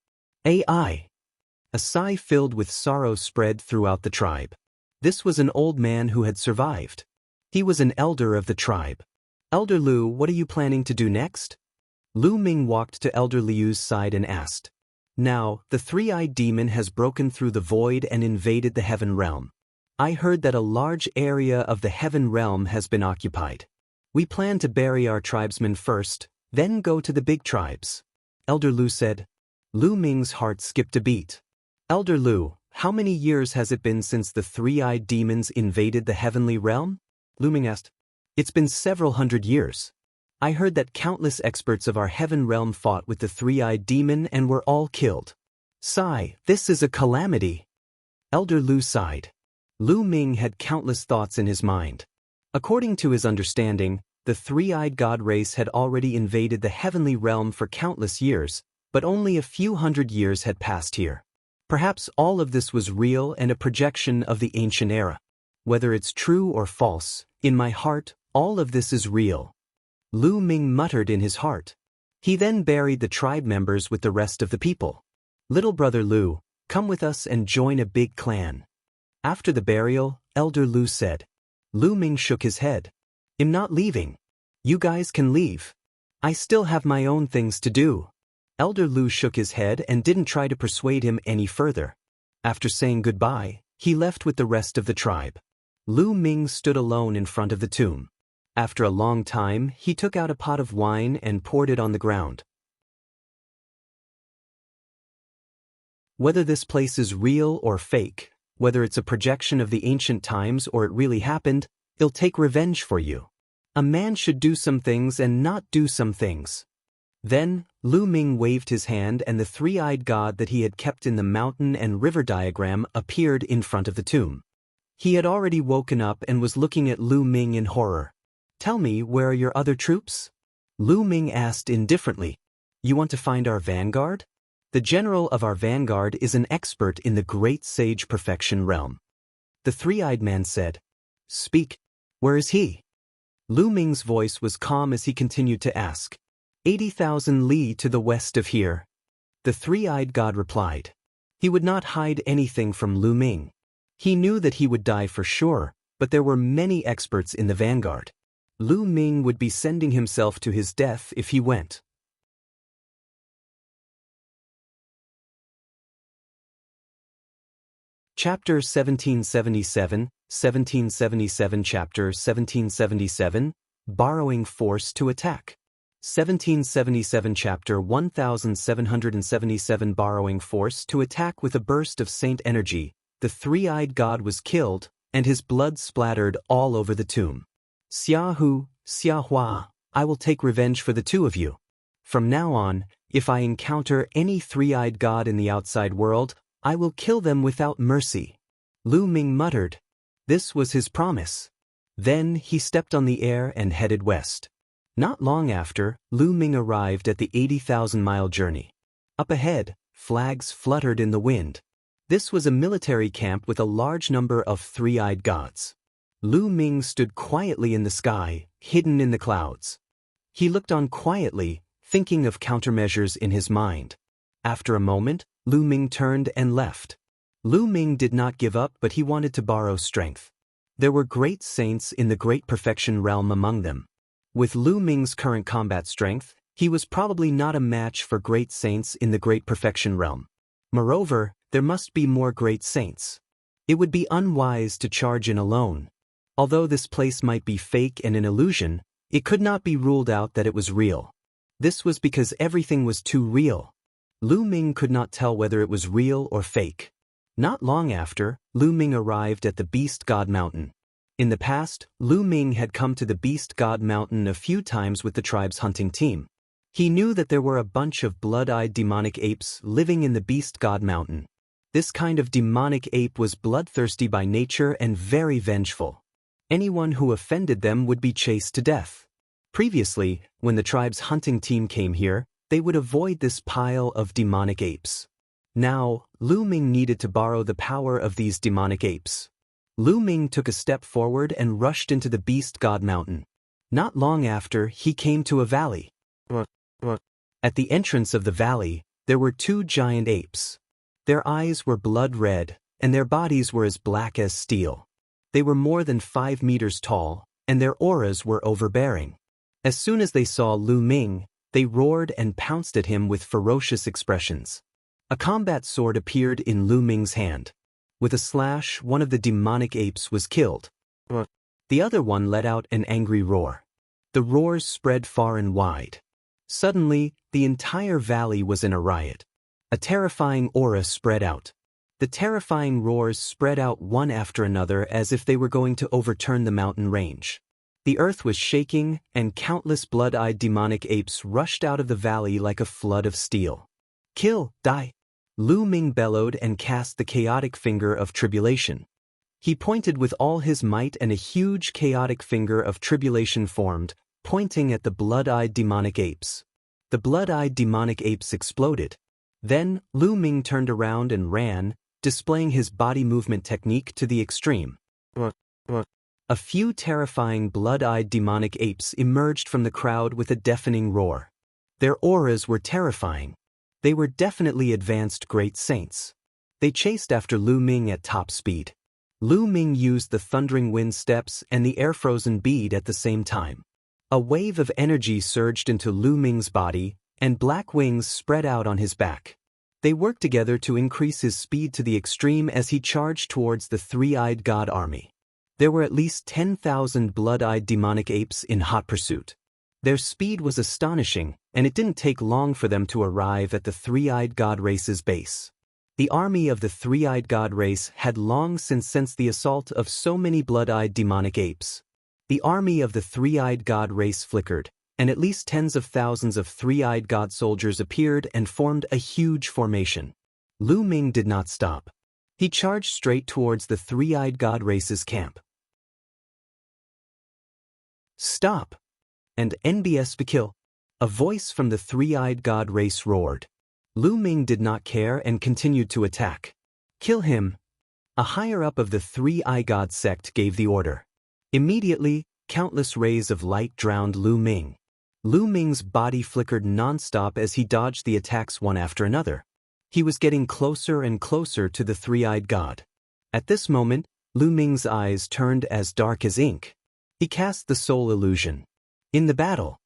A sigh filled with sorrow spread throughout the tribe. This was an old man who had survived. He was an elder of the tribe. "Elder Lu, what are you planning to do next?" Lu Ming walked to Elder Liu's side and asked. "Now, the three-eyed demon has broken through the void and invaded the heaven realm. I heard that a large area of the heaven realm has been occupied. We plan to bury our tribesmen first, then go to the big tribes," Elder Lu said. Lu Ming's heart skipped a beat. "Elder Lu, how many years has it been since the three-eyed demons invaded the heavenly realm?" Lu Ming asked. "It's been several hundred years. I heard that countless experts of our heaven realm fought with the three-eyed demon and were all killed. Sigh, this is a calamity." Elder Lu sighed. Lu Ming had countless thoughts in his mind. According to his understanding, the three-eyed god race had already invaded the heavenly realm for countless years, but only a few hundred years had passed here. Perhaps all of this was real and a projection of the ancient era. Whether it's true or false, in my heart, all of this is real, Lu Ming muttered in his heart. He then buried the tribe members with the rest of the people. "Little brother Lu, come with us and join a big clan." After the burial, Elder Lu said. Lu Ming shook his head. "I'm not leaving. You guys can leave. I still have my own things to do." Elder Lu shook his head and didn't try to persuade him any further. After saying goodbye, he left with the rest of the tribe. Lu Ming stood alone in front of the tomb. After a long time, he took out a pot of wine and poured it on the ground. Whether this place is real or fake, whether it's a projection of the ancient times or it really happened, he'll take revenge for you. A man should do some things and not do some things. Then, Lu Ming waved his hand and the three-eyed god that he had kept in the mountain and river diagram appeared in front of the tomb. He had already woken up and was looking at Lu Ming in horror. "Tell me, where are your other troops?" Lu Ming asked indifferently. "You want to find our vanguard?" The general of our vanguard is an expert in the great sage perfection realm. The three-eyed man said. "Speak. Where is he?" Lu Ming's voice was calm as he continued to ask. 80,000 li to the west of here." The three-eyed god replied. He would not hide anything from Lu Ming. He knew that he would die for sure, but there were many experts in the vanguard. Lu Ming would be sending himself to his death if he went. Chapter 1777, 1777 Chapter 1777, Borrowing Force to Attack. 1777 Chapter 1777 Borrowing Force to Attack with a burst of saint energy. The three-eyed god was killed, and his blood splattered all over the tomb. "Jianghu, Jiahua, I will take revenge for the two of you. From now on, if I encounter any three-eyed god in the outside world, I will kill them without mercy." Lu Ming muttered. This was his promise. Then he stepped on the air and headed west. Not long after, Lu Ming arrived at the 80,000-mile journey. Up ahead, flags fluttered in the wind. This was a military camp with a large number of three-eyed gods. Lu Ming stood quietly in the sky, hidden in the clouds. He looked on quietly, thinking of countermeasures in his mind. After a moment, Lu Ming turned and left. Lu Ming did not give up, but he wanted to borrow strength. There were great saints in the great perfection realm among them. With Lu Ming's current combat strength, he was probably not a match for great saints in the great perfection realm. Moreover, there must be more great saints. It would be unwise to charge in alone. Although this place might be fake and an illusion, it could not be ruled out that it was real. This was because everything was too real. Lu Ming could not tell whether it was real or fake. Not long after, Lu Ming arrived at the Beast God Mountain. In the past, Lu Ming had come to the Beast God Mountain a few times with the tribe's hunting team. He knew that there were a bunch of blood-eyed demonic apes living in the Beast God Mountain. This kind of demonic ape was bloodthirsty by nature and very vengeful. Anyone who offended them would be chased to death. Previously, when the tribe's hunting team came here, they would avoid this pile of demonic apes. Now, Lu Ming needed to borrow the power of these demonic apes. Lu Ming took a step forward and rushed into the Beast God Mountain. Not long after, he came to a valley. At the entrance of the valley, there were two giant apes. Their eyes were blood red, and their bodies were as black as steel. They were more than 5 meters tall, and their auras were overbearing. As soon as they saw Lu Ming, they roared and pounced at him with ferocious expressions. A combat sword appeared in Lu Ming's hand. With a slash, one of the demonic apes was killed. The other one let out an angry roar. The roars spread far and wide. Suddenly, the entire valley was in a riot. A terrifying aura spread out. The terrifying roars spread out one after another as if they were going to overturn the mountain range. The earth was shaking, and countless blood-eyed demonic apes rushed out of the valley like a flood of steel. "Kill, die!" Lu Ming bellowed and cast the chaotic finger of tribulation. He pointed with all his might and a huge chaotic finger of tribulation formed, pointing at the blood-eyed demonic apes. The blood-eyed demonic apes exploded. Then, Lu Ming turned around and ran, displaying his body movement technique to the extreme. A few terrifying blood-eyed demonic apes emerged from the crowd with a deafening roar. Their auras were terrifying. They were definitely advanced great saints. They chased after Lu Ming at top speed. Lu Ming used the thundering wind steps and the air-frozen bead at the same time. A wave of energy surged into Lu Ming's body, and black wings spread out on his back. They worked together to increase his speed to the extreme as he charged towards the three-eyed god army. There were at least 10,000 blood-eyed demonic apes in hot pursuit. Their speed was astonishing, and it didn't take long for them to arrive at the three-eyed god race's base. The army of the three-eyed god race had long since sensed the assault of so many blood-eyed demonic apes. The army of the three-eyed god race flickered, and at least tens of thousands of three-eyed god soldiers appeared and formed a huge formation. Lu Ming did not stop. He charged straight towards the three-eyed god race's camp. "Stop! And NBS kill!" A voice from the three-eyed god race roared. Lu Ming did not care and continued to attack. "Kill him!" A higher-up of the three-eye god sect gave the order. Immediately, countless rays of light drowned Lu Ming. Lu Ming's body flickered non-stop as he dodged the attacks one after another. He was getting closer and closer to the three-eyed god. At this moment, Lu Ming's eyes turned as dark as ink. He cast the soul illusion. In the battle,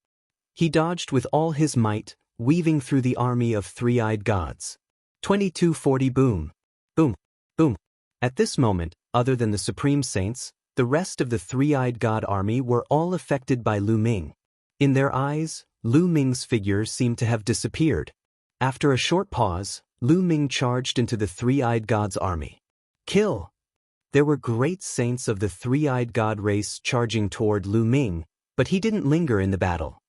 he dodged with all his might, weaving through the army of three-eyed gods. 2240 boom. Boom. Boom. At this moment, other than the Supreme Saints, the rest of the three-eyed god army were all affected by Lu Ming. In their eyes, Lu Ming's figure seemed to have disappeared. After a short pause, Lu Ming charged into the three-eyed god's army. Kill! There were great saints of the three-eyed god race charging toward Lu Ming, but he didn't linger in the battle.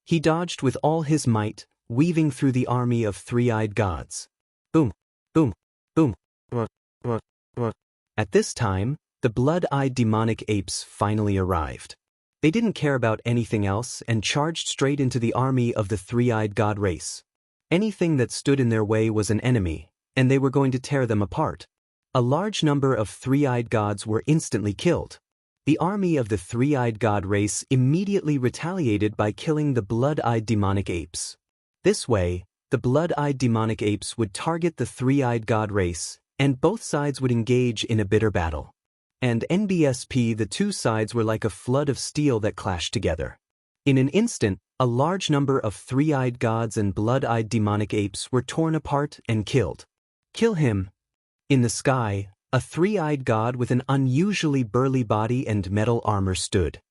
He dodged with all his might, weaving through the army of three-eyed gods. Boom! Boom! Boom! At this time, the blood-eyed demonic apes finally arrived. They didn't care about anything else and charged straight into the army of the three-eyed god race. Anything that stood in their way was an enemy, and they were going to tear them apart. A large number of three-eyed gods were instantly killed. The army of the three-eyed god race immediately retaliated by killing the blood-eyed demonic apes. This way, the blood-eyed demonic apes would target the three-eyed god race, and both sides would engage in a bitter battle. And NBSP, the two sides were like a flood of steel that clashed together. In an instant, a large number of three-eyed gods and blood-eyed demonic apes were torn apart and killed. Kill him! In the sky, a three-eyed god with an unusually burly body and metal armor stood.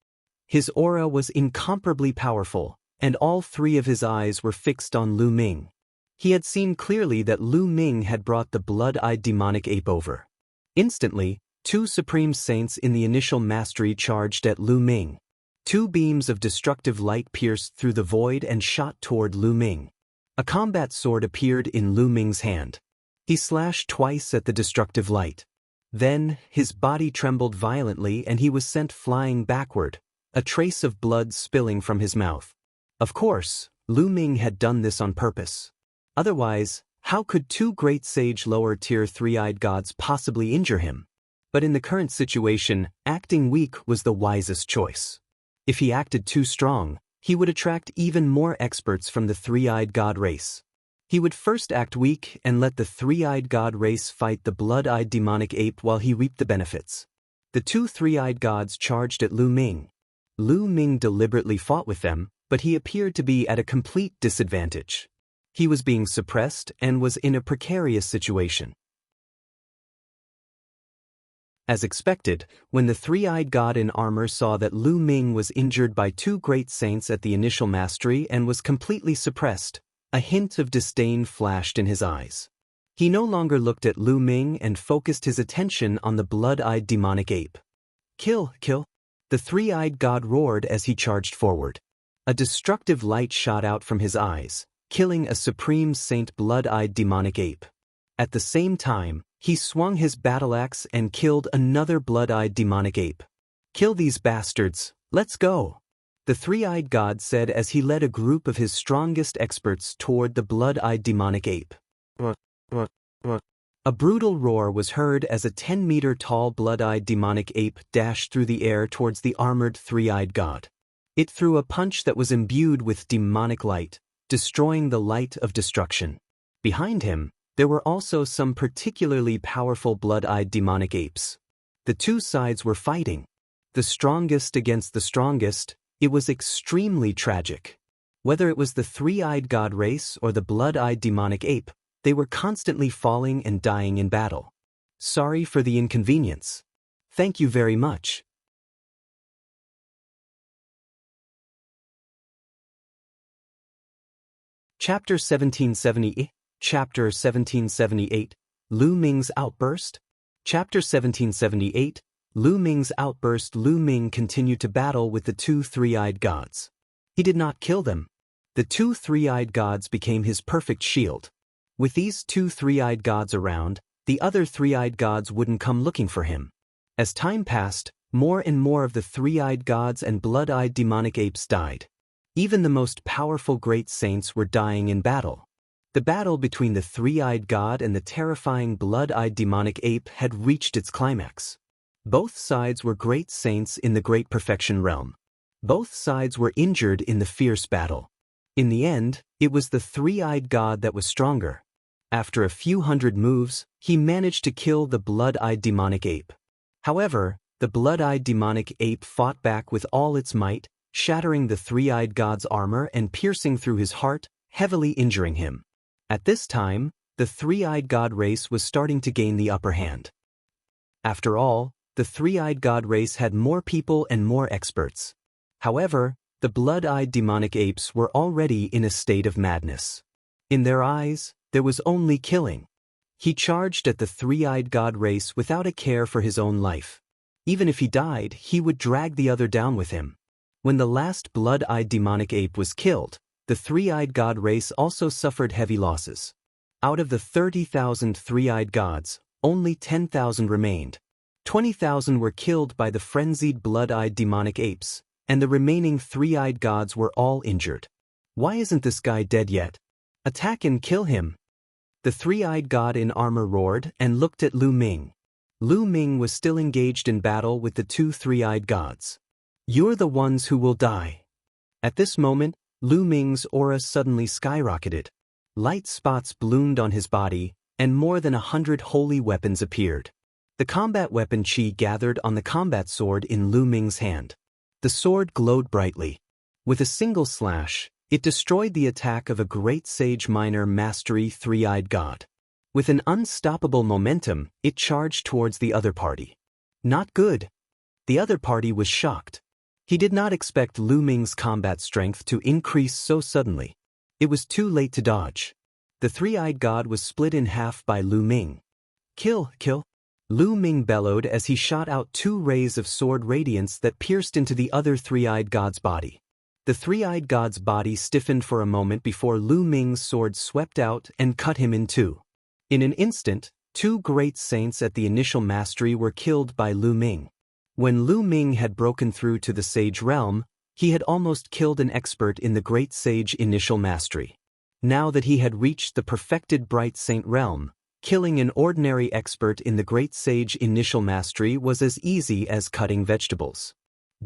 His aura was incomparably powerful, and all three of his eyes were fixed on Lu Ming. He had seen clearly that Lu Ming had brought the blood-eyed demonic ape over. Instantly, two supreme saints in the initial mastery charged at Lu Ming. Two beams of destructive light pierced through the void and shot toward Lu Ming. A combat sword appeared in Lu Ming's hand. He slashed twice at the destructive light. Then, his body trembled violently and he was sent flying backward, a trace of blood spilling from his mouth. Of course, Lu Ming had done this on purpose. Otherwise, how could two great sage lower-tier three-eyed gods possibly injure him? But in the current situation, acting weak was the wisest choice. If he acted too strong, he would attract even more experts from the three-eyed god race. He would first act weak and let the three-eyed god race fight the blood-eyed demonic ape while he reaped the benefits. The two three-eyed gods charged at Lu Ming. Lu Ming deliberately fought with them, but he appeared to be at a complete disadvantage. He was being suppressed and was in a precarious situation. As expected, when the three-eyed god in armor saw that Lu Ming was injured by two great saints at the initial mastery and was completely suppressed, a hint of disdain flashed in his eyes. He no longer looked at Lu Ming and focused his attention on the blood-eyed demonic ape. Kill, kill! The three-eyed god roared as he charged forward. A destructive light shot out from his eyes, killing a supreme saint blood-eyed demonic ape. At the same time, he swung his battle axe and killed another blood-eyed demonic ape. Kill these bastards, let's go! The three-eyed god said as he led a group of his strongest experts toward the blood-eyed demonic ape. A brutal roar was heard as a 10-meter-tall blood-eyed demonic ape dashed through the air towards the armored three-eyed god. It threw a punch that was imbued with demonic light, destroying the light of destruction. Behind him, there were also some particularly powerful blood-eyed demonic apes. The two sides were fighting. The strongest against the strongest. It was extremely tragic. Whether it was the three-eyed god race or the blood-eyed demonic ape, they were constantly falling and dying in battle. Sorry for the inconvenience. Thank you very much. Chapter 1770. Chapter 1778. Lu Ming's outburst? Chapter 1778, Lu Ming's outburst. Lu Ming continued to battle with the two three-eyed gods. He did not kill them. The two three-eyed gods became his perfect shield. With these two three-eyed gods around, the other three-eyed gods wouldn't come looking for him. As time passed, more and more of the three-eyed gods and blood-eyed demonic apes died. Even the most powerful great saints were dying in battle. The battle between the three-eyed god and the terrifying blood-eyed demonic ape had reached its climax. Both sides were great saints in the Great Perfection realm. Both sides were injured in the fierce battle. In the end, it was the three-eyed god that was stronger. After a few hundred moves, he managed to kill the blood-eyed demonic ape. However, the blood-eyed demonic ape fought back with all its might, shattering the three-eyed god's armor and piercing through his heart, heavily injuring him. At this time, the three-eyed god race was starting to gain the upper hand. After all, the three-eyed god race had more people and more experts. However, the blood-eyed demonic apes were already in a state of madness. In their eyes, there was only killing. He charged at the three-eyed god race without a care for his own life. Even if he died, he would drag the other down with him. When the last blood-eyed demonic ape was killed, the three-eyed god race also suffered heavy losses. Out of the 30,000 three-eyed gods, only 10,000 remained. 20,000 were killed by the frenzied blood-eyed demonic apes, and the remaining three-eyed gods were all injured. Why isn't this guy dead yet? Attack and kill him! The three-eyed god in armor roared and looked at Lu Ming. Lu Ming was still engaged in battle with the two three-eyed gods. You're the ones who will die. At this moment, Lu Ming's aura suddenly skyrocketed. Light spots bloomed on his body, and more than 100 holy weapons appeared. The combat weapon Qi gathered on the combat sword in Lu Ming's hand. The sword glowed brightly. With a single slash, it destroyed the attack of a great sage minor mastery three-eyed god. With an unstoppable momentum, it charged towards the other party. Not good. The other party was shocked. He did not expect Lu Ming's combat strength to increase so suddenly. It was too late to dodge. The three-eyed god was split in half by Lu Ming. Kill, kill! Lu Ming bellowed as he shot out two rays of sword radiance that pierced into the other three-eyed god's body. The three-eyed god's body stiffened for a moment before Lu Ming's sword swept out and cut him in two. In an instant, two great saints at the initial mastery were killed by Lu Ming. When Lu Ming had broken through to the sage realm, he had almost killed an expert in the great sage initial mastery. Now that he had reached the perfected bright saint realm, killing an ordinary expert in the great sage initial mastery was as easy as cutting vegetables.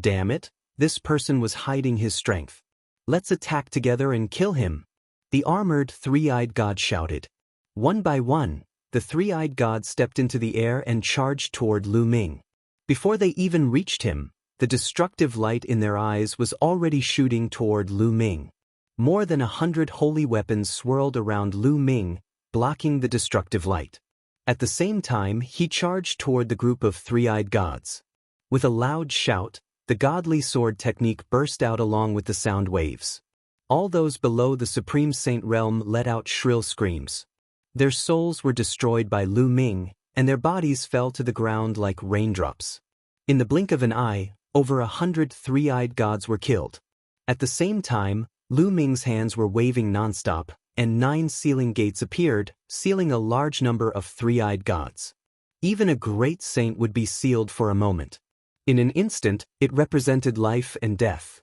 Damn it, this person was hiding his strength. Let's attack together and kill him. The armored three-eyed god shouted. One by one, the three-eyed gods stepped into the air and charged toward Lu Ming. Before they even reached him, the destructive light in their eyes was already shooting toward Lu Ming. More than 100 holy weapons swirled around Lu Ming, blocking the destructive light. At the same time, he charged toward the group of three-eyed gods. With a loud shout, the godly sword technique burst out along with the sound waves. All those below the Supreme Saint realm let out shrill screams. Their souls were destroyed by Lu Ming, and their bodies fell to the ground like raindrops. In the blink of an eye, over 100 three-eyed gods were killed. At the same time, Lu Ming's hands were waving nonstop, and 9 sealing gates appeared, sealing a large number of three-eyed gods. Even a great saint would be sealed for a moment. In an instant, it represented life and death.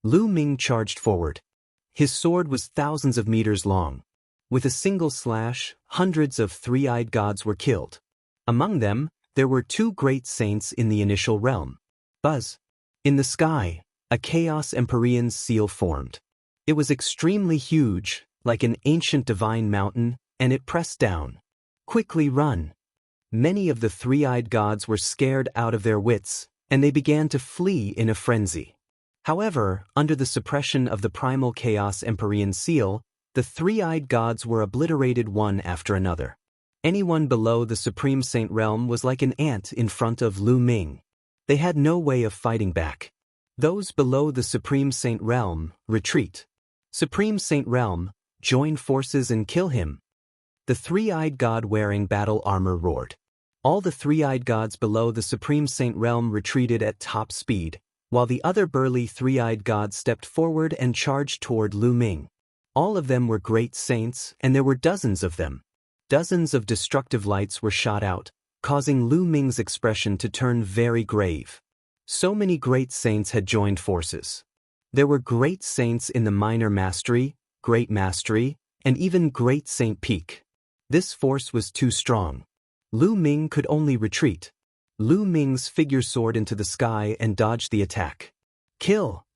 Lu Ming charged forward. His sword was thousands of meters long. With a single slash, hundreds of three-eyed gods were killed. Among them, there were 2 great saints in the initial realm. Buzz! In the sky, a Chaos Empyrean seal formed. It was extremely huge, like an ancient divine mountain, and it pressed down. Quickly run! Many of the three-eyed gods were scared out of their wits, and they began to flee in a frenzy. However, under the suppression of the primal Chaos Empyrean seal, the three-eyed gods were obliterated one after another. Anyone below the Supreme Saint realm was like an ant in front of Lu Ming. They had no way of fighting back. Those below the Supreme Saint realm, retreat. Supreme Saint realm, join forces and kill him." The three-eyed god wearing battle armor roared. All the three-eyed gods below the Supreme Saint realm retreated at top speed, while the other burly three-eyed gods stepped forward and charged toward Lu Ming. All of them were great saints, and there were dozens of them. Dozens of destructive lights were shot out, causing Lu Ming's expression to turn very grave. So many great saints had joined forces. There were great saints in the minor mastery, great mastery, and even great saint peak. This force was too strong. Lu Ming could only retreat. Lu Ming's figure soared into the sky and dodged the attack. Kill!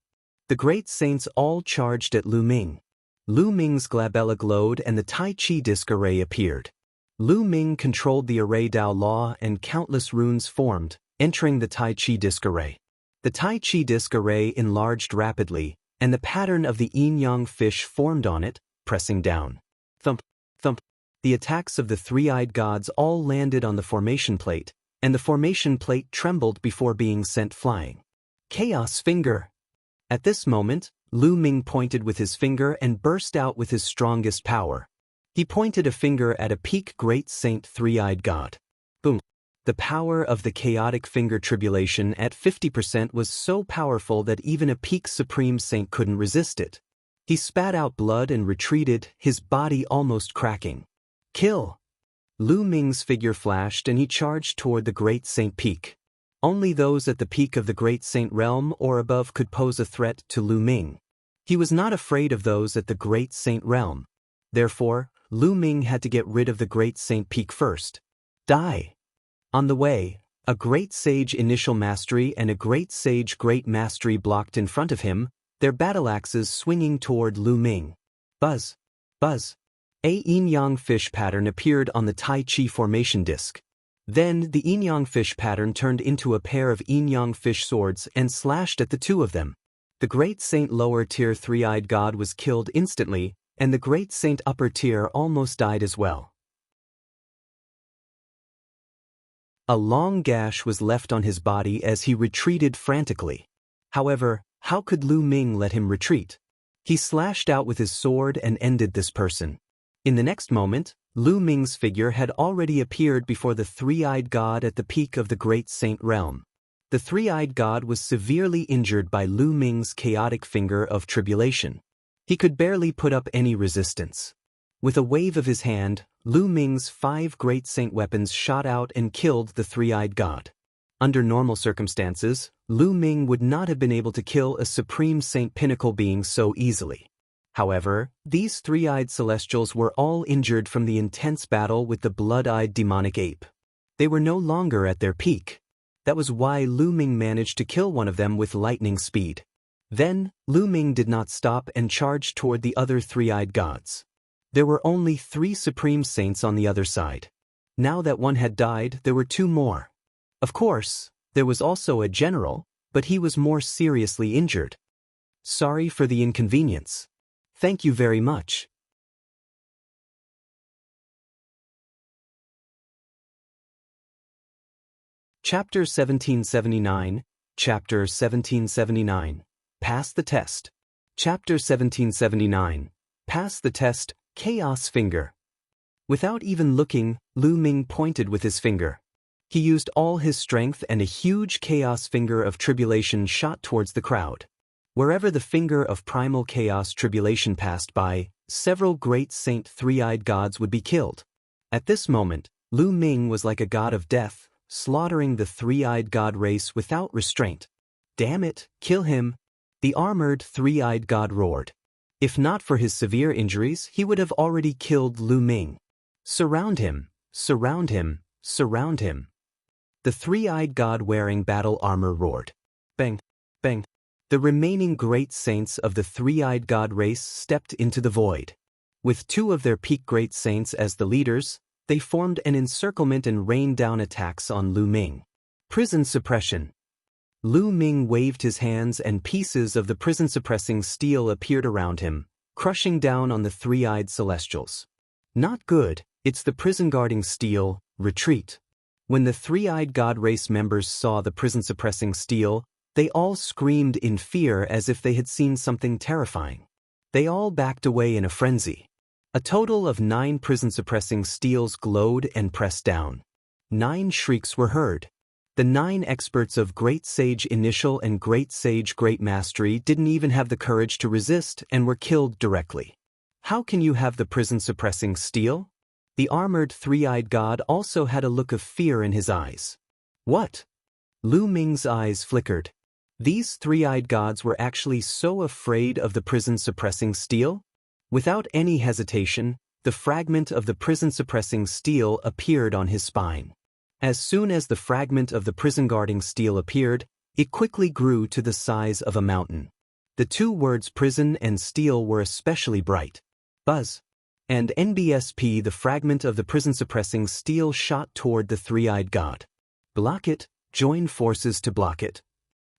The great saints all charged at Lu Ming. Lu Ming's glabella glowed and the Tai Chi disc array appeared. Lu Ming controlled the array Dao Law and countless runes formed, entering the Tai Chi disc array. The Tai Chi disc array enlarged rapidly, and the pattern of the yin-yang fish formed on it, pressing down. Thump, thump. The attacks of the three-eyed gods all landed on the formation plate, and the formation plate trembled before being sent flying. Chaos Finger! At this moment, Lu Ming pointed with his finger and burst out with his strongest power. He pointed a finger at a peak great saint three-eyed god. Boom! The power of the chaotic finger tribulation at 50% was so powerful that even a peak supreme saint couldn't resist it. He spat out blood and retreated, his body almost cracking. Kill! Lu Ming's figure flashed and he charged toward the Great Saint Peak. Only those at the peak of the Great Saint Realm or above could pose a threat to Lu Ming. He was not afraid of those at the Great Saint Realm. Therefore, Lu Ming had to get rid of the Great Saint Peak first. Die! On the way, a Great Sage Initial Mastery and a Great Sage Great Mastery blocked in front of him, their battle axes swinging toward Lu Ming. Buzz! Buzz! A yin-yang fish pattern appeared on the Tai Chi formation disc. Then the yin-yang fish pattern turned into a pair of yin-yang fish swords and slashed at the two of them. The Great Saint lower tier three-eyed god was killed instantly, and the Great Saint upper tier almost died as well. A long gash was left on his body as he retreated frantically. However, how could Lu Ming let him retreat? He slashed out with his sword and ended this person. In the next moment, Lu Ming's figure had already appeared before the three-eyed god at the peak of the Great Saint Realm. The three-eyed god was severely injured by Lu Ming's chaotic finger of tribulation. He could barely put up any resistance. With a wave of his hand, Lu Ming's 5 Great Saint weapons shot out and killed the three-eyed god. Under normal circumstances, Lu Ming would not have been able to kill a Supreme Saint Pinnacle being so easily. However, these three-eyed celestials were all injured from the intense battle with the blood-eyed demonic ape. They were no longer at their peak. That was why Lu Ming managed to kill one of them with lightning speed. Then, Lu Ming did not stop and charged toward the other three-eyed gods. There were only 3 supreme saints on the other side. Now that one had died, there were 2 more. Of course, there was also a general, but he was more seriously injured. Sorry for the inconvenience. Thank you very much. Chapter 1779, Chapter 1779, Pass the Test. Chapter 1779, Pass the Test, Chaos Finger. Without even looking, Lu Ming pointed with his finger. He used all his strength and a huge chaos finger of tribulation shot towards the crowd. Wherever the finger of primal chaos tribulation passed by, several great saint three-eyed gods would be killed. At this moment, Lu Ming was like a god of death, slaughtering the three-eyed god race without restraint. Damn it, kill him! The armored three-eyed god roared. If not for his severe injuries, he would have already killed Lu Ming. Surround him, surround him, surround him. The three-eyed god wearing battle armor roared. Bang, bang. The remaining great saints of the three-eyed god race stepped into the void. With 2 of their peak great saints as the leaders, they formed an encirclement and rained down attacks on Lu Ming. Prison suppression. Lu Ming waved his hands and pieces of the prison-suppressing steel appeared around him, crushing down on the three-eyed celestials. Not good, it's the prison-guarding steel, retreat. When the three-eyed god race members saw the prison-suppressing steel, they all screamed in fear as if they had seen something terrifying. They all backed away in a frenzy. A total of 9 prison-suppressing steels glowed and pressed down. 9 shrieks were heard. The 9 experts of Great Sage Initial and Great Sage Great Mastery didn't even have the courage to resist and were killed directly. How can you have the prison-suppressing steel? The armored three-eyed god also had a look of fear in his eyes. What? Lu Ming's eyes flickered. These three-eyed gods were actually so afraid of the prison-suppressing steel? Without any hesitation, the fragment of the prison-suppressing steel appeared on his spine. As soon as the fragment of the prison-guarding steel appeared, it quickly grew to the size of a mountain. The 2 words prison and steel were especially bright. Buzz. And NBSP, the fragment of the prison-suppressing steel shot toward the three-eyed god. Block it, join forces to block it.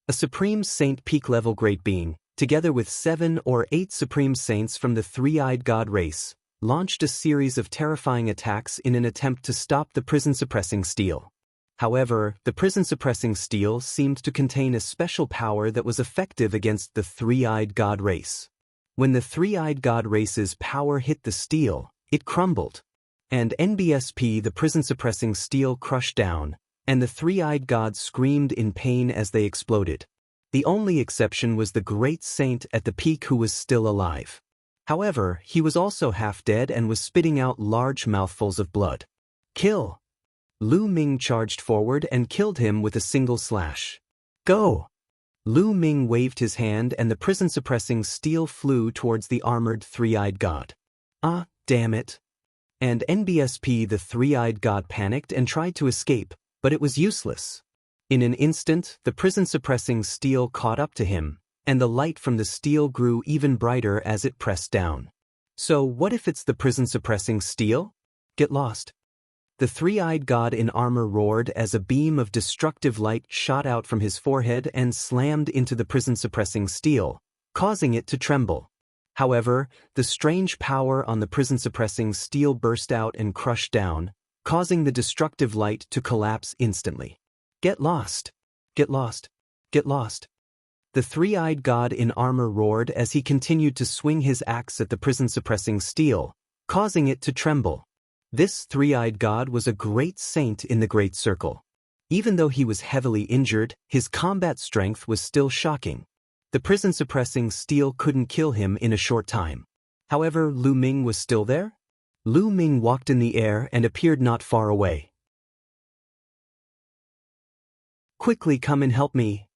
A Supreme Saint peak-level great being, together with 7 or 8 Supreme Saints from the three-eyed god race, launched a series of terrifying attacks in an attempt to stop the prison-suppressing steel. However, the prison-suppressing steel seemed to contain a special power that was effective against the three-eyed god race. When the three-eyed god race's power hit the steel, it crumbled. And NBSP, the prison-suppressing steel, crushed down, and the three-eyed gods screamed in pain as they exploded. The only exception was the Great Saint at the peak, who was still alive. However, he was also half dead and was spitting out large mouthfuls of blood. Kill! Lu Ming charged forward and killed him with a single slash. Go! Lu Ming waved his hand and the prison-suppressing steel flew towards the armored three-eyed god. Ah, damn it! And NBSP, the three-eyed god, panicked and tried to escape, but it was useless. In an instant, the prison-suppressing steel caught up to him, and the light from the steel grew even brighter as it pressed down. So what if it's the prison-suppressing steel? Get lost. The three-eyed god in armor roared as a beam of destructive light shot out from his forehead and slammed into the prison-suppressing steel, causing it to tremble. However, the strange power on the prison-suppressing steel burst out and crushed down, causing the destructive light to collapse instantly. Get lost! Get lost! Get lost! The three-eyed god in armor roared as he continued to swing his axe at the prison-suppressing steel, causing it to tremble. This three-eyed god was a great saint in the Great Circle. Even though he was heavily injured, his combat strength was still shocking. The prison-suppressing steel couldn't kill him in a short time. However, Lu Ming was still there? Lu Ming walked in the air and appeared not far away. Quickly come and help me.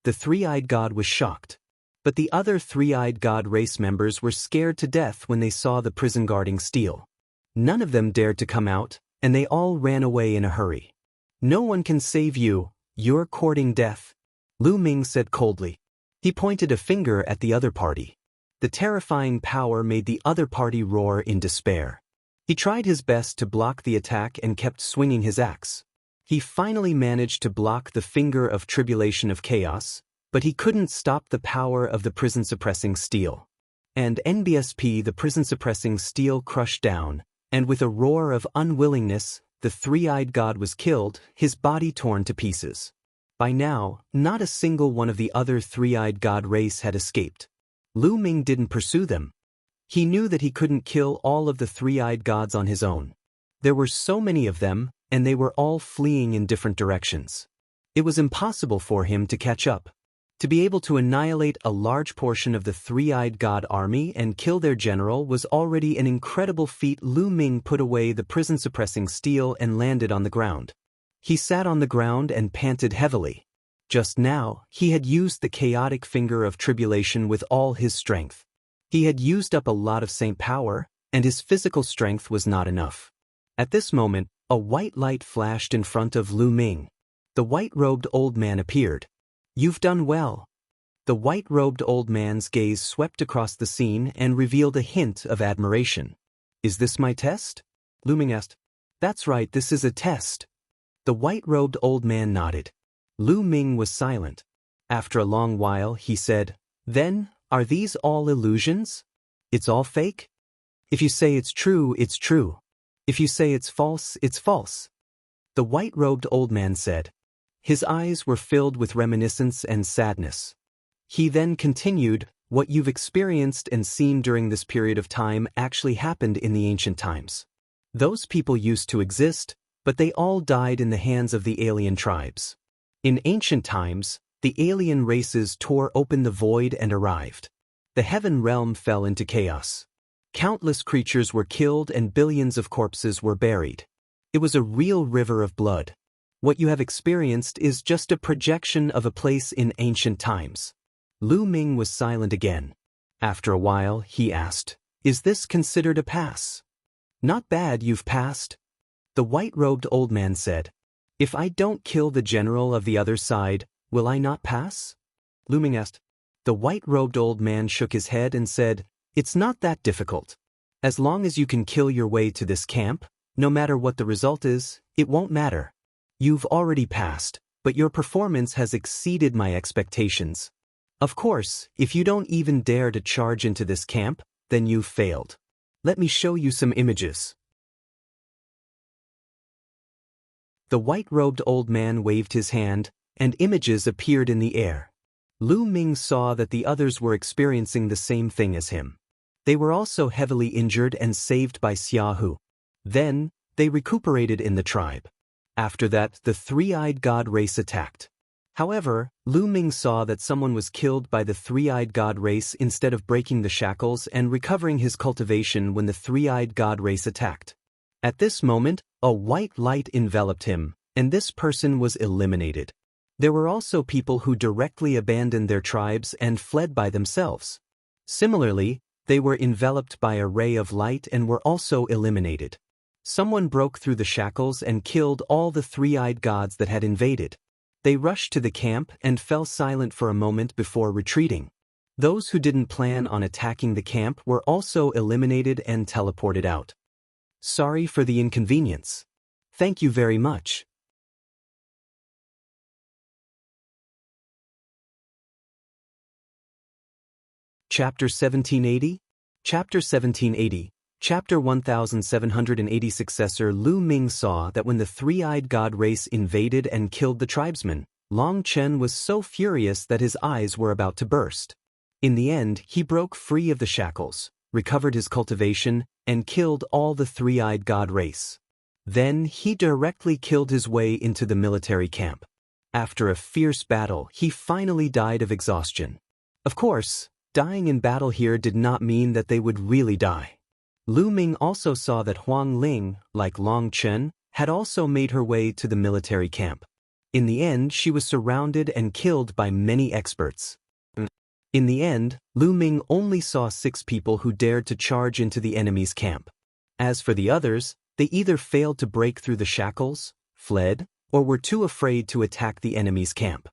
The three-eyed god was shocked. But the other three-eyed god race members were scared to death when they saw the prison-guarding steel. None of them dared to come out, and they all ran away in a hurry. No one can save you, you're courting death, Lu Ming said coldly. He pointed a finger at the other party. The terrifying power made the other party roar in despair. He tried his best to block the attack and kept swinging his axe. He finally managed to block the finger of tribulation of chaos, but he couldn't stop the power of the prison-suppressing steel. And NBSP, the prison-suppressing steel, crushed down, and with a roar of unwillingness, the three-eyed god was killed, his body torn to pieces. By now, not a single one of the other three-eyed god race had escaped. Lu Ming didn't pursue them. He knew that he couldn't kill all of the three-eyed gods on his own. There were so many of them, and they were all fleeing in different directions. It was impossible for him to catch up. To be able to annihilate a large portion of the three-eyed god army and kill their general was already an incredible feat. Lu Ming put away the prison-suppressing steel and landed on the ground. He sat on the ground and panted heavily. Just now, he had used the chaotic finger of tribulation with all his strength. He had used up a lot of saint power, and his physical strength was not enough. At this moment, a white light flashed in front of Lu Ming. The white-robed old man appeared. You've done well. The white-robed old man's gaze swept across the scene and revealed a hint of admiration. Is this my test? Lu Ming asked. That's right, this is a test. The white-robed old man nodded. Lu Ming was silent. After a long while, he said, Then, are these all illusions? It's all fake? If you say it's true, it's true. If you say it's false, it's false. The white-robed old man said. His eyes were filled with reminiscence and sadness. He then continued, What you've experienced and seen during this period of time actually happened in the ancient times. Those people used to exist, but they all died in the hands of the alien tribes. In ancient times, the alien races tore open the void and arrived. The heaven realm fell into chaos. Countless creatures were killed and billions of corpses were buried. It was a real river of blood. What you have experienced is just a projection of a place in ancient times. Lu Ming was silent again. After a while, he asked, "Is this considered a pass?" "Not bad, you've passed." The white-robed old man said, "If I don't kill the general of the other side, will I not pass?" Lu Ming asked. The white-robed old man shook his head and said, "It's not that difficult. As long as you can kill your way to this camp, no matter what the result is, it won't matter. You've already passed, but your performance has exceeded my expectations. Of course, if you don't even dare to charge into this camp, then you've failed. Let me show you some images." The white-robed old man waved his hand, and images appeared in the air. Lu Ming saw that the others were experiencing the same thing as him. They were also heavily injured and saved by Jianghu. Then, they recuperated in the tribe. After that, the three-eyed god race attacked. However, Lu Ming saw that someone was killed by the three-eyed god race instead of breaking the shackles and recovering his cultivation when the three-eyed god race attacked. At this moment, a white light enveloped him, and this person was eliminated. There were also people who directly abandoned their tribes and fled by themselves. Similarly, they were enveloped by a ray of light and were also eliminated. Someone broke through the shackles and killed all the three-eyed gods that had invaded. They rushed to the camp and fell silent for a moment before retreating. Those who didn't plan on attacking the camp were also eliminated and teleported out. Sorry for the inconvenience. Thank you very much. Chapter 1780? Chapter 1780. Chapter 1780. Successor Lu Ming saw that when the three-eyed god race invaded and killed the tribesmen, Chen was so furious that his eyes were about to burst. In the end, he broke free of the shackles, recovered his cultivation, and killed all the three-eyed god race. Then he directly killed his way into the military camp. After a fierce battle, he finally died of exhaustion. Of course, dying in battle here did not mean that they would really die. Lu Ming also saw that Huang Ling, like Chen, had also made her way to the military camp. In the end, she was surrounded and killed by many experts. In the end, Lu Ming only saw 6 people who dared to charge into the enemy's camp. As for the others, they either failed to break through the shackles, fled, or were too afraid to attack the enemy's camp.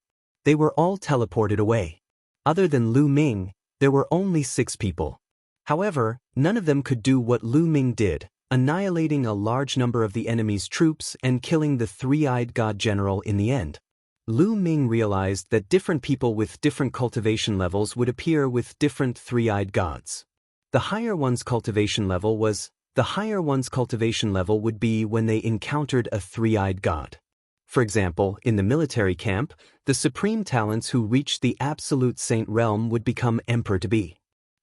They were all teleported away. Other than Lu Ming, there were only 6 people. However, none of them could do what Lu Ming did, annihilating a large number of the enemy's troops and killing the three-eyed god general in the end. Lu Ming realized that different people with different cultivation levels would appear with different three-eyed gods. The higher one's cultivation level would be when they encountered a three-eyed god. For example, in the military camp, the supreme talents who reached the absolute saint realm would become emperor-to-be.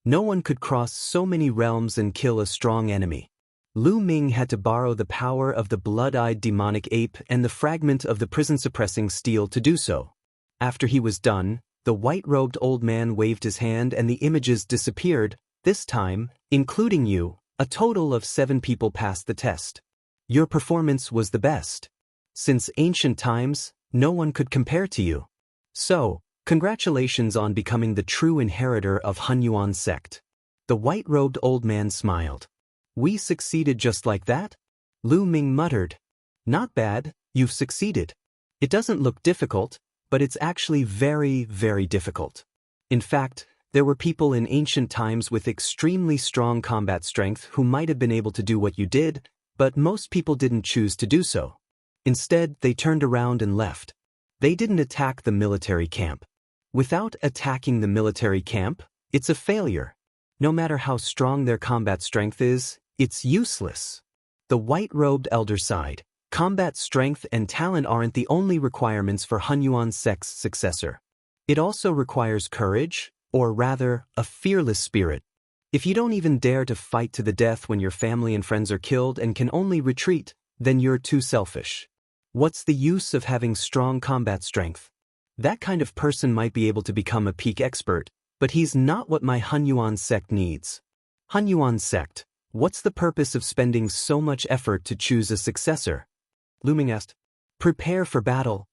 No one could cross so many realms and kill a strong enemy. Lu Ming had to borrow the power of the blood-eyed demonic ape and the fragment of the prison-suppressing steel to do so. After he was done, the white-robed old man waved his hand and the images disappeared. This time, including you, a total of 7 people passed the test. Your performance was the best. Since ancient times, no one could compare to you. So, congratulations on becoming the true inheritor of Hunyuan Sect. The white-robed old man smiled. We succeeded just like that? Lu Ming muttered. Not bad, you've succeeded. It doesn't look difficult, but it's actually very, very difficult. In fact, there were people in ancient times with extremely strong combat strength who might have been able to do what you did, but most people didn't choose to do so. Instead, they turned around and left. They didn't attack the military camp. Without attacking the military camp, it's a failure. No matter how strong their combat strength is, it's useless. The white-robed elder sighed. Combat strength and talent aren't the only requirements for Hunyuan Sect's successor. It also requires courage, Or rather, a fearless spirit. If you don't even dare to fight to the death when your family and friends are killed and can only retreat, then you're too selfish. What's the use of having strong combat strength? That kind of person might be able to become a peak expert, but he's not what my Hunyuan sect needs. Hunyuan sect, what's the purpose of spending so much effort to choose a successor? Lu Ming asked. Prepare for battle,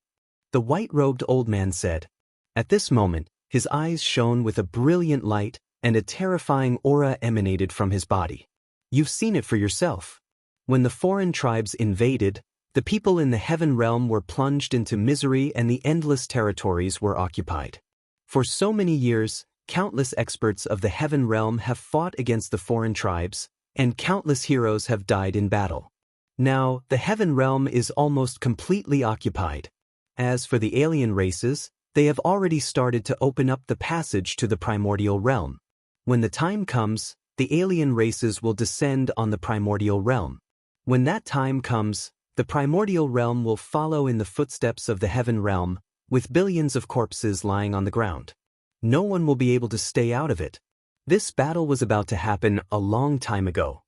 the white-robed old man said. At this moment, his eyes shone with a brilliant light, and a terrifying aura emanated from his body. You've seen it for yourself. When the foreign tribes invaded, the people in the heaven realm were plunged into misery and the endless territories were occupied. For so many years, countless experts of the heaven realm have fought against the foreign tribes, and countless heroes have died in battle. Now, the heaven realm is almost completely occupied. As for the alien races, they have already started to open up the passage to the primordial realm. When the time comes, the alien races will descend on the primordial realm. When that time comes, the primordial realm will follow in the footsteps of the heaven realm, with billions of corpses lying on the ground. No one will be able to stay out of it. This battle was about to happen a long time ago.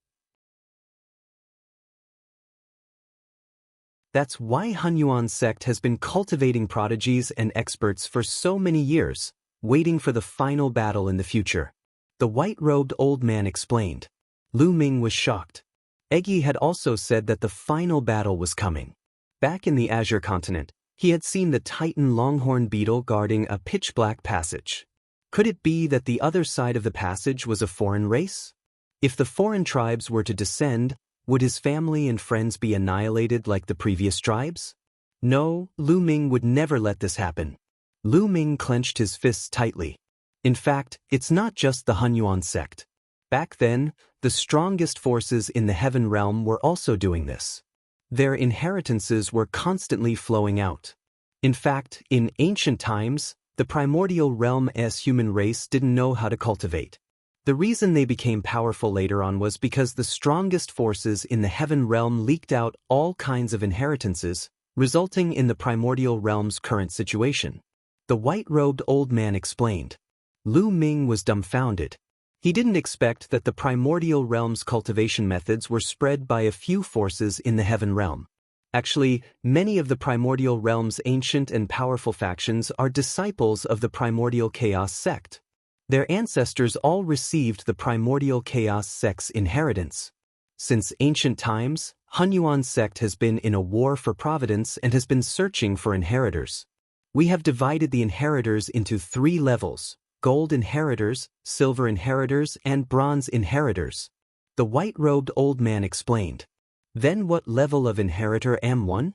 That's why Hunyuan sect has been cultivating prodigies and experts for so many years, waiting for the final battle in the future. The white-robed old man explained. Lu Ming was shocked. Eggy had also said that the final battle was coming. Back in the Azure continent, he had seen the Titan longhorn beetle guarding a pitch-black passage. Could it be that the other side of the passage was a foreign race? If the foreign tribes were to descend, would his family and friends be annihilated like the previous tribes? No, Lu Ming would never let this happen. Lu Ming clenched his fists tightly. In fact, it's not just the Hunyuan sect. Back then, the strongest forces in the heaven realm were also doing this. Their inheritances were constantly flowing out. In fact, in ancient times, the primordial realm's human race didn't know how to cultivate. The reason they became powerful later on was because the strongest forces in the heaven realm leaked out all kinds of inheritances, resulting in the primordial realm's current situation. The white-robed old man explained. Lu Ming was dumbfounded. He didn't expect that the primordial realm's cultivation methods were spread by a few forces in the heaven realm. Actually, many of the primordial realm's ancient and powerful factions are disciples of the primordial chaos sect. Their ancestors all received the primordial chaos sect's inheritance. Since ancient times, Hunyuan sect has been in a war for providence and has been searching for inheritors. We have divided the inheritors into 3 levels: gold inheritors, silver inheritors, and bronze inheritors. The white-robed old man explained. Then what level of inheritor am one?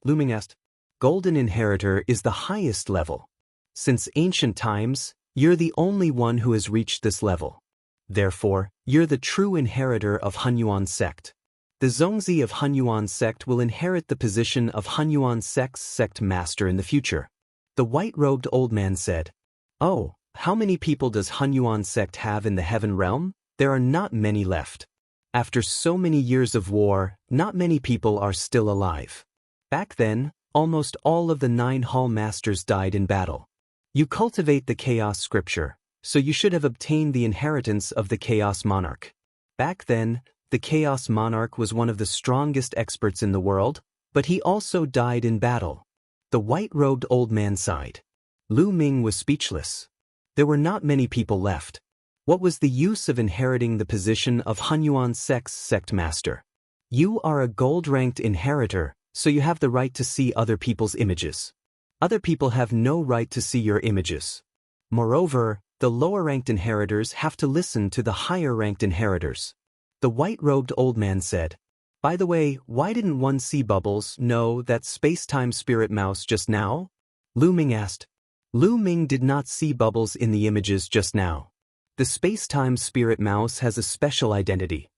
Lu Ming asked. Golden inheritor is the highest level. Since ancient times, you're the only one who has reached this level. Therefore, you're the true inheritor of Hunyuan sect. The Zongzi of Hunyuan sect will inherit the position of Hunyuan sect's sect master in the future. The white-robed old man said. Oh, how many people does Hunyuan sect have in the heaven realm? There are not many left. After so many years of war, not many people are still alive. Back then, almost all of the 9 hall masters died in battle. You cultivate the chaos scripture, so you should have obtained the inheritance of the chaos monarch. Back then, the chaos monarch was one of the strongest experts in the world, but he also died in battle. The white-robed old man sighed. Lu Ming was speechless. There were not many people left. What was the use of inheriting the position of Hunyuan sect's sect master? You are a gold-ranked inheritor, so you have the right to see other people's images. Other people have no right to see your images. Moreover, the lower-ranked inheritors have to listen to the higher-ranked inheritors. The white-robed old man said. By the way, why didn't one see Bubbles know that space-time spirit mouse just now? Lu Ming asked. Lu Ming did not see Bubbles in the images just now. The space-time spirit mouse has a special identity.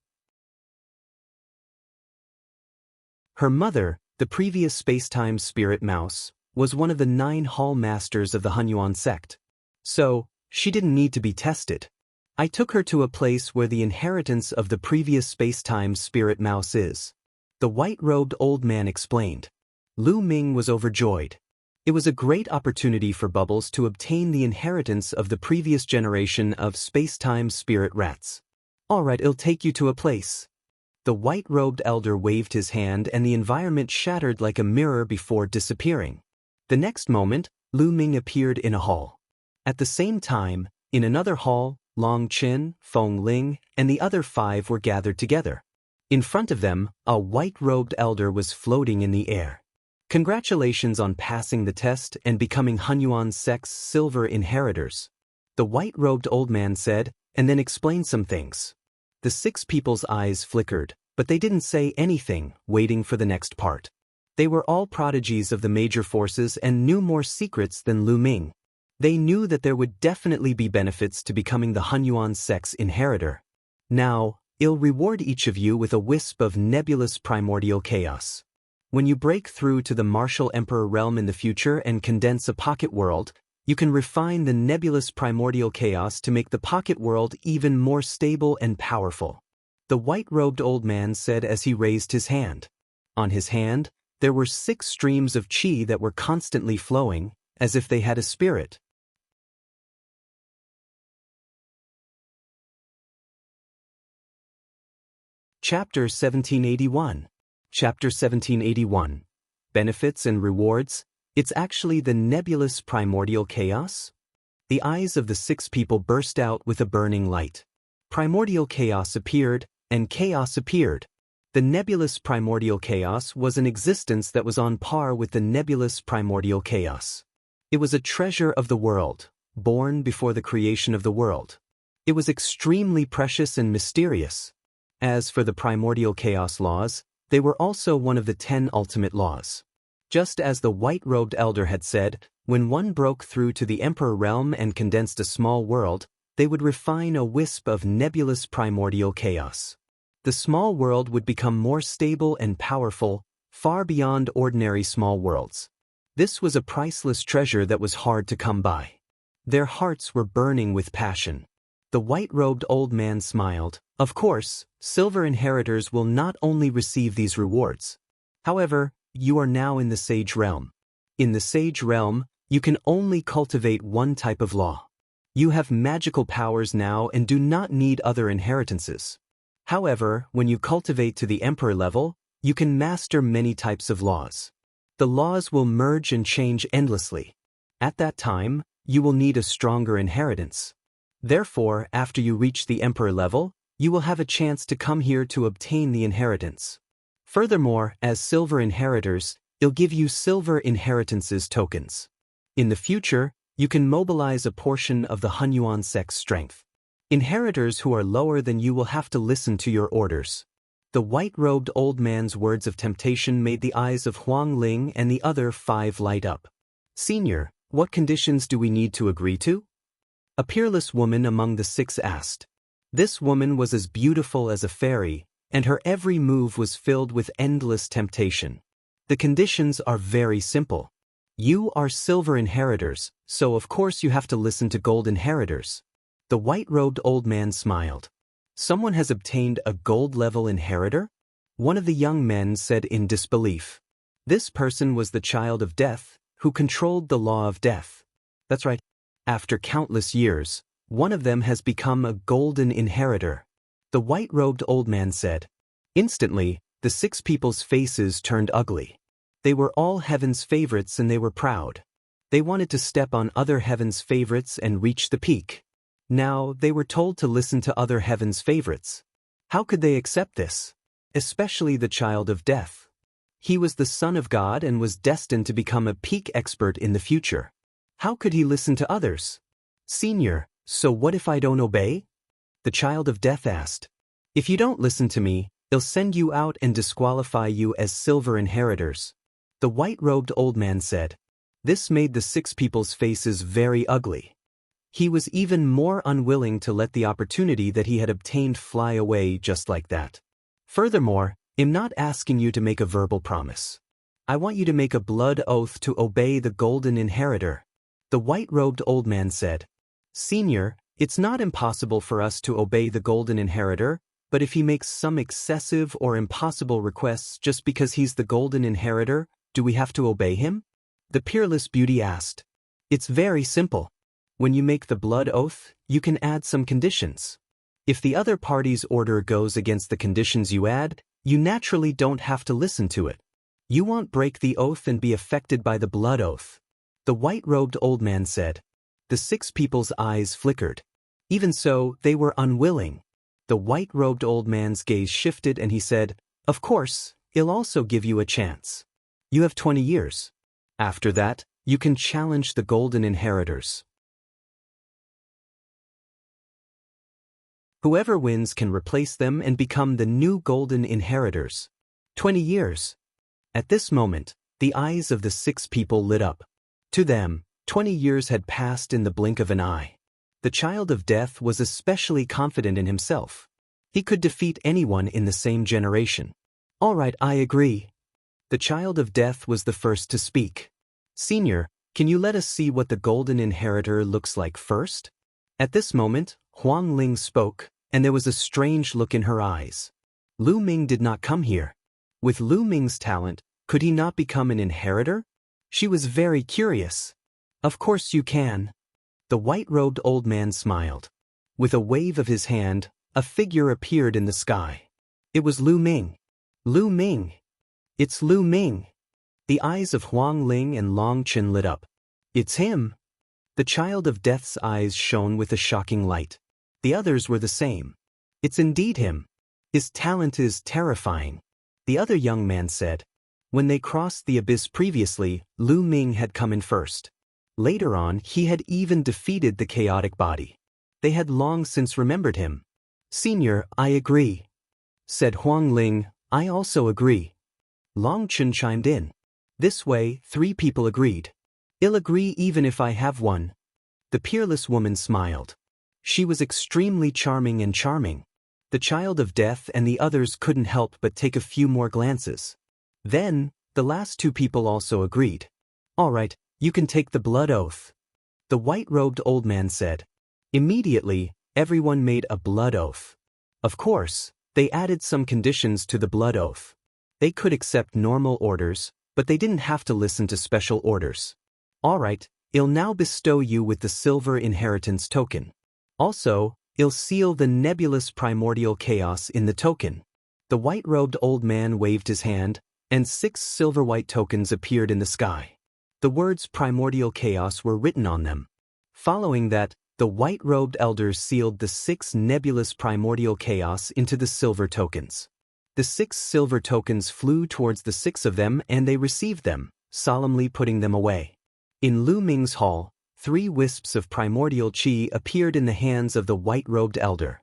Her mother, the previous space-time spirit mouse, was one of the 9 hall masters of the Hunyuan sect. So, she didn't need to be tested. I took her to a place where the inheritance of the previous space-time spirit mouse is. The white-robed old man explained. Lu Ming was overjoyed. It was a great opportunity for Bubbles to obtain the inheritance of the previous generation of space-time spirit rats. Alright, it'll take you to a place. The white-robed elder waved his hand and the environment shattered like a mirror before disappearing. The next moment, Ming appeared in a hall. At the same time, in another hall, Long Chen, Feng Ling, and the other 5 were gathered together. In front of them, a white-robed elder was floating in the air. Congratulations on passing the test and becoming Hunyuan Sect's silver inheritors, the white-robed old man said, and then explained some things. The 6 people's eyes flickered, but they didn't say anything, waiting for the next part. They were all prodigies of the major forces and knew more secrets than Ming. They knew that there would definitely be benefits to becoming the Hunyuan Sect's inheritor. Now, I'll reward each of you with a wisp of nebulous primordial chaos. When you break through to the martial emperor realm in the future and condense a pocket world, you can refine the nebulous primordial chaos to make the pocket world even more stable and powerful, the white-robed old man said as he raised his hand. On his hand, there were 6 streams of qi that were constantly flowing, as if they had a spirit. Chapter 1781. Chapter 1781. Benefits and Rewards. It's actually the nebulous primordial chaos? The eyes of the 6 people burst out with a burning light. Primordial chaos appeared, and chaos appeared. The nebulous primordial chaos was an existence that was on par with the nebulous primordial chaos. It was a treasure of the world, born before the creation of the world. It was extremely precious and mysterious. As for the primordial chaos laws, they were also one of the 10 ultimate laws. Just as the white-robed elder had said, when one broke through to the emperor realm and condensed a small world, they would refine a wisp of nebulous primordial chaos. The small world would become more stable and powerful, far beyond ordinary small worlds. This was a priceless treasure that was hard to come by. Their hearts were burning with passion. The white-robed old man smiled. Of course, silver inheritors will not only receive these rewards. However, you are now in the sage realm. In the sage realm, you can only cultivate one type of law. You have magical powers now and do not need other inheritances. However, when you cultivate to the emperor level, you can master many types of laws. The laws will merge and change endlessly. At that time, you will need a stronger inheritance. Therefore, after you reach the emperor level, you will have a chance to come here to obtain the inheritance. Furthermore, as silver inheritors, it'll give you silver inheritances tokens. In the future, you can mobilize a portion of the Hunyuan Sect's strength. Inheritors who are lower than you will have to listen to your orders. The white-robed old man's words of temptation made the eyes of Huang Ling and the other 5 light up. Senior, what conditions do we need to agree to? A peerless woman among the 6 asked. This woman was as beautiful as a fairy, and her every move was filled with endless temptation. The conditions are very simple. You are silver inheritors, so of course you have to listen to gold inheritors. The white-robed old man smiled. Someone has obtained a gold-level inheritor? One of the young men said in disbelief. This person was the child of death, who controlled the law of death. That's right. After countless years, one of them has become a golden inheritor. The white-robed old man said. Instantly, the 6 people's faces turned ugly. They were all heaven's favorites and they were proud. They wanted to step on other heaven's favorites and reach the peak. Now, they were told to listen to other heaven's favorites. How could they accept this? Especially the child of death. He was the son of God and was destined to become a peak expert in the future. How could he listen to others? Senior, so what if I don't obey? The child of death asked. If you don't listen to me, I'll send you out and disqualify you as silver inheritors. The white-robed old man said. This made the 6 people's faces very ugly. He was even more unwilling to let the opportunity that he had obtained fly away just like that. Furthermore, I'm not asking you to make a verbal promise. I want you to make a blood oath to obey the golden inheritor. The white-robed old man said. Senior, it's not impossible for us to obey the golden inheritor, but if he makes some excessive or impossible requests just because he's the golden inheritor, do we have to obey him? The peerless beauty asked. It's very simple. When you make the blood oath, you can add some conditions. If the other party's order goes against the conditions you add, you naturally don't have to listen to it. You won't break the oath and be affected by the blood oath. The white-robed old man said. The 6 people's eyes flickered. Even so, they were unwilling. The white-robed old man's gaze shifted and he said, Of course, I'll also give you a chance. You have 20 years. After that, you can challenge the golden inheritors. Whoever wins can replace them and become the new golden inheritors. 20 years. At this moment, the eyes of the 6 people lit up. To them, 20 years had passed in the blink of an eye. The child of death was especially confident in himself. He could defeat anyone in the same generation. All right, I agree. The child of death was the first to speak. Senior, can you let us see what the golden inheritor looks like first? At this moment, Huang Ling spoke, and there was a strange look in her eyes. Lu Ming did not come here. With Lu Ming's talent, could he not become an inheritor? She was very curious. Of course you can. The white-robed old man smiled. With a wave of his hand, a figure appeared in the sky. It was Lu Ming. Lu Ming. It's Lu Ming. The eyes of Huang Ling and Long Chen lit up. It's him. The child of death's eyes shone with a shocking light. The others were the same. It's indeed him. His talent is terrifying. The other young man said. When they crossed the abyss previously, Lu Ming had come in first. Later on, he had even defeated the chaotic body. They had long since remembered him. Senior, I agree. Said Huang Ling, I also agree. Long Chen chimed in. This way, 3 people agreed. I'll agree even if I have one. The peerless woman smiled. She was extremely charming and charming. The child of death and the others couldn't help but take a few more glances. Then, the last 2 people also agreed. All right, you can take the blood oath. The white-robed old man said. Immediately, everyone made a blood oath. Of course, they added some conditions to the blood oath. They could accept normal orders, but they didn't have to listen to special orders. All right, I'll now bestow you with the silver inheritance token. Also, I'll seal the nebulous primordial chaos in the token. The white-robed old man waved his hand, and 6 silver-white tokens appeared in the sky. The words primordial chaos were written on them. Following that, the white-robed elders sealed the 6 nebulous primordial chaos into the silver tokens. The 6 silver tokens flew towards the 6 of them and they received them, solemnly putting them away. In Lu Ming's hall, 3 wisps of primordial chi appeared in the hands of the white-robed elder.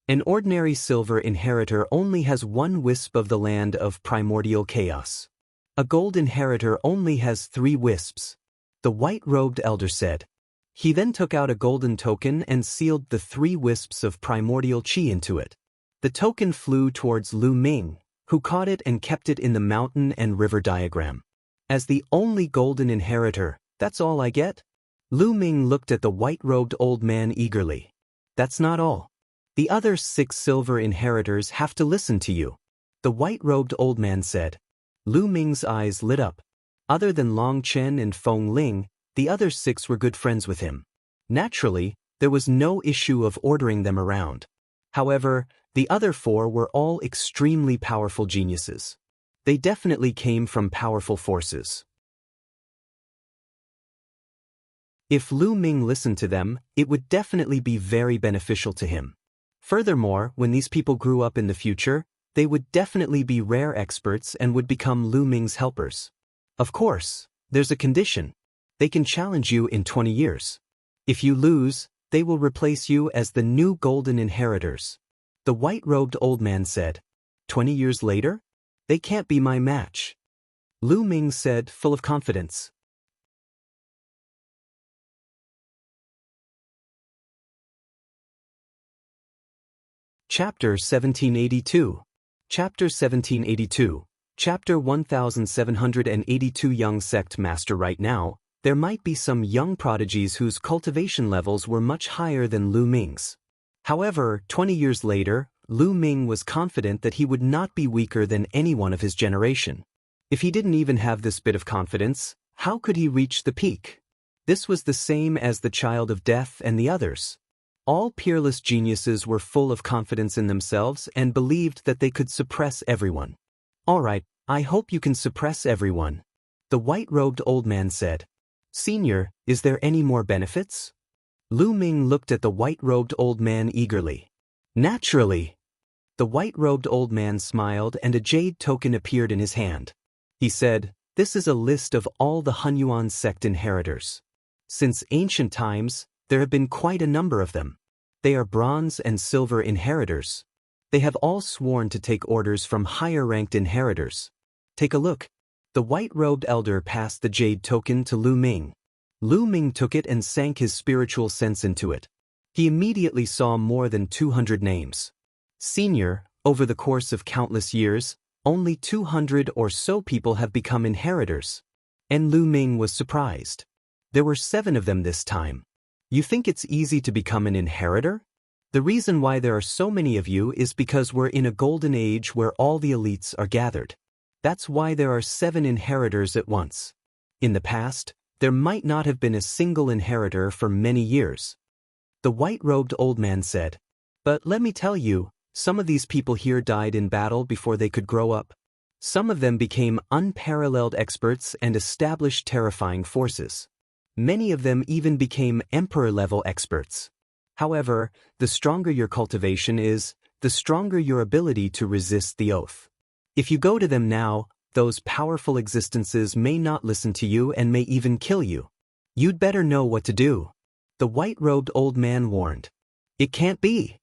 An ordinary silver inheritor only has 1 wisp of the land of primordial chaos. A gold inheritor only has 3 wisps. The white-robed elder said. He then took out a golden token and sealed the 3 wisps of primordial chi into it. The token flew towards Lu Ming, who caught it and kept it in the mountain and river diagram. As the only golden inheritor, that's all I get? Lu Ming looked at the white-robed old man eagerly. That's not all. The other 6 silver inheritors have to listen to you. The white-robed old man said. Lu Ming's eyes lit up. Other than Long Chen and Feng Ling, the other 6 were good friends with him. Naturally, there was no issue of ordering them around. However, the other 4 were all extremely powerful geniuses. They definitely came from powerful forces. If Lu Ming listened to them, it would definitely be very beneficial to him. Furthermore, when these people grew up in the future, they would definitely be rare experts and would become Lu Ming's helpers. Of course, there's a condition. They can challenge you in 20 years. If you lose, they will replace you as the new golden inheritors. The white-robed old man said. 20 years later? They can't be my match. Lu Ming said, full of confidence. Chapter 1782. Chapter 1782. Chapter 1782. Young Sect Master. Right now, there might be some young prodigies whose cultivation levels were much higher than Lu Ming's. However, 20 years later, Lu Ming was confident that he would not be weaker than anyone of his generation. If he didn't even have this bit of confidence, How could he reach the peak? This was the same as the child of death and the others. All peerless geniuses were full of confidence in themselves and believed that they could suppress everyone. All right, I hope you can suppress everyone, the white-robed old man said. Senior, is there any more benefits? Ming looked at the white-robed old man eagerly. Naturally. The white-robed old man smiled and a jade token appeared in his hand. He said, this is a list of all the Hunyuan sect inheritors. Since ancient times, there have been quite a number of them. They are bronze and silver inheritors. They have all sworn to take orders from higher-ranked inheritors. Take a look. The white-robed elder passed the jade token to Ming. Ming took it and sank his spiritual sense into it. He immediately saw more than 200 names. Senior, over the course of countless years, only 200 or so people have become inheritors. And Ming was surprised. There were 7 of them this time. You think it's easy to become an inheritor? The reason why there are so many of you is because we're in a golden age where all the elites are gathered. That's why there are 7 inheritors at once. In the past, there might not have been a single inheritor for many years. The white-robed old man said, but let me tell you, some of these people here died in battle before they could grow up. Some of them became unparalleled experts and established terrifying forces. Many of them even became emperor-level experts. However, the stronger your cultivation is, the stronger your ability to resist the oath. If you go to them now, those powerful existences may not listen to you and may even kill you. You'd better know what to do. The white-robed old man warned. It can't be.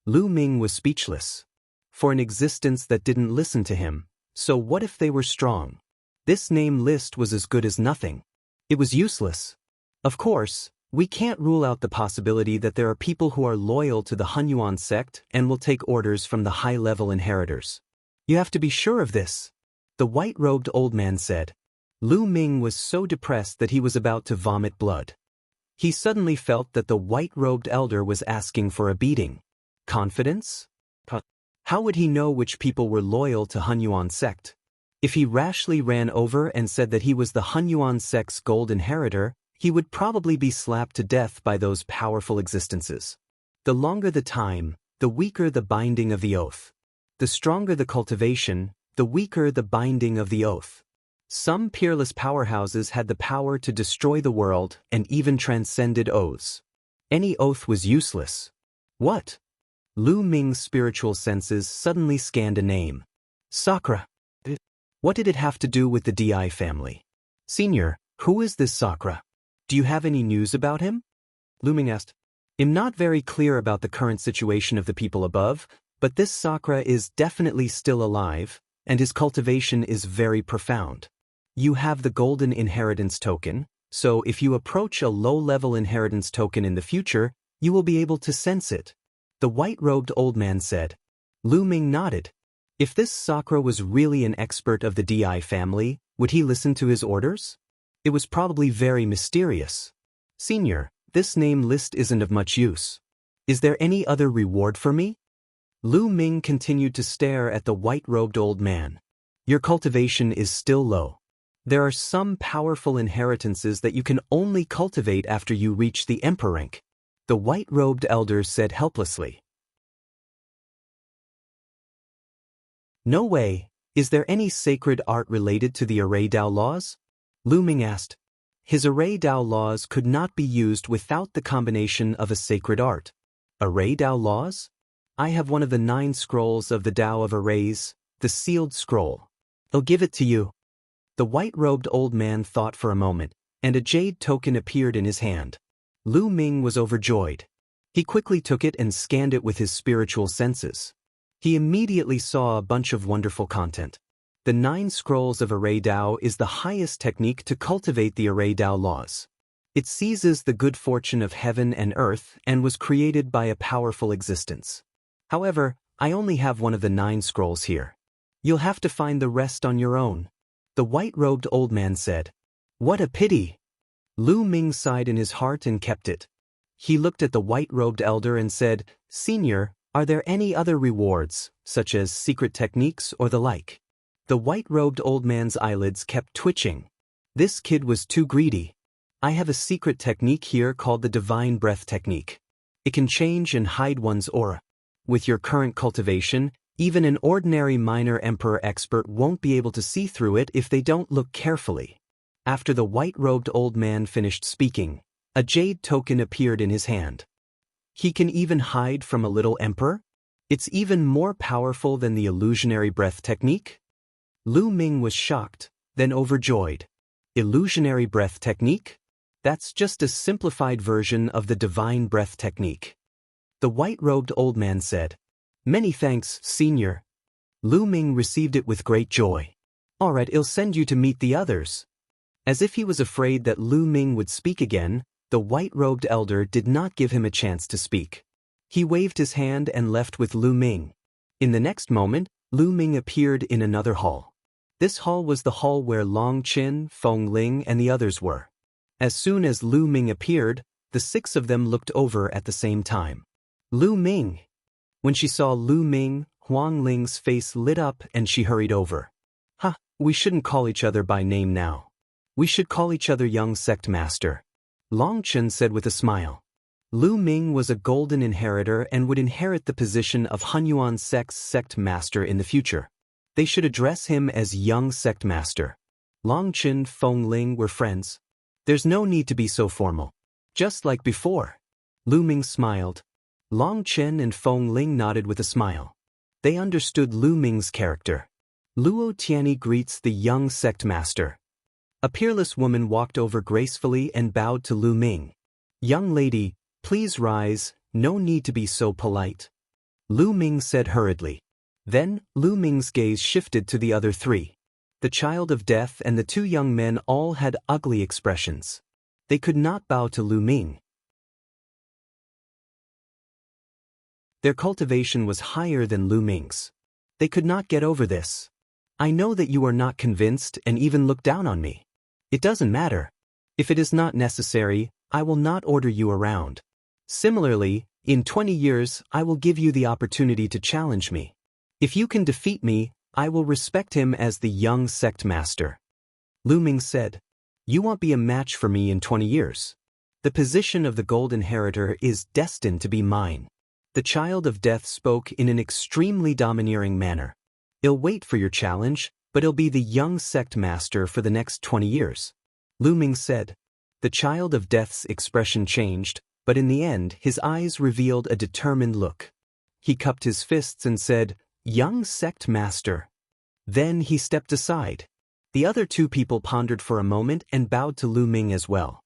Ming was speechless. For an existence that didn't listen to him, so what if they were strong? This name list was as good as nothing. It was useless. Of course, we can't rule out the possibility that there are people who are loyal to the Hunyuan sect and will take orders from the high-level inheritors. You have to be sure of this, the white-robed old man said. Ming was so depressed that he was about to vomit blood. He suddenly felt that the white-robed elder was asking for a beating. Confidence? How would he know which people were loyal to Hunyuan sect? If he rashly ran over and said that he was the Hunyuan sect's gold inheritor, he would probably be slapped to death by those powerful existences. The longer the time, the weaker the binding of the oath. The stronger the cultivation, the weaker the binding of the oath. Some peerless powerhouses had the power to destroy the world and even transcended oaths. Any oath was useless. What? Ming's spiritual senses suddenly scanned a name. Sakura. What did it have to do with the Di family? Senior, who is this Sakura? Do you have any news about him? Ming asked. I'm not very clear about the current situation of the people above, but this Sakura is definitely still alive, and his cultivation is very profound. You have the golden inheritance token, so if you approach a low-level inheritance token in the future, you will be able to sense it. The white-robed old man said. Ming nodded. If this Sakura was really an expert of the Di family, would he listen to his orders? It was probably very mysterious. Senior, this name list isn't of much use. Is there any other reward for me? Ming continued to stare at the white-robed old man. Your cultivation is still low. There are some powerful inheritances that you can only cultivate after you reach the emperor rank, the white-robed elder said helplessly. No way. Is there any sacred art related to the Array Dao laws? Ming asked. His Array Dao laws could not be used without the combination of a sacred art. Array Dao laws? I have one of the 9 scrolls of the Dao of Arrays, the sealed scroll. I'll give it to you. The white-robed old man thought for a moment, and a jade token appeared in his hand. Ming was overjoyed. He quickly took it and scanned it with his spiritual senses. He immediately saw a bunch of wonderful content. The 9 scrolls of Array Dao is the highest technique to cultivate the Array Dao laws. It seizes the good fortune of heaven and earth and was created by a powerful existence. However, I only have one of the 9 scrolls here. You'll have to find the rest on your own. The white-robed old man said. What a pity. Ming sighed in his heart and kept it. He looked at the white-robed elder and said, Senior, are there any other rewards, such as secret techniques or the like? The white-robed old man's eyelids kept twitching. This kid was too greedy. I have a secret technique here called the Divine Breath Technique. It can change and hide one's aura. With your current cultivation, even an ordinary minor emperor expert won't be able to see through it if they don't look carefully. After the white-robed old man finished speaking, a jade token appeared in his hand. He can even hide from a little emperor? It's even more powerful than the illusionary breath technique? Lu Ming was shocked, then overjoyed. Illusionary breath technique? That's just a simplified version of the divine breath technique. The white-robed old man said, "Many thanks, senior." Lu Ming received it with great joy. "All right, I'll send you to meet the others." As if he was afraid that Lu Ming would speak again, the white-robed elder did not give him a chance to speak. He waved his hand and left with Lu Ming. In the next moment, Lu Ming appeared in another hall. This hall was the hall where Long Chen, Feng Ling, and the others were. As soon as Lu Ming appeared, the 6 of them looked over at the same time. Lu Ming! When she saw Lu Ming, Huang Ling's face lit up and she hurried over. We shouldn't call each other by name now. We should call each other young sect master. Long Chen said with a smile. Lu Ming was a golden inheritor and would inherit the position of Hunyuan Sect's sect master in the future. They should address him as young sect master. Long Chen, Feng Ling were friends. There's no need to be so formal. Just like before. Lu Ming smiled. Long Chen and Feng Ling nodded with a smile. They understood Lu Ming's character. Luo Tianyi greets the young sect master. A peerless woman walked over gracefully and bowed to Lu Ming. "Young lady, please rise, no need to be so polite." Lu Ming said hurriedly. Then, Lu Ming's gaze shifted to the other 3. The child of death and the 2 young men all had ugly expressions. They could not bow to Lu Ming. Their cultivation was higher than Lu Ming's. They could not get over this. "I know that you are not convinced and even look down on me. It doesn't matter. If it is not necessary, I will not order you around. Similarly, in 20 years, I will give you the opportunity to challenge me. If you can defeat me, I will respect him as the young sect master." Lu Ming said, "You won't be a match for me in 20 years. The position of the gold inheritor is destined to be mine." The child of death spoke in an extremely domineering manner. "I'll wait for your challenge, but I'll be the young sect master for the next 20 years. Lu Ming said. The child of death's expression changed, but in the end his eyes revealed a determined look. He cupped his fists and said, "Young sect master." Then he stepped aside. The other 2 people pondered for a moment and bowed to Lu Ming as well.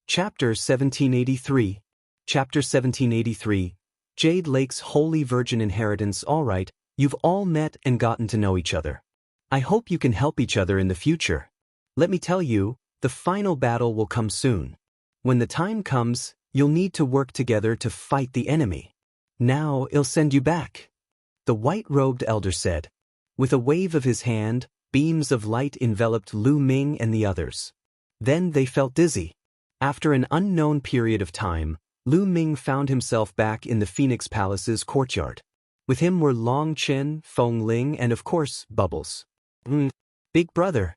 Chapter 1783. Chapter 1783. Jade Lake's Holy Virgin Inheritance. All right, you've all met and gotten to know each other. I hope you can help each other in the future. Let me tell you, the final battle will come soon. When the time comes, you'll need to work together to fight the enemy. Now I'll send you back. The white-robed elder said. With a wave of his hand, beams of light enveloped Lu Ming and the others. Then they felt dizzy. After an unknown period of time, Lu Ming found himself back in the Phoenix Palace's courtyard. With him were Long Chen, Feng Ling, and of course, Bubbles. Big brother.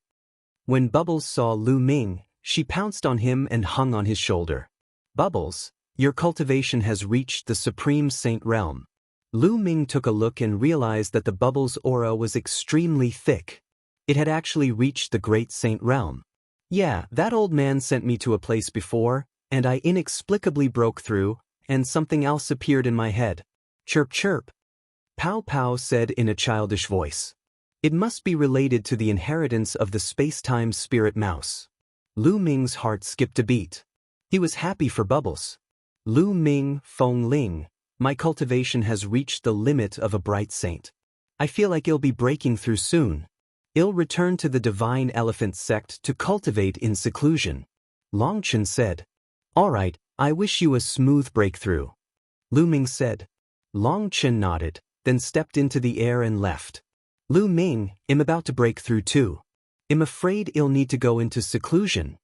When Bubbles saw Lu Ming, she pounced on him and hung on his shoulder. "Bubbles, your cultivation has reached the Supreme Saint realm." Lu Ming took a look and realized that the Bubbles' aura was extremely thick. It had actually reached the Great Saint realm. "Yeah, that old man sent me to a place before, and I inexplicably broke through, and something else appeared in my head. Chirp chirp." Pow Pow said in a childish voice. "It must be related to the inheritance of the space-time spirit mouse." Lu Ming's heart skipped a beat. He was happy for Bubbles. "Lu Ming, Feng Ling, my cultivation has reached the limit of a bright saint. I feel like it'll be breaking through soon. I'll return to the Divine Elephant Sect to cultivate in seclusion." Long Chen said. "All right, I wish you a smooth breakthrough." Lu Ming said. Long Chen nodded, then stepped into the air and left. "Lu Ming, I'm about to break through too. I'm afraid I'll need to go into seclusion,"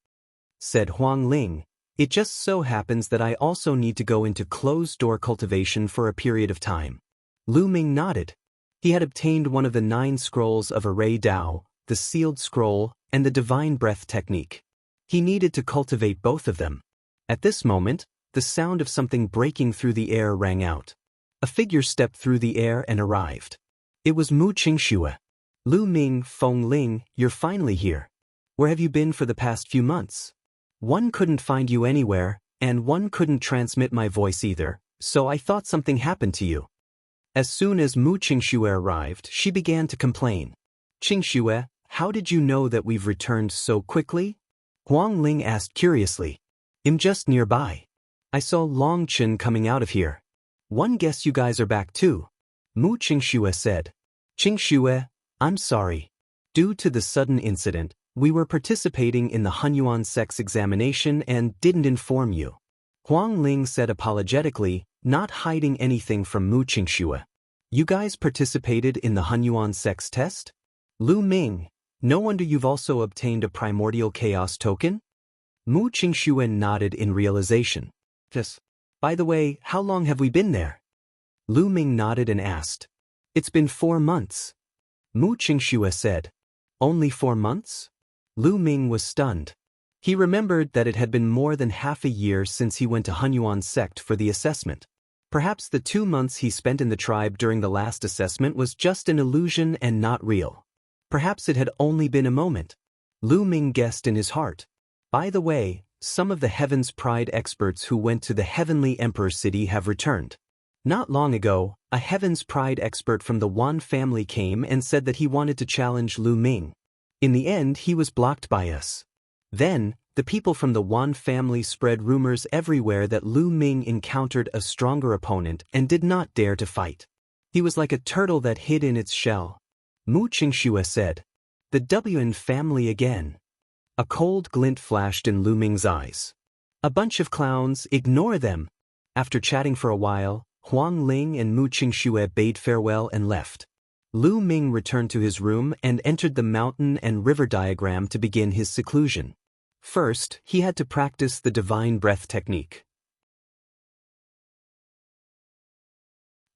said Huang Ling. "It just so happens that I also need to go into closed-door cultivation for a period of time." Lu Ming nodded. He had obtained one of the 9 scrolls of Array Dao, the sealed scroll, and the divine breath technique. He needed to cultivate both of them. At this moment, the sound of something breaking through the air rang out. A figure stepped through the air and arrived. It was Mu Qingxue. Lu Ming, Feng Ling, you're finally here. Where have you been for the past few months? One couldn't find you anywhere, and one couldn't transmit my voice either, so I thought something happened to you. As soon as Mu Qingxue arrived, she began to complain. Qingxue, how did you know that we've returned so quickly? Huang Ling asked curiously. I'm just nearby. I saw Long Chen coming out of here. One guess you guys are back too. Mu Qingxue said. Qingxue, I'm sorry. Due to the sudden incident, we were participating in the Hunyuan Sect's examination and didn't inform you. Huang Ling said apologetically, not hiding anything from Mu Qingxue. You guys participated in the Hunyuan Sect's test? Lu Ming, no wonder you've also obtained a primordial chaos token? Mu Qingxue nodded in realization. Yes. By the way, how long have we been there? Lu Ming nodded and asked. It's been 4 months. Mu Qingxue said. Only 4 months? Lu Ming was stunned. He remembered that it had been more than half a year since he went to Hunyuan Sect for the assessment. Perhaps the 2 months he spent in the tribe during the last assessment was just an illusion and not real. Perhaps it had only been a moment. Lu Ming guessed in his heart. By the way, some of the Heaven's Pride experts who went to the Heavenly Emperor City have returned. Not long ago, a Heaven's Pride expert from the Wan family came and said that he wanted to challenge Lu Ming. In the end, he was blocked by us. Then, the people from the Wan family spread rumors everywhere that Lu Ming encountered a stronger opponent and did not dare to fight. He was like a turtle that hid in its shell. Mu Qingxue said. The Wn family again. A cold glint flashed in Lu Ming's eyes. A bunch of clowns, ignore them. After chatting for a while, Huang Ling and Mu Qingxue bade farewell and left. Lu Ming returned to his room and entered the mountain and river diagram to begin his seclusion. First, he had to practice the divine breath technique.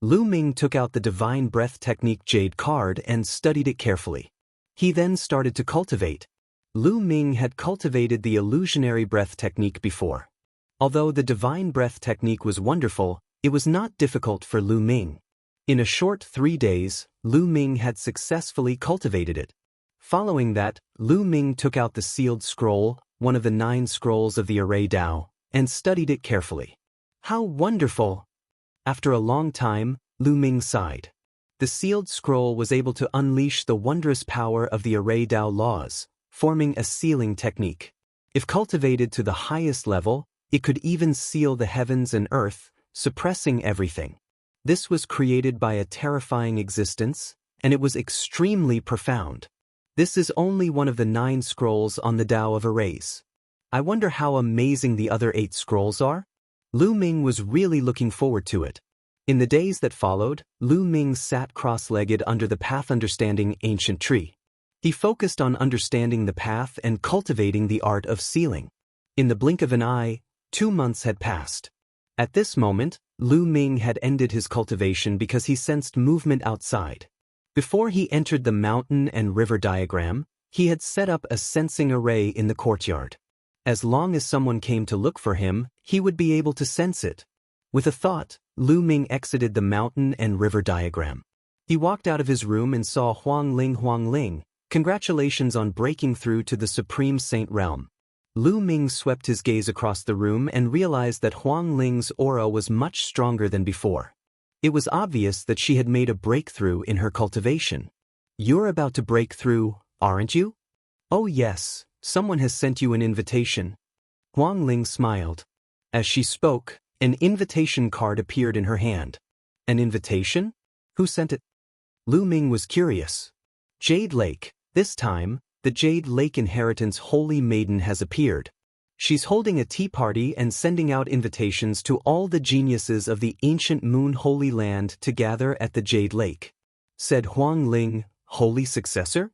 Lu Ming took out the divine breath technique jade card and studied it carefully. He then started to cultivate. Lu Ming had cultivated the illusionary breath technique before. Although the divine breath technique was wonderful, it was not difficult for Lu Ming. In a short 3 days, Lu Ming had successfully cultivated it. Following that, Lu Ming took out the sealed scroll, one of the 9 scrolls of the Array Dao, and studied it carefully. How wonderful! After a long time, Lu Ming sighed. The sealed scroll was able to unleash the wondrous power of the Array Dao laws, forming a sealing technique. If cultivated to the highest level, it could even seal the heavens and earth, suppressing everything. This was created by a terrifying existence, and it was extremely profound. This is only one of the 9 scrolls on the Tao of Arrays. I wonder how amazing the other 8 scrolls are? Lu Ming was really looking forward to it. In the days that followed, Lu Ming sat cross-legged under the path understanding ancient tree. He focused on understanding the path and cultivating the art of sealing. In the blink of an eye, 2 months had passed. At this moment, Lu Ming had ended his cultivation because he sensed movement outside. Before he entered the mountain and river diagram, he had set up a sensing array in the courtyard. As long as someone came to look for him, he would be able to sense it. With a thought, Lu Ming exited the mountain and river diagram. He walked out of his room and saw Huang Ling, congratulations on breaking through to the Supreme Saint realm. Lu Ming swept his gaze across the room and realized that Huang Ling's aura was much stronger than before. It was obvious that she had made a breakthrough in her cultivation. You're about to break through, aren't you? Oh yes, someone has sent you an invitation. Huang Ling smiled. As she spoke, an invitation card appeared in her hand. An invitation? Who sent it? Lu Ming was curious. Jade Lake. This time, the Jade Lake Inheritance Holy Maiden has appeared. She's holding a tea party and sending out invitations to all the geniuses of the ancient Moon Holy Land to gather at the Jade Lake. Said Huang Ling, holy successor?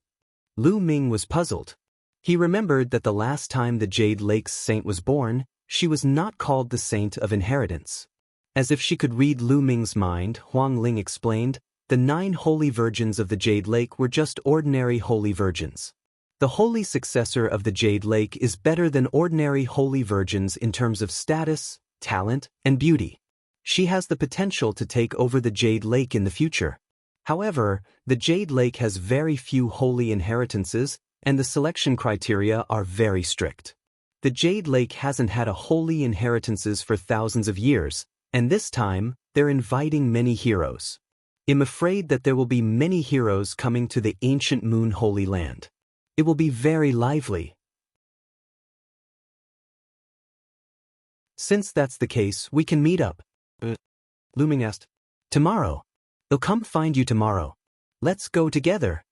Lu Ming was puzzled. He remembered that the last time the Jade Lake's saint was born, she was not called the Saint of Inheritance. As if she could read Lu Ming's mind, Huang Ling explained, the 9 holy virgins of the Jade Lake were just ordinary holy virgins. The holy successor of the Jade Lake is better than ordinary holy virgins in terms of status, talent, and beauty. She has the potential to take over the Jade Lake in the future. However, the Jade Lake has very few holy inheritances, and the selection criteria are very strict. The Jade Lake hasn't had a holy inheritances for thousands of years, and this time, they're inviting many heroes. I'm afraid that there will be many heroes coming to the ancient Moon Holy Land. It will be very lively. Since that's the case, we can meet up. Lu Ming asked. Tomorrow. I'll come find you tomorrow. Let's go together,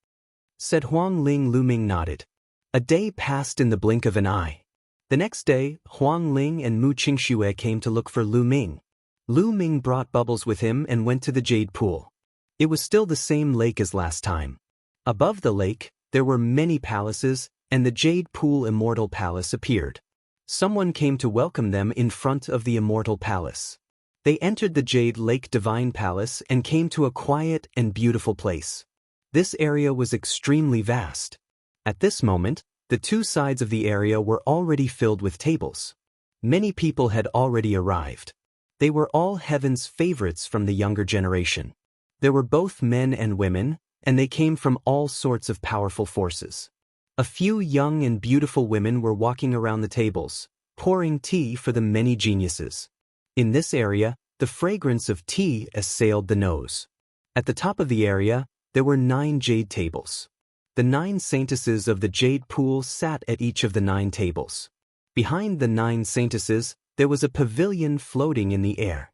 said Huang Ling. Lu Ming nodded. A day passed in the blink of an eye. The next day, Huang Ling and Mu Qingxue came to look for Lu Ming. Lu Ming brought Bubbles with him and went to the Jade Pool. It was still the same lake as last time. Above the lake, there were many palaces, and the Jade Pool Immortal Palace appeared. Someone came to welcome them in front of the Immortal Palace. They entered the Jade Lake Divine Palace and came to a quiet and beautiful place. This area was extremely vast. At this moment, the 2 sides of the area were already filled with tables. Many people had already arrived. They were all heaven's favorites from the younger generation. There were both men and women, and they came from all sorts of powerful forces. A few young and beautiful women were walking around the tables, pouring tea for the many geniuses. In this area, the fragrance of tea assailed the nose. At the top of the area, there were 9 jade tables. The 9 saintesses of the Jade Pool sat at each of the 9 tables. Behind the 9 saintesses, there was a pavilion floating in the air.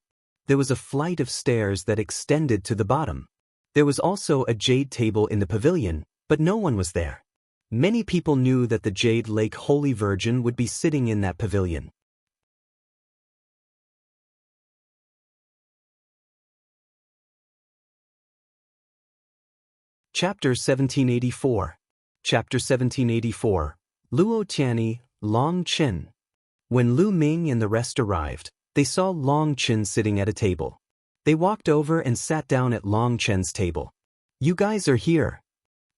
There was a flight of stairs that extended to the bottom. There was also a jade table in the pavilion, but no one was there. Many people knew that the Jade Lake Holy Virgin would be sitting in that pavilion. Chapter 1784. Chapter 1784. Luo Tianyi, Long Chen. When Lu Ming and the rest arrived, they saw Long Chen sitting at a table. They walked over and sat down at Long Chen's table. You guys are here.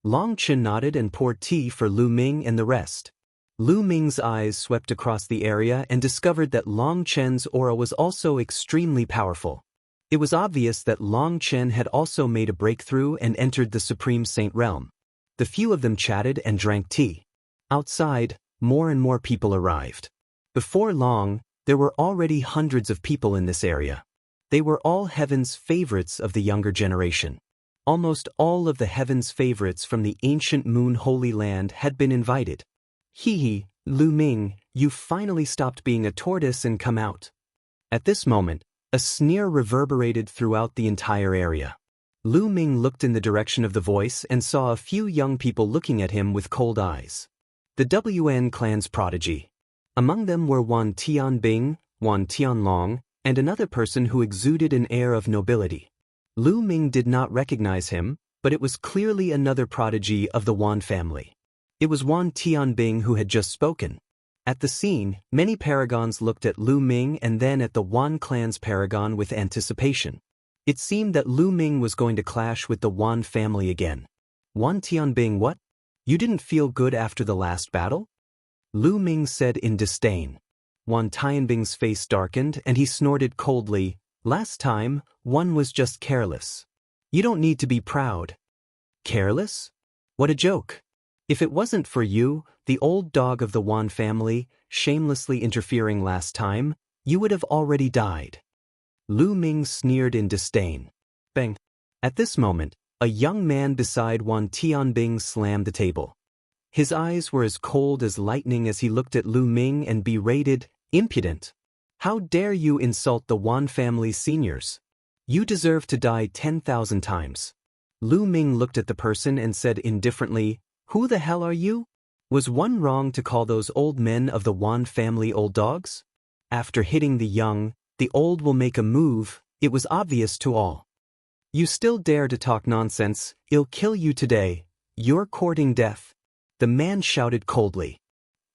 Long Chen nodded and poured tea for Lu Ming and the rest. Lu Ming's eyes swept across the area and discovered that Long Chen's aura was also extremely powerful. It was obvious that Long Chen had also made a breakthrough and entered the Supreme Saint realm. The few of them chatted and drank tea. Outside, more and more people arrived. Before long, there were already hundreds of people in this area. They were all heaven's favorites of the younger generation. Almost all of the heaven's favorites from the ancient Moon Holy Land had been invited. Hee, Lu Ming, you finally stopped being a tortoise and come out. At this moment, a sneer reverberated throughout the entire area. Lu Ming looked in the direction of the voice and saw a few young people looking at him with cold eyes. The WN clan's prodigy. Among them were Wan Tianbing, Wan Tianlong, and another person who exuded an air of nobility. Lu Ming did not recognize him, but it was clearly another prodigy of the Wan family. It was Wan Tianbing who had just spoken. At the scene, many paragons looked at Lu Ming and then at the Wan clan's paragon with anticipation. It seemed that Lu Ming was going to clash with the Wan family again. Wan Tianbing, what? You didn't feel good after the last battle? Lu Ming said in disdain. Wan Tianbing's face darkened and he snorted coldly. Last time, one was just careless. You don't need to be proud. Careless? What a joke. If it wasn't for you, the old dog of the Wan family, shamelessly interfering last time, you would have already died. Lu Ming sneered in disdain. Bang. At this moment, a young man beside Wan Tianbing slammed the table. His eyes were as cold as lightning as he looked at Lu Ming and berated, impudent. How dare you insult the Wan family's seniors? You deserve to die 10,000 times. Lu Ming looked at the person and said indifferently, Who the hell are you? Was one wrong to call those old men of the Wan family old dogs? After hitting the young, the old will make a move, it was obvious to all. You still dare to talk nonsense, I'll kill you today. You're courting death. The man shouted coldly.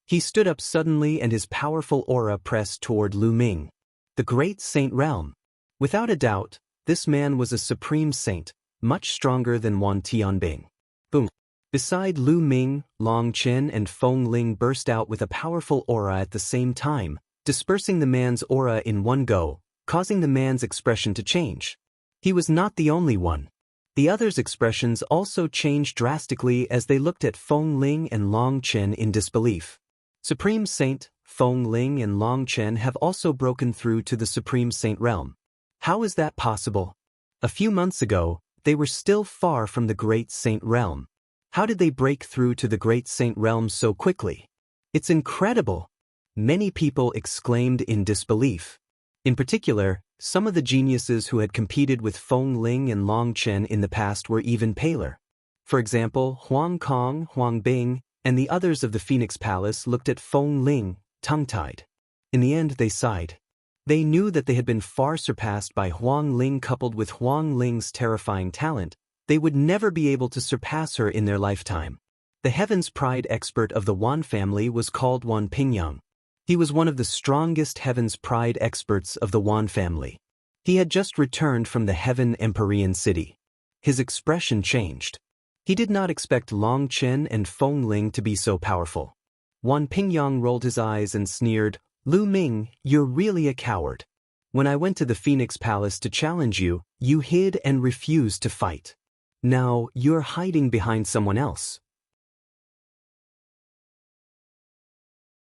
He stood up suddenly and his powerful aura pressed toward Lu Ming. The great saint realm. Without a doubt, this man was a supreme saint, much stronger than Wan Tianbing. Boom. Beside Lu Ming, Long Chen and Feng Ling burst out with a powerful aura at the same time, dispersing the man's aura in one go, causing the man's expression to change. He was not the only one. The others' expressions also changed drastically as they looked at Feng Ling and Long Chen in disbelief. Supreme Saint, Feng Ling and Long Chen have also broken through to the Supreme Saint realm. How is that possible? A few months ago, they were still far from the Great Saint realm. How did they break through to the Great Saint realm so quickly? It's incredible! Many people exclaimed in disbelief. In particular, some of the geniuses who had competed with Feng Ling and Long Chen in the past were even paler. For example, Huang Kong, Huang Bing, and the others of the Phoenix Palace looked at Feng Ling, tongue-tied. In the end, they sighed. They knew that they had been far surpassed by Huang Ling. Coupled with Huang Ling's terrifying talent, they would never be able to surpass her in their lifetime. The Heaven's Pride expert of the Wan family was called Wan Pingyang. He was one of the strongest Heaven's Pride experts of the Wan family. He had just returned from the Heaven Empyrean city. His expression changed. He did not expect Long Chen and Feng Ling to be so powerful. Wan Pingyang rolled his eyes and sneered, "Lu Ming, you're really a coward. When I went to the Phoenix Palace to challenge you, you hid and refused to fight. Now, you're hiding behind someone else."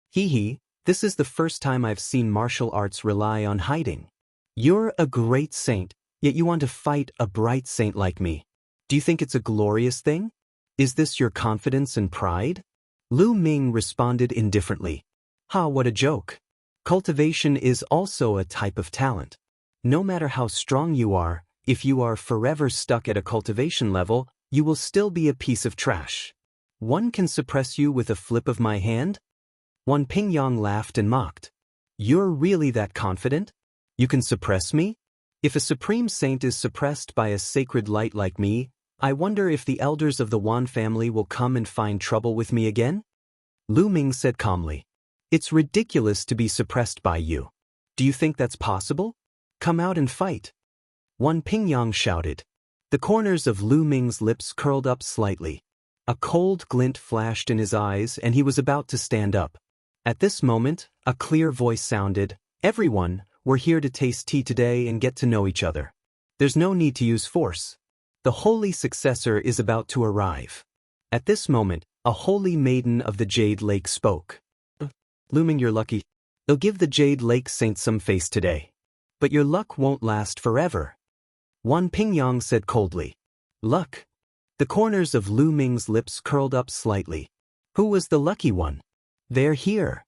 Hee. This is the first time I've seen martial arts rely on hiding. You're a great saint, yet you want to fight a bright saint like me. Do you think it's a glorious thing? Is this your confidence and pride? Lu Ming responded indifferently. Ha, what a joke. Cultivation is also a type of talent. No matter how strong you are, if you are forever stuck at a cultivation level, you will still be a piece of trash. One can suppress you with a flip of my hand? Wan Pingyang laughed and mocked. You're really that confident? You can suppress me? If a supreme saint is suppressed by a sacred light like me, I wonder if the elders of the Wan family will come and find trouble with me again? Lu Ming said calmly. It's ridiculous to be suppressed by you. Do you think that's possible? Come out and fight. Wan Pingyang shouted. The corners of Lu Ming's lips curled up slightly. A cold glint flashed in his eyes and he was about to stand up. At this moment, a clear voice sounded, "Everyone, we're here to taste tea today and get to know each other. There's no need to use force. The holy successor is about to arrive." At this moment, a holy maiden of the Jade Lake spoke. Lu Ming, you're lucky. They'll give the Jade Lake Saint some face today. But your luck won't last forever. Wan Pingyang said coldly. Luck? The corners of Lu Ming's lips curled up slightly. Who was the lucky one? They're here.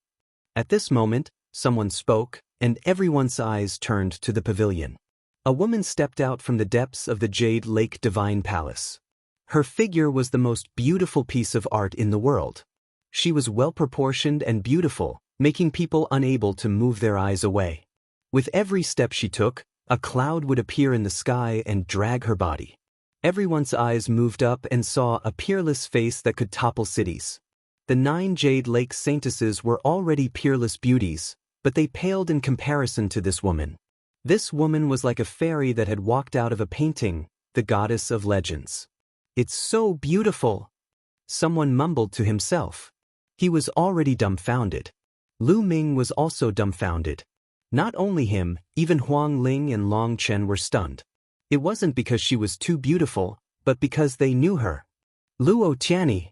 At this moment, someone spoke, and everyone's eyes turned to the pavilion. A woman stepped out from the depths of the Jade Lake Divine Palace. Her figure was the most beautiful piece of art in the world. She was well-proportioned and beautiful, making people unable to move their eyes away. With every step she took, a cloud would appear in the sky and drag her body. Everyone's eyes moved up and saw a peerless face that could topple cities. The 9 Jade Lake Saintesses were already peerless beauties, but they paled in comparison to this woman. This woman was like a fairy that had walked out of a painting, the goddess of legends. It's so beautiful! Someone mumbled to himself. He was already dumbfounded. Lu Ming was also dumbfounded. Not only him, even Huang Ling and Long Chen were stunned. It wasn't because she was too beautiful, but because they knew her. Luo Tianyi.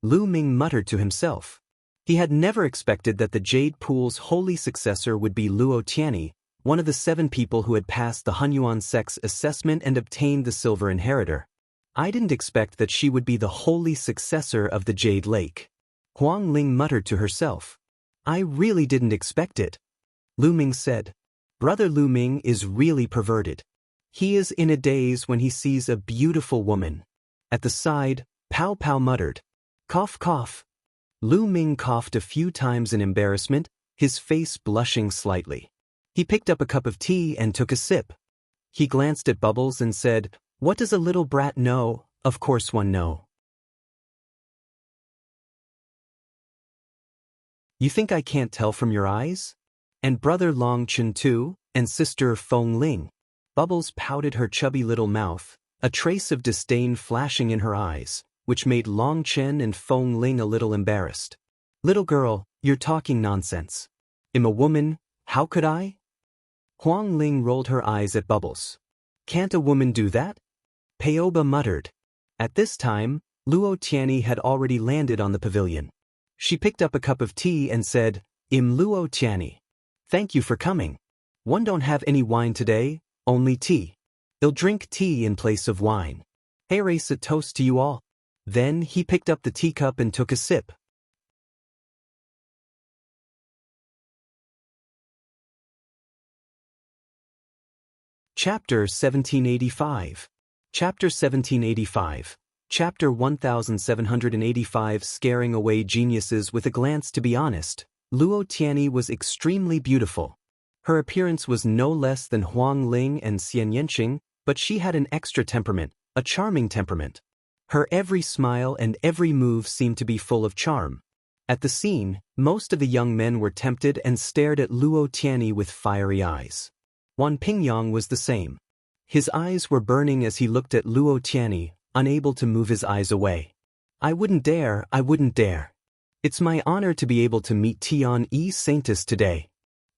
Lu Ming muttered to himself. He had never expected that the Jade Pool's holy successor would be Luo Tianyi, one of the 7 people who had passed the Hunyuan sect's assessment and obtained the Silver Inheritor. I didn't expect that she would be the holy successor of the Jade Lake. Huang Ling muttered to herself. I really didn't expect it. Lu Ming said. Brother Lu Ming is really perverted. He is in a daze when he sees a beautiful woman. At the side, Pow Pow muttered. Cough cough. Lu Ming coughed a few times in embarrassment, his face blushing slightly. He picked up a cup of tea and took a sip. He glanced at Bubbles and said, What does a little brat know? Of course one know. You think I can't tell from your eyes? And brother Long Chen too, and sister Feng Ling. Bubbles pouted her chubby little mouth, a trace of disdain flashing in her eyes, which made Long Chen and Feng Ling a little embarrassed. Little girl, you're talking nonsense. I'm a woman, how could I? Huang Ling rolled her eyes at Bubbles. Can't a woman do that? Paoba muttered. At this time, Luo Tianyi had already landed on the pavilion. She picked up a cup of tea and said, Im Luo Tianyi. Thank you for coming. One don't have any wine today, only tea. I'll drink tea in place of wine. Hey, race a toast to you all. Then he picked up the teacup and took a sip. Chapter 1785. Chapter 1785. Chapter 1785. Scaring away geniuses with a glance. To be honest, Luo Tianyi was extremely beautiful. Her appearance was no less than Huang Ling and Xian Yanqing, but she had an extra temperament, a charming temperament. Her every smile and every move seemed to be full of charm. At the scene, most of the young men were tempted and stared at Luo Tianyi with fiery eyes. Wan Pingyang was the same. His eyes were burning as he looked at Luo Tianyi, unable to move his eyes away. I wouldn't dare. It's my honor to be able to meet Tian-yi Saintess today.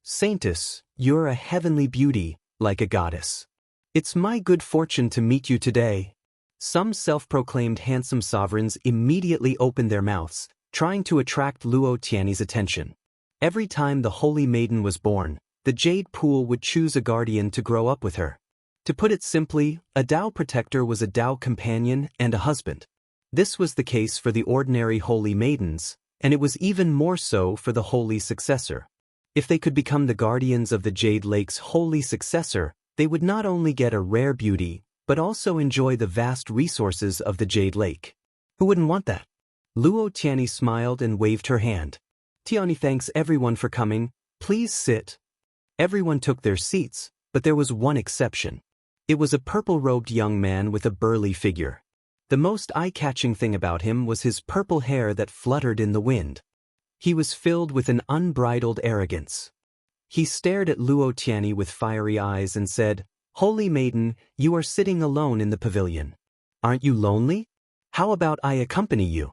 Saintess, you're a heavenly beauty, like a goddess. It's my good fortune to meet you today. Some self-proclaimed handsome sovereigns immediately opened their mouths, trying to attract Luo Tianyi's attention. Every time the holy maiden was born, the jade pool would choose a guardian to grow up with her. To put it simply, a Tao protector was a Tao companion and a husband. This was the case for the ordinary holy maidens, and it was even more so for the holy successor. If they could become the guardians of the Jade Lake's holy successor, they would not only get a rare beauty, but also enjoy the vast resources of the Jade Lake. Who wouldn't want that? Luo Tianyi smiled and waved her hand. Tianyi, thanks everyone for coming. Please sit. Everyone took their seats, but there was one exception. It was a purple-robed young man with a burly figure. The most eye-catching thing about him was his purple hair that fluttered in the wind. He was filled with an unbridled arrogance. He stared at Luo Tianyi with fiery eyes and said, Holy maiden, you are sitting alone in the pavilion. Aren't you lonely? How about I accompany you?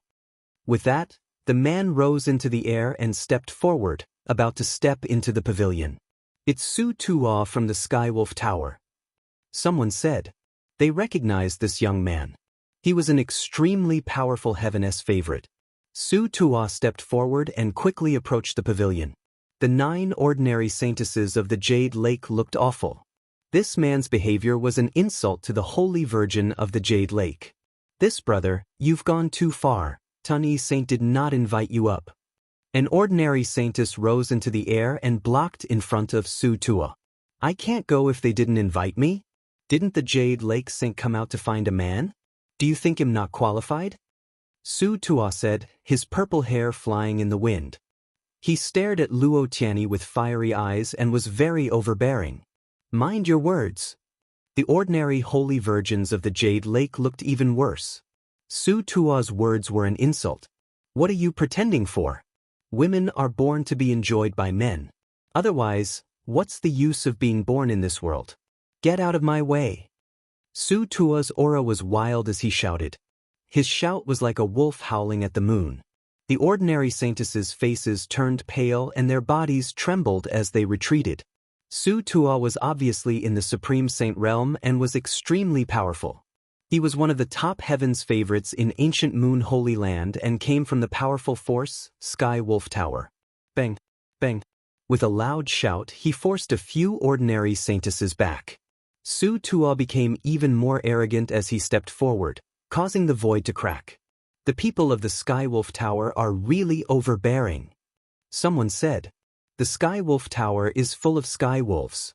With that, the man rose into the air and stepped forward, about to step into the pavilion. It's Su Tuo from the Skywolf Tower. Someone said. They recognized this young man. He was an extremely powerful Heaveness favorite. Su Tuo stepped forward and quickly approached the pavilion. The 9 ordinary saintesses of the Jade Lake looked awful. This man's behavior was an insult to the Holy Virgin of the Jade Lake. This brother, you've gone too far. Tian-yi Saint did not invite you up. An ordinary saintess rose into the air and blocked in front of Su Tuo. I can't go if they didn't invite me? Didn't the Jade Lake Saint come out to find a man? Do you think I'm not qualified? Su Tuo said, his purple hair flying in the wind. He stared at Luo Tianyi with fiery eyes and was very overbearing. Mind your words. The ordinary holy virgins of the Jade Lake looked even worse. Su Tuo's words were an insult. What are you pretending for? Women are born to be enjoyed by men. Otherwise, what's the use of being born in this world? Get out of my way. Su Tuo's aura was wild as he shouted. His shout was like a wolf howling at the moon. The ordinary saintesses' faces turned pale and their bodies trembled as they retreated. Su Tuo was obviously in the Supreme Saint realm and was extremely powerful. He was one of the top heaven's favorites in ancient Moon Holy Land and came from the powerful force, Sky Wolf Tower. Bang, bang. With a loud shout, he forced a few ordinary saintesses back. Su Tuo became even more arrogant as he stepped forward, causing the void to crack. The people of the Skywolf Tower are really overbearing. Someone said. The Skywolf Tower is full of skywolves.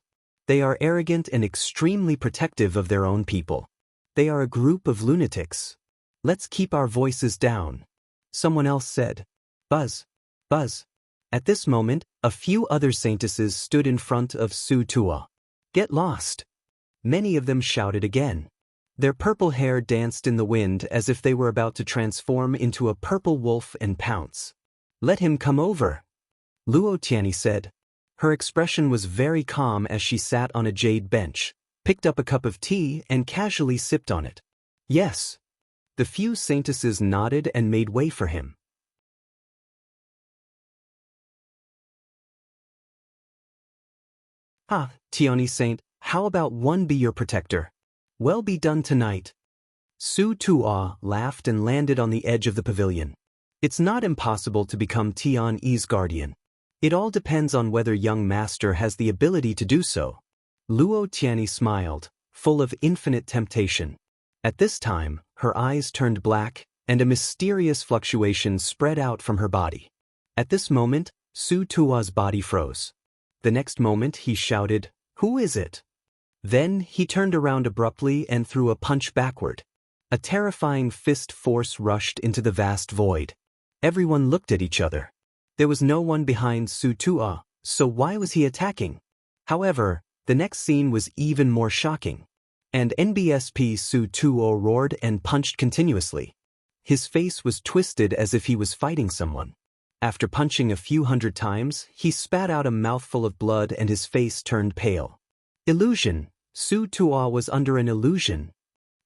They are arrogant and extremely protective of their own people. They are a group of lunatics. Let's keep our voices down. Someone else said. Buzz. Buzz. At this moment, a few other saintesses stood in front of Su Tuo. Get lost. Many of them shouted again. Their purple hair danced in the wind as if they were about to transform into a purple wolf and pounce. Let him come over. Luo Tianyi said. Her expression was very calm as she sat on a jade bench. picked up a cup of tea and casually sipped on it. Yes. The few saintesses nodded and made way for him. Ah, Tiani Saint, how about one be your protector? Well be done tonight. Su Tuo laughed and landed on the edge of the pavilion. It's not impossible to become Tian's guardian. It all depends on whether young master has the ability to do so. Luo Tiani smiled, full of infinite temptation. At this time, her eyes turned black, and a mysterious fluctuation spread out from her body. At this moment, Su Tuo's body froze. The next moment he shouted, "Who is it?" Then he turned around abruptly and threw a punch backward. A terrifying fist force rushed into the vast void. Everyone looked at each other. There was no one behind Su Tuo, so why was he attacking? However, the next scene was even more shocking. And NBSP Su Tuo roared and punched continuously. His face was twisted as if he was fighting someone. After punching a few hundred times, he spat out a mouthful of blood and his face turned pale. Illusion! Su Tuo was under an illusion.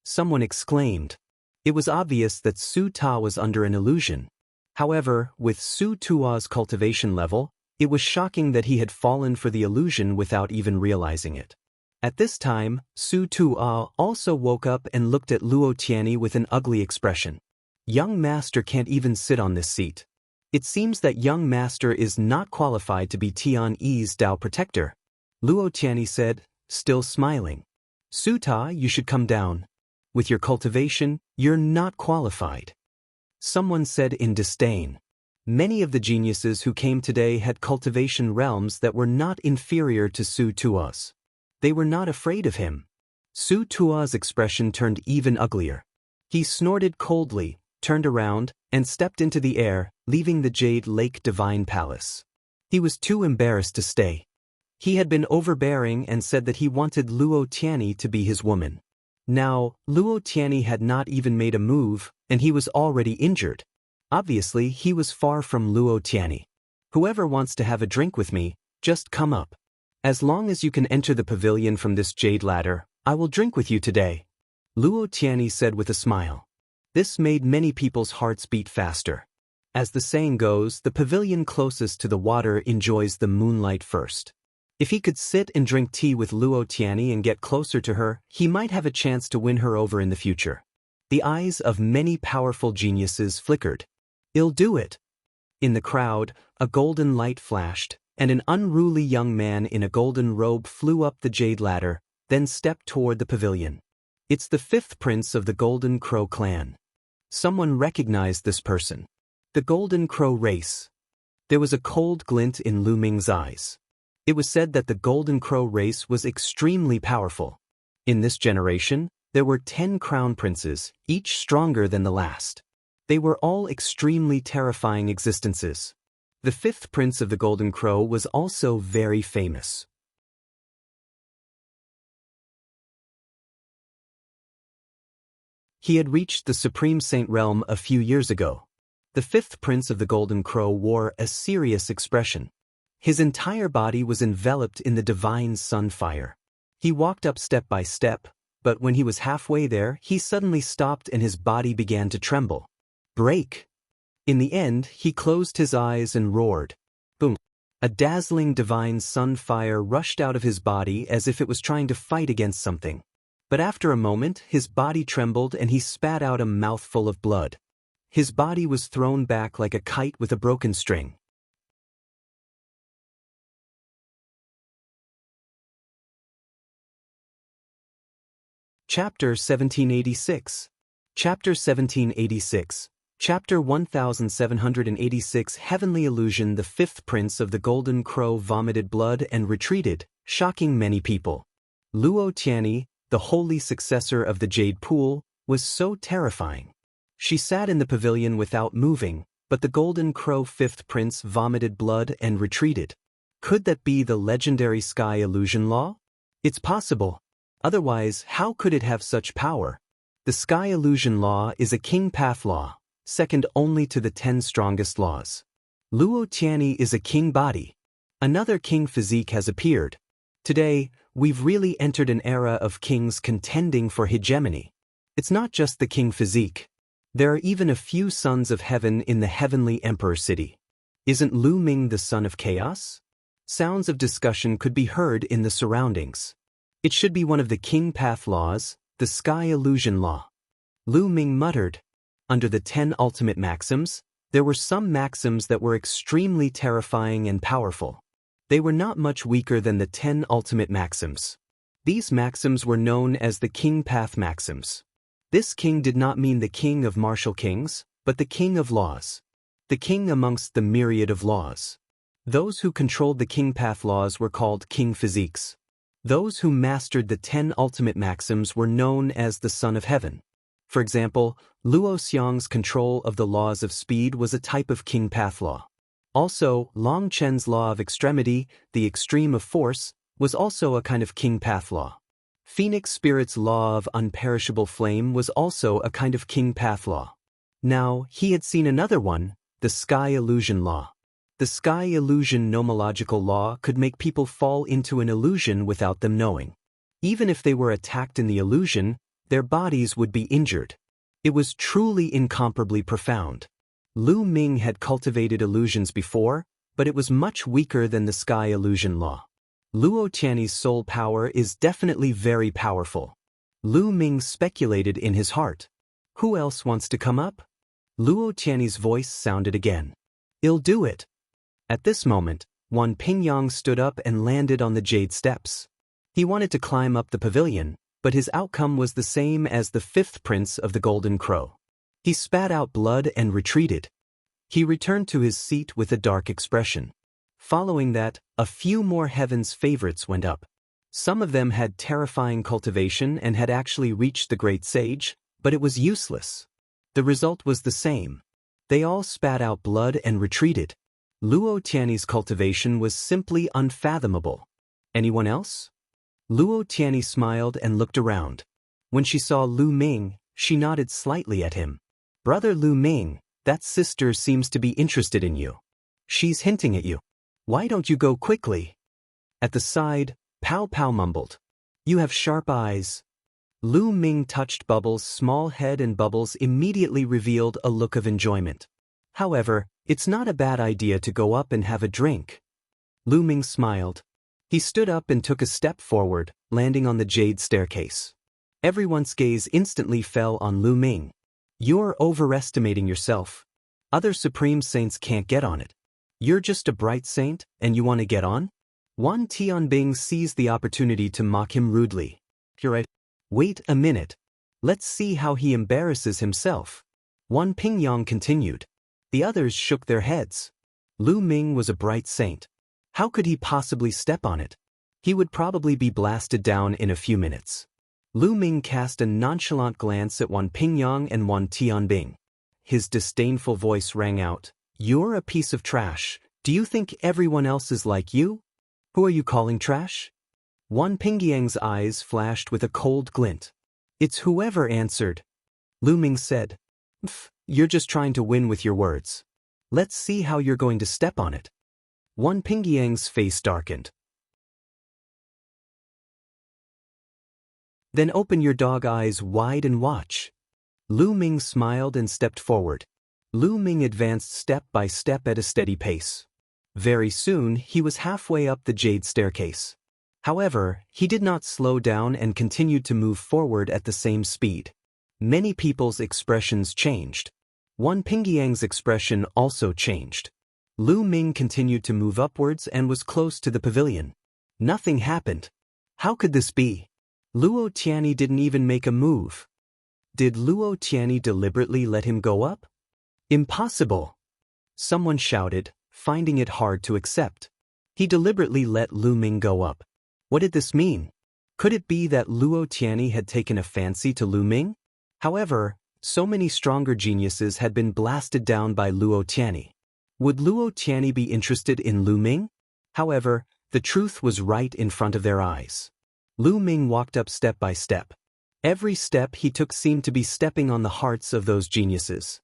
Someone exclaimed. It was obvious that Su Ta was under an illusion. However, with Su Tuo's cultivation level, it was shocking that he had fallen for the illusion without even realizing it. At this time, Su Tuo also woke up and looked at Luo Tiani with an ugly expression. Young master can't even sit on this seat. It seems that young master is not qualified to be Tian's Dao protector. Luo Tiani said, still smiling. Su Ta, you should come down. With your cultivation, you're not qualified. Someone said in disdain. Many of the geniuses who came today had cultivation realms that were not inferior to Su Tuo's. They were not afraid of him. Su Tuo's expression turned even uglier. He snorted coldly, turned around, and stepped into the air, leaving the Jade Lake Divine Palace. He was too embarrassed to stay. He had been overbearing and said that he wanted Luo Tiani to be his woman. Now, Luo Tiani had not even made a move, and he was already injured. Obviously, he was far from Luo Tiani. Whoever wants to have a drink with me, just come up. As long as you can enter the pavilion from this jade ladder, I will drink with you today. Luo Tiani said with a smile. This made many people's hearts beat faster. As the saying goes, the pavilion closest to the water enjoys the moonlight first. If he could sit and drink tea with Luo Tiani and get closer to her, he might have a chance to win her over in the future. The eyes of many powerful geniuses flickered. I'll do it. In the crowd, a golden light flashed, and an unruly young man in a golden robe flew up the jade ladder, then stepped toward the pavilion. It's the fifth prince of the Golden Crow clan. Someone recognized this person. The Golden Crow race. There was a cold glint in Lu Ming's eyes. It was said that the Golden Crow race was extremely powerful. In this generation, there were 10 crown princes, each stronger than the last. They were all extremely terrifying existences. The fifth prince of the Golden Crow was also very famous. He had reached the Supreme Saint realm a few years ago. The fifth prince of the Golden Crow wore a serious expression. His entire body was enveloped in the divine sun fire. He walked up step by step, but when he was halfway there, he suddenly stopped and his body began to tremble. Break! In the end, he closed his eyes and roared. Boom! A dazzling divine sun fire rushed out of his body as if it was trying to fight against something. But after a moment, his body trembled and he spat out a mouthful of blood. His body was thrown back like a kite with a broken string. Chapter 1786. Chapter 1786. Chapter 1786 Heavenly Illusion. The fifth prince of the Golden Crow vomited blood and retreated, shocking many people. Luo Tiani, the holy successor of the Jade Pool, was so terrifying. She sat in the pavilion without moving, but the Golden Crow fifth prince vomited blood and retreated. Could that be the legendary Sky Illusion Law? It's possible. Otherwise, how could it have such power? The Sky Illusion Law is a king path law, second only to the 10 strongest laws. Luo Tiani is a king body. Another king physique has appeared. Today, We've really entered an era of kings contending for hegemony. It's not just the king physique. There are even a few sons of heaven in the heavenly emperor city. Isn't Lu Ming the son of chaos? Sounds of discussion could be heard in the surroundings. It should be one of the king path laws, the sky illusion law. Lu Ming muttered. Under the 10 ultimate maxims, there were some maxims that were extremely terrifying and powerful. They were not much weaker than the 10 ultimate maxims. These maxims were known as the king path maxims. This king did not mean the king of martial kings, but the king of laws. The king amongst the myriad of laws. Those who controlled the king path laws were called king physiques. Those who mastered the 10 ultimate maxims were known as the son of heaven. For example, Luo Xiang's control of the laws of speed was a type of king path law. Also, Long Chen's law of extremity, the extreme of force, was also a kind of king path law. Phoenix Spirit's law of unperishable flame was also a kind of king path law. Now, he had seen another one, the sky illusion law. The sky illusion nomological law could make people fall into an illusion without them knowing. Even if they were attacked in the illusion, their bodies would be injured. It was truly incomparably profound. Lu Ming had cultivated illusions before, but it was much weaker than the sky illusion law. Luo Tianyi's soul power is definitely very powerful. Lu Ming speculated in his heart. Who else wants to come up? Luo Tianyi's voice sounded again. I'll do it. At this moment, Wan Pingyang stood up and landed on the jade steps. He wanted to climb up the pavilion, but his outcome was the same as the 5th prince of the Golden Crow. He spat out blood and retreated. He returned to his seat with a dark expression. Following that, a few more heaven's favorites went up. Some of them had terrifying cultivation and had actually reached the great sage, but it was useless. The result was the same. They all spat out blood and retreated. Luo Tianyi's cultivation was simply unfathomable. Anyone else? Luo Tianyi smiled and looked around. When she saw Lu Ming, she nodded slightly at him. Brother Lu Ming, that sister seems to be interested in you. She's hinting at you. Why don't you go quickly? At the side, Pow Pow mumbled. You have sharp eyes. Lu Ming touched Bubbles' small head and Bubbles immediately revealed a look of enjoyment. However, it's not a bad idea to go up and have a drink. Lu Ming smiled. He stood up and took a step forward, landing on the jade staircase. Everyone's gaze instantly fell on Lu Ming. You're overestimating yourself. Other supreme saints can't get on it. You're just a bright saint, and you want to get on? Wan Tianbing seized the opportunity to mock him rudely. You're right. Wait a minute. Let's see how he embarrasses himself. Wan Pingyang continued. The others shook their heads. Lu Ming was a bright saint. How could he possibly step on it? He would probably be blasted down in a few minutes. Lu Ming cast a nonchalant glance at Wan Pingyang and Wan Tianbing. His disdainful voice rang out. You're a piece of trash. Do you think everyone else is like you? Who are you calling trash? Wan Pingyang's eyes flashed with a cold glint. It's whoever answered. Lu Ming said. You're just trying to win with your words. Let's see how you're going to step on it. Wan Pingyang's face darkened. Then open your dog eyes wide and watch. Lu Ming smiled and stepped forward. Lu Ming advanced step by step at a steady pace. Very soon, he was halfway up the jade staircase. However, he did not slow down and continued to move forward at the same speed. Many people's expressions changed. Wan Pingyang's expression also changed. Lu Ming continued to move upwards and was close to the pavilion. Nothing happened. How could this be? Luo Tianyi didn't even make a move. Did Luo Tianyi deliberately let him go up? Impossible! Someone shouted, finding it hard to accept. He deliberately let Lu Ming go up. What did this mean? Could it be that Luo Tianyi had taken a fancy to Lu Ming? However, so many stronger geniuses had been blasted down by Luo Tianyi. Would Luo Tianyi be interested in Lu Ming? However, the truth was right in front of their eyes. Lu Ming walked up step by step. Every step he took seemed to be stepping on the hearts of those geniuses.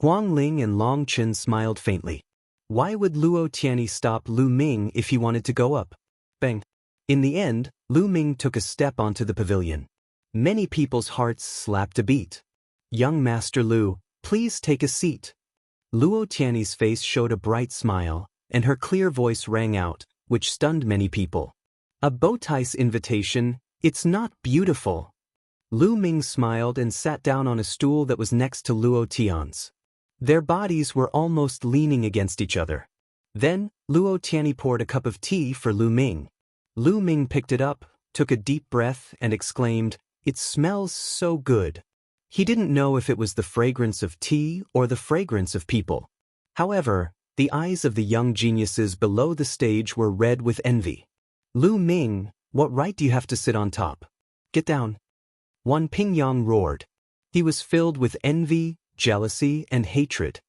Huang Ling and Long Chen smiled faintly. Why would Luo Tianyi stop Lu Ming if he wanted to go up? Bang! In the end, Lu Ming took a step onto the pavilion. Many people's hearts slapped a beat. "Young Master Lu, please take a seat." Luo Tianyi's face showed a bright smile, and her clear voice rang out, which stunned many people. "A bowtie's invitation, it's not beautiful." Lu Ming smiled and sat down on a stool that was next to Luo Tian's. Their bodies were almost leaning against each other. Then, Luo Tianyi poured a cup of tea for Lu Ming. Lu Ming picked it up, took a deep breath, and exclaimed, "It smells so good." He didn't know if it was the fragrance of tea or the fragrance of people. However, the eyes of the young geniuses below the stage were red with envy. "Lu Ming, what right do you have to sit on top? Get down." Wan Pingyang roared. He was filled with envy, jealousy, and hatred.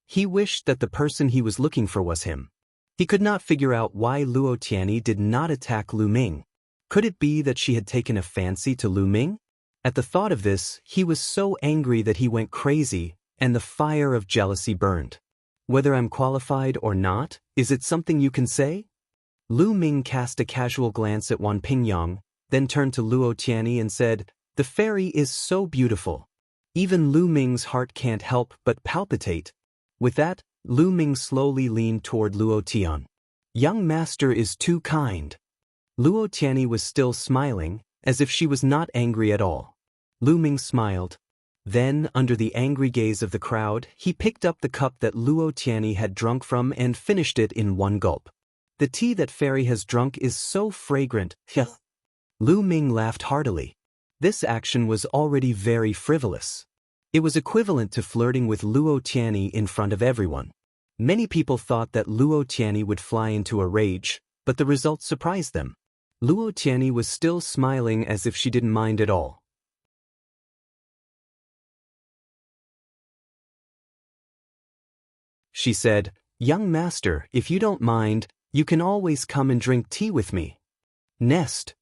He wished that the person he was looking for was him. He could not figure out why Luo Tianyi did not attack Lu Ming. Could it be that she had taken a fancy to Lu Ming? At the thought of this, he was so angry that he went crazy, and the fire of jealousy burned. "Whether I'm qualified or not, is it something you can say?" Lu Ming cast a casual glance at Wan Pingyang, then turned to Luo Tianyi and said, "The fairy is so beautiful. Even Lu Ming's heart can't help but palpitate." With that, Lu Ming slowly leaned toward Luo Tian. "Young master is too kind." Luo Tianyi was still smiling, as if she was not angry at all. Lu Ming smiled. Then, under the angry gaze of the crowd, he picked up the cup that Luo Tianyi had drunk from and finished it in one gulp. "The tea that fairy has drunk is so fragrant." Lu Ming laughed heartily. This action was already very frivolous. It was equivalent to flirting with Luo Tianyi in front of everyone. Many people thought that Luo Tianyi would fly into a rage, but the result surprised them. Luo Tianyi was still smiling as if she didn't mind at all. She said, "Young master, if you don't mind, you can always come and drink tea with me." Nest.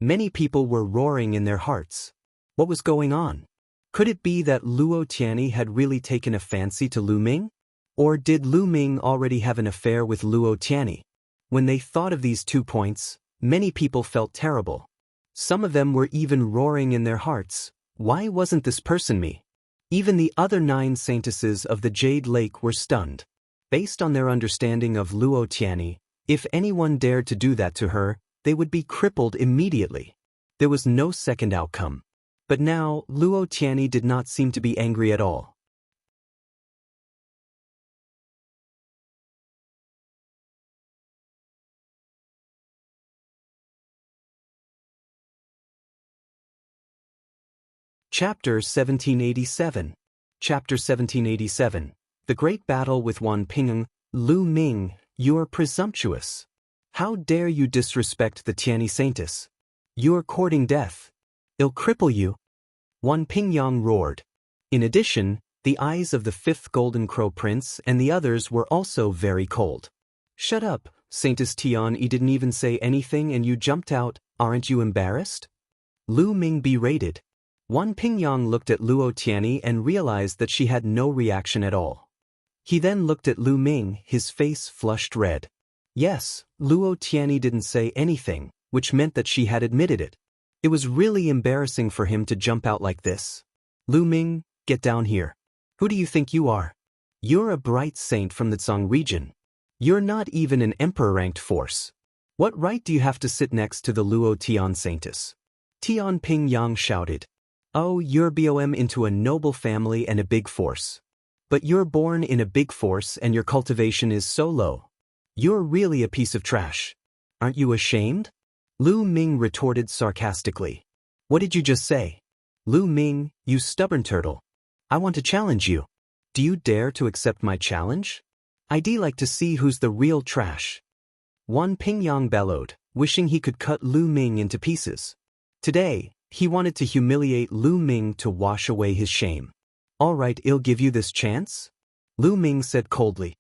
Many people were roaring in their hearts. What was going on? Could it be that Luo Tianyi had really taken a fancy to Lu Ming? Or did Lu Ming already have an affair with Luo Tianyi? When they thought of these 2 points, many people felt terrible. Some of them were even roaring in their hearts, "Why wasn't this person me?" Even the other 9 saintesses of the Jade Lake were stunned. Based on their understanding of Luo Tianyi, if anyone dared to do that to her, they would be crippled immediately. There was no second outcome. But now, Luo Tianyi did not seem to be angry at all. Chapter 1787. Chapter 1787. The Great Battle with Wan Pingyang. "Lu Ming, you are presumptuous. How dare you disrespect the Tianyi Saintess? You are courting death. It'll cripple you." Wan Pingyang roared. In addition, the eyes of the 5th Golden Crow Prince and the others were also very cold. "Shut up, Saintess Tian, you didn't even say anything and you jumped out, aren't you embarrassed?" Lu Ming berated. Wan Pingyang looked at Luo Tianyi and realized that she had no reaction at all. He then looked at Lu Ming, his face flushed red. Yes, Luo Tianyi didn't say anything, which meant that she had admitted it. It was really embarrassing for him to jump out like this. "Lu Ming, get down here. Who do you think you are? You're a bright saint from the Zhang region. You're not even an emperor-ranked force. What right do you have to sit next to the Luo Tian Saintess?" Tian Pingyang shouted. "Oh, you're born into a noble family and a big force. But you're born in a big force and your cultivation is so low. You're really a piece of trash. Aren't you ashamed?" Lu Ming retorted sarcastically. "What did you just say? Lu Ming, you stubborn turtle. I want to challenge you. Do you dare to accept my challenge? I'd like to see who's the real trash." Wan Pingyang bellowed, wishing he could cut Lu Ming into pieces. Today, he wanted to humiliate Lu Ming to wash away his shame. "All right, I'll give you this chance," Lu Ming said coldly.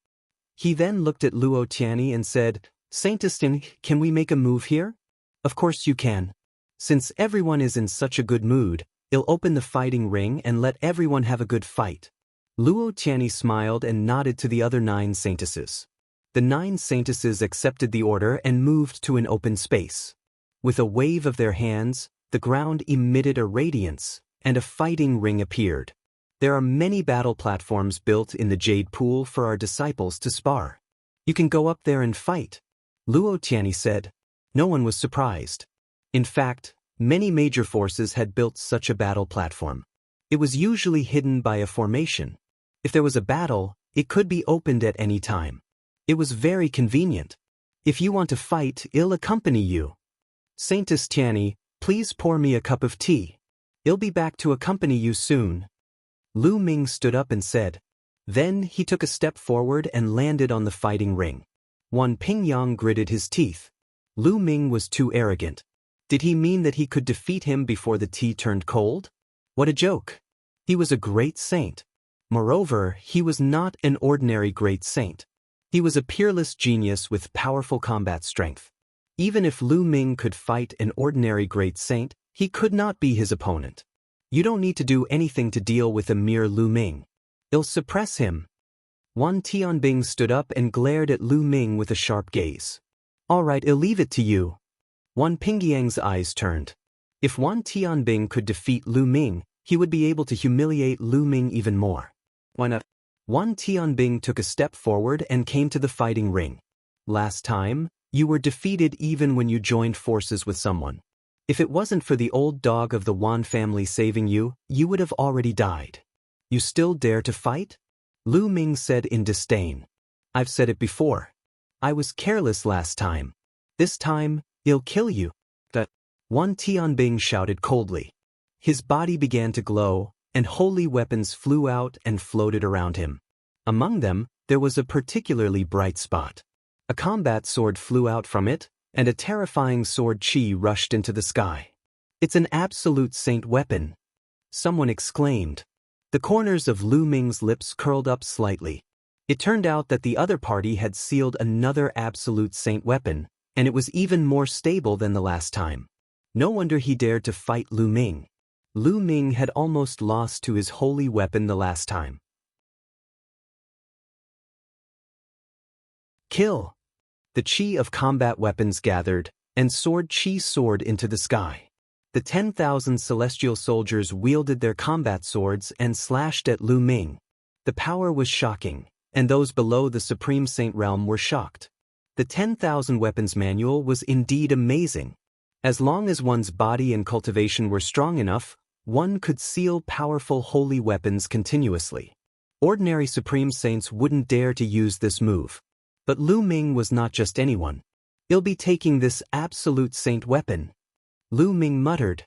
He then looked at Luo Tianyi and said, "Saintess Tin, can we make a move here?" "Of course you can. Since everyone is in such a good mood, I'll open the fighting ring and let everyone have a good fight." Luo Tianyi smiled and nodded to the other 9 saintesses. The 9 saintesses accepted the order and moved to an open space. With a wave of their hands, the ground emitted a radiance, and a fighting ring appeared. There are many battle platforms built in the Jade Pool for our disciples to spar. You can go up there and fight, Luo Tianyi said. No one was surprised. In fact, many major forces had built such a battle platform. It was usually hidden by a formation. If there was a battle, it could be opened at any time. It was very convenient. If you want to fight, I'll accompany you. Saintess Tianyi, please pour me a cup of tea. I'll be back to accompany you soon. Lu Ming stood up and said. Then he took a step forward and landed on the fighting ring. Wan Pingyang gritted his teeth. Lu Ming was too arrogant. Did he mean that he could defeat him before the tea turned cold? What a joke. He was a great saint. Moreover, he was not an ordinary great saint. He was a peerless genius with powerful combat strength. Even if Lu Ming could fight an ordinary great saint, he could not be his opponent. You don't need to do anything to deal with a mere Lu Ming. I'll suppress him. Wan Tianbing stood up and glared at Lu Ming with a sharp gaze. All right, I'll leave it to you. Wan Pingyang's eyes turned. If Wan Tianbing could defeat Lu Ming, he would be able to humiliate Lu Ming even more. Why not? Wan Tianbing took a step forward and came to the fighting ring. Last time, you were defeated even when you joined forces with someone. If it wasn't for the old dog of the Wan family saving you, you would have already died. You still dare to fight? Lu Ming said in disdain. I've said it before. I was careless last time. This time, I'll kill you. That Wan Tianbing shouted coldly. His body began to glow, and holy weapons flew out and floated around him. Among them, there was a particularly bright spot. A combat sword flew out from it, and a terrifying sword chi rushed into the sky. It's an absolute saint weapon. Someone exclaimed. The corners of Lu Ming's lips curled up slightly. It turned out that the other party had sealed another absolute saint weapon, and it was even more stable than the last time. No wonder he dared to fight Lu Ming. Lu Ming had almost lost to his holy weapon the last time. Kill! The chi of combat weapons gathered, and sword chi soared into the sky. The 10,000 celestial soldiers wielded their combat swords and slashed at Lu Ming. The power was shocking, and those below the Supreme Saint realm were shocked. The 10,000 weapons manual was indeed amazing. As long as one's body and cultivation were strong enough, one could seal powerful holy weapons continuously. Ordinary Supreme Saints wouldn't dare to use this move. But Lu Ming was not just anyone. I'll be taking this absolute saint weapon. Lu Ming muttered.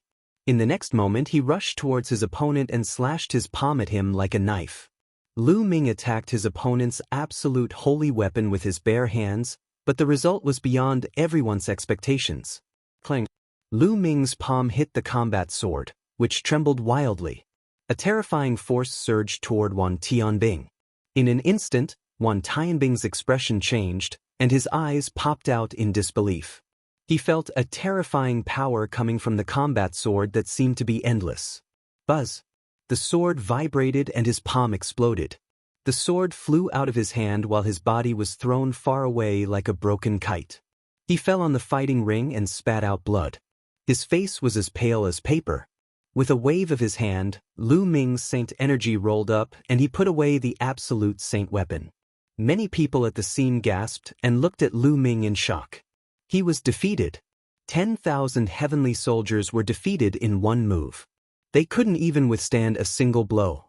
In the next moment he rushed towards his opponent and slashed his palm at him like a knife. Lu Ming attacked his opponent's absolute holy weapon with his bare hands, but the result was beyond everyone's expectations. Clang! Lu Ming's palm hit the combat sword, which trembled wildly. A terrifying force surged toward Wan Tianbing. In an instant, Wan Tianbing's expression changed, and his eyes popped out in disbelief. He felt a terrifying power coming from the combat sword that seemed to be endless. Buzz! The sword vibrated and his palm exploded. The sword flew out of his hand while his body was thrown far away like a broken kite. He fell on the fighting ring and spat out blood. His face was as pale as paper. With a wave of his hand, Lu Ming's saint energy rolled up and he put away the absolute saint weapon. Many people at the scene gasped and looked at Lu Ming in shock. He was defeated. 10,000 heavenly soldiers were defeated in one move. They couldn't even withstand a single blow.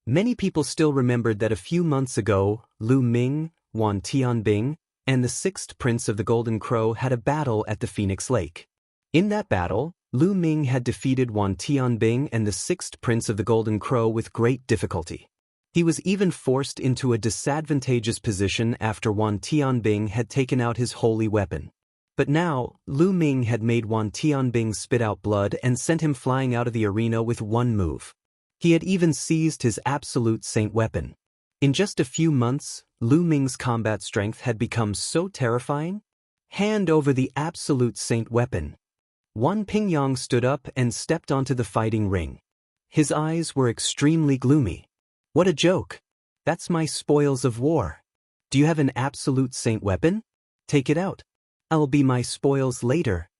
Many people still remembered that a few months ago, Lu Ming, Wan Tianbing, and the 6th Prince of the Golden Crow had a battle at the Phoenix Lake. In that battle, Lu Ming had defeated Wan Tianbing and the 6th Prince of the Golden Crow with great difficulty. He was even forced into a disadvantageous position after Wan Tianbing had taken out his holy weapon. But now, Lu Ming had made Wan Tianbing spit out blood and sent him flying out of the arena with one move. He had even seized his absolute saint weapon. In just a few months, Lu Ming's combat strength had become so terrifying. Hand over the absolute saint weapon. Wan Pingyang stood up and stepped onto the fighting ring. His eyes were extremely gloomy. What a joke! That's my spoils of war. Do you have an absolute saint weapon? Take it out. I'll be my spoils later.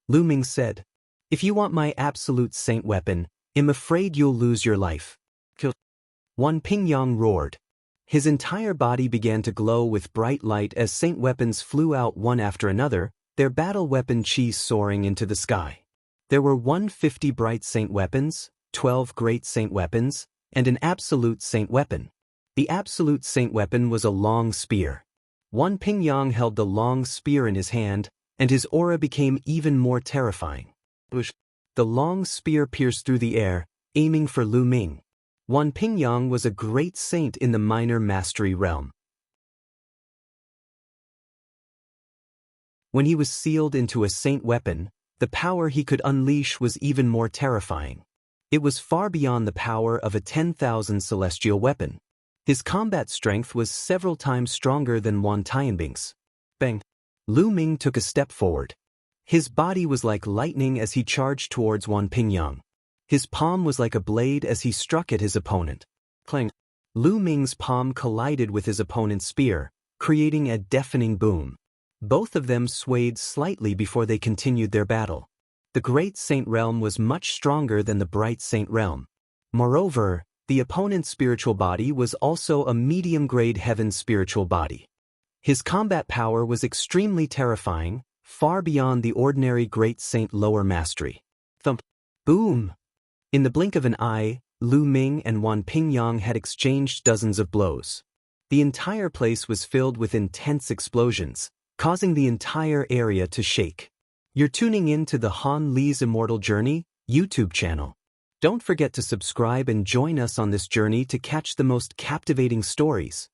Lu Ming said. If you want my absolute saint weapon, I'm afraid you'll lose your life. Kill. Wan Pingyang roared. His entire body began to glow with bright light as saint weapons flew out one after another, their battle weapon chi soaring into the sky. There were 150 bright saint weapons, 12 great saint weapons, and an absolute saint weapon. The absolute saint weapon was a long spear. Wan Pingyang held the long spear in his hand, and his aura became even more terrifying. The long spear pierced through the air, aiming for Lu Ming. Wan Pingyang was a great saint in the minor mastery realm. When he was sealed into a saint weapon, the power he could unleash was even more terrifying. It was far beyond the power of a 10,000 celestial weapon. His combat strength was several times stronger than Wan Tianbing's. Bang! Lu Ming took a step forward. His body was like lightning as he charged towards Wan Pingyang. His palm was like a blade as he struck at his opponent. Clang! Lu Ming's palm collided with his opponent's spear, creating a deafening boom. Both of them swayed slightly before they continued their battle. The Great Saint Realm was much stronger than the Bright Saint Realm. Moreover, the opponent's spiritual body was also a medium-grade heaven spiritual body. His combat power was extremely terrifying, far beyond the ordinary Great Saint lower mastery. Thump! Boom! In the blink of an eye, Lu Ming and Wan Pingyang had exchanged dozens of blows. The entire place was filled with intense explosions, causing the entire area to shake. You're tuning in to the Han Li's Immortal Journey YouTube channel. Don't forget to subscribe and join us on this journey to catch the most captivating stories.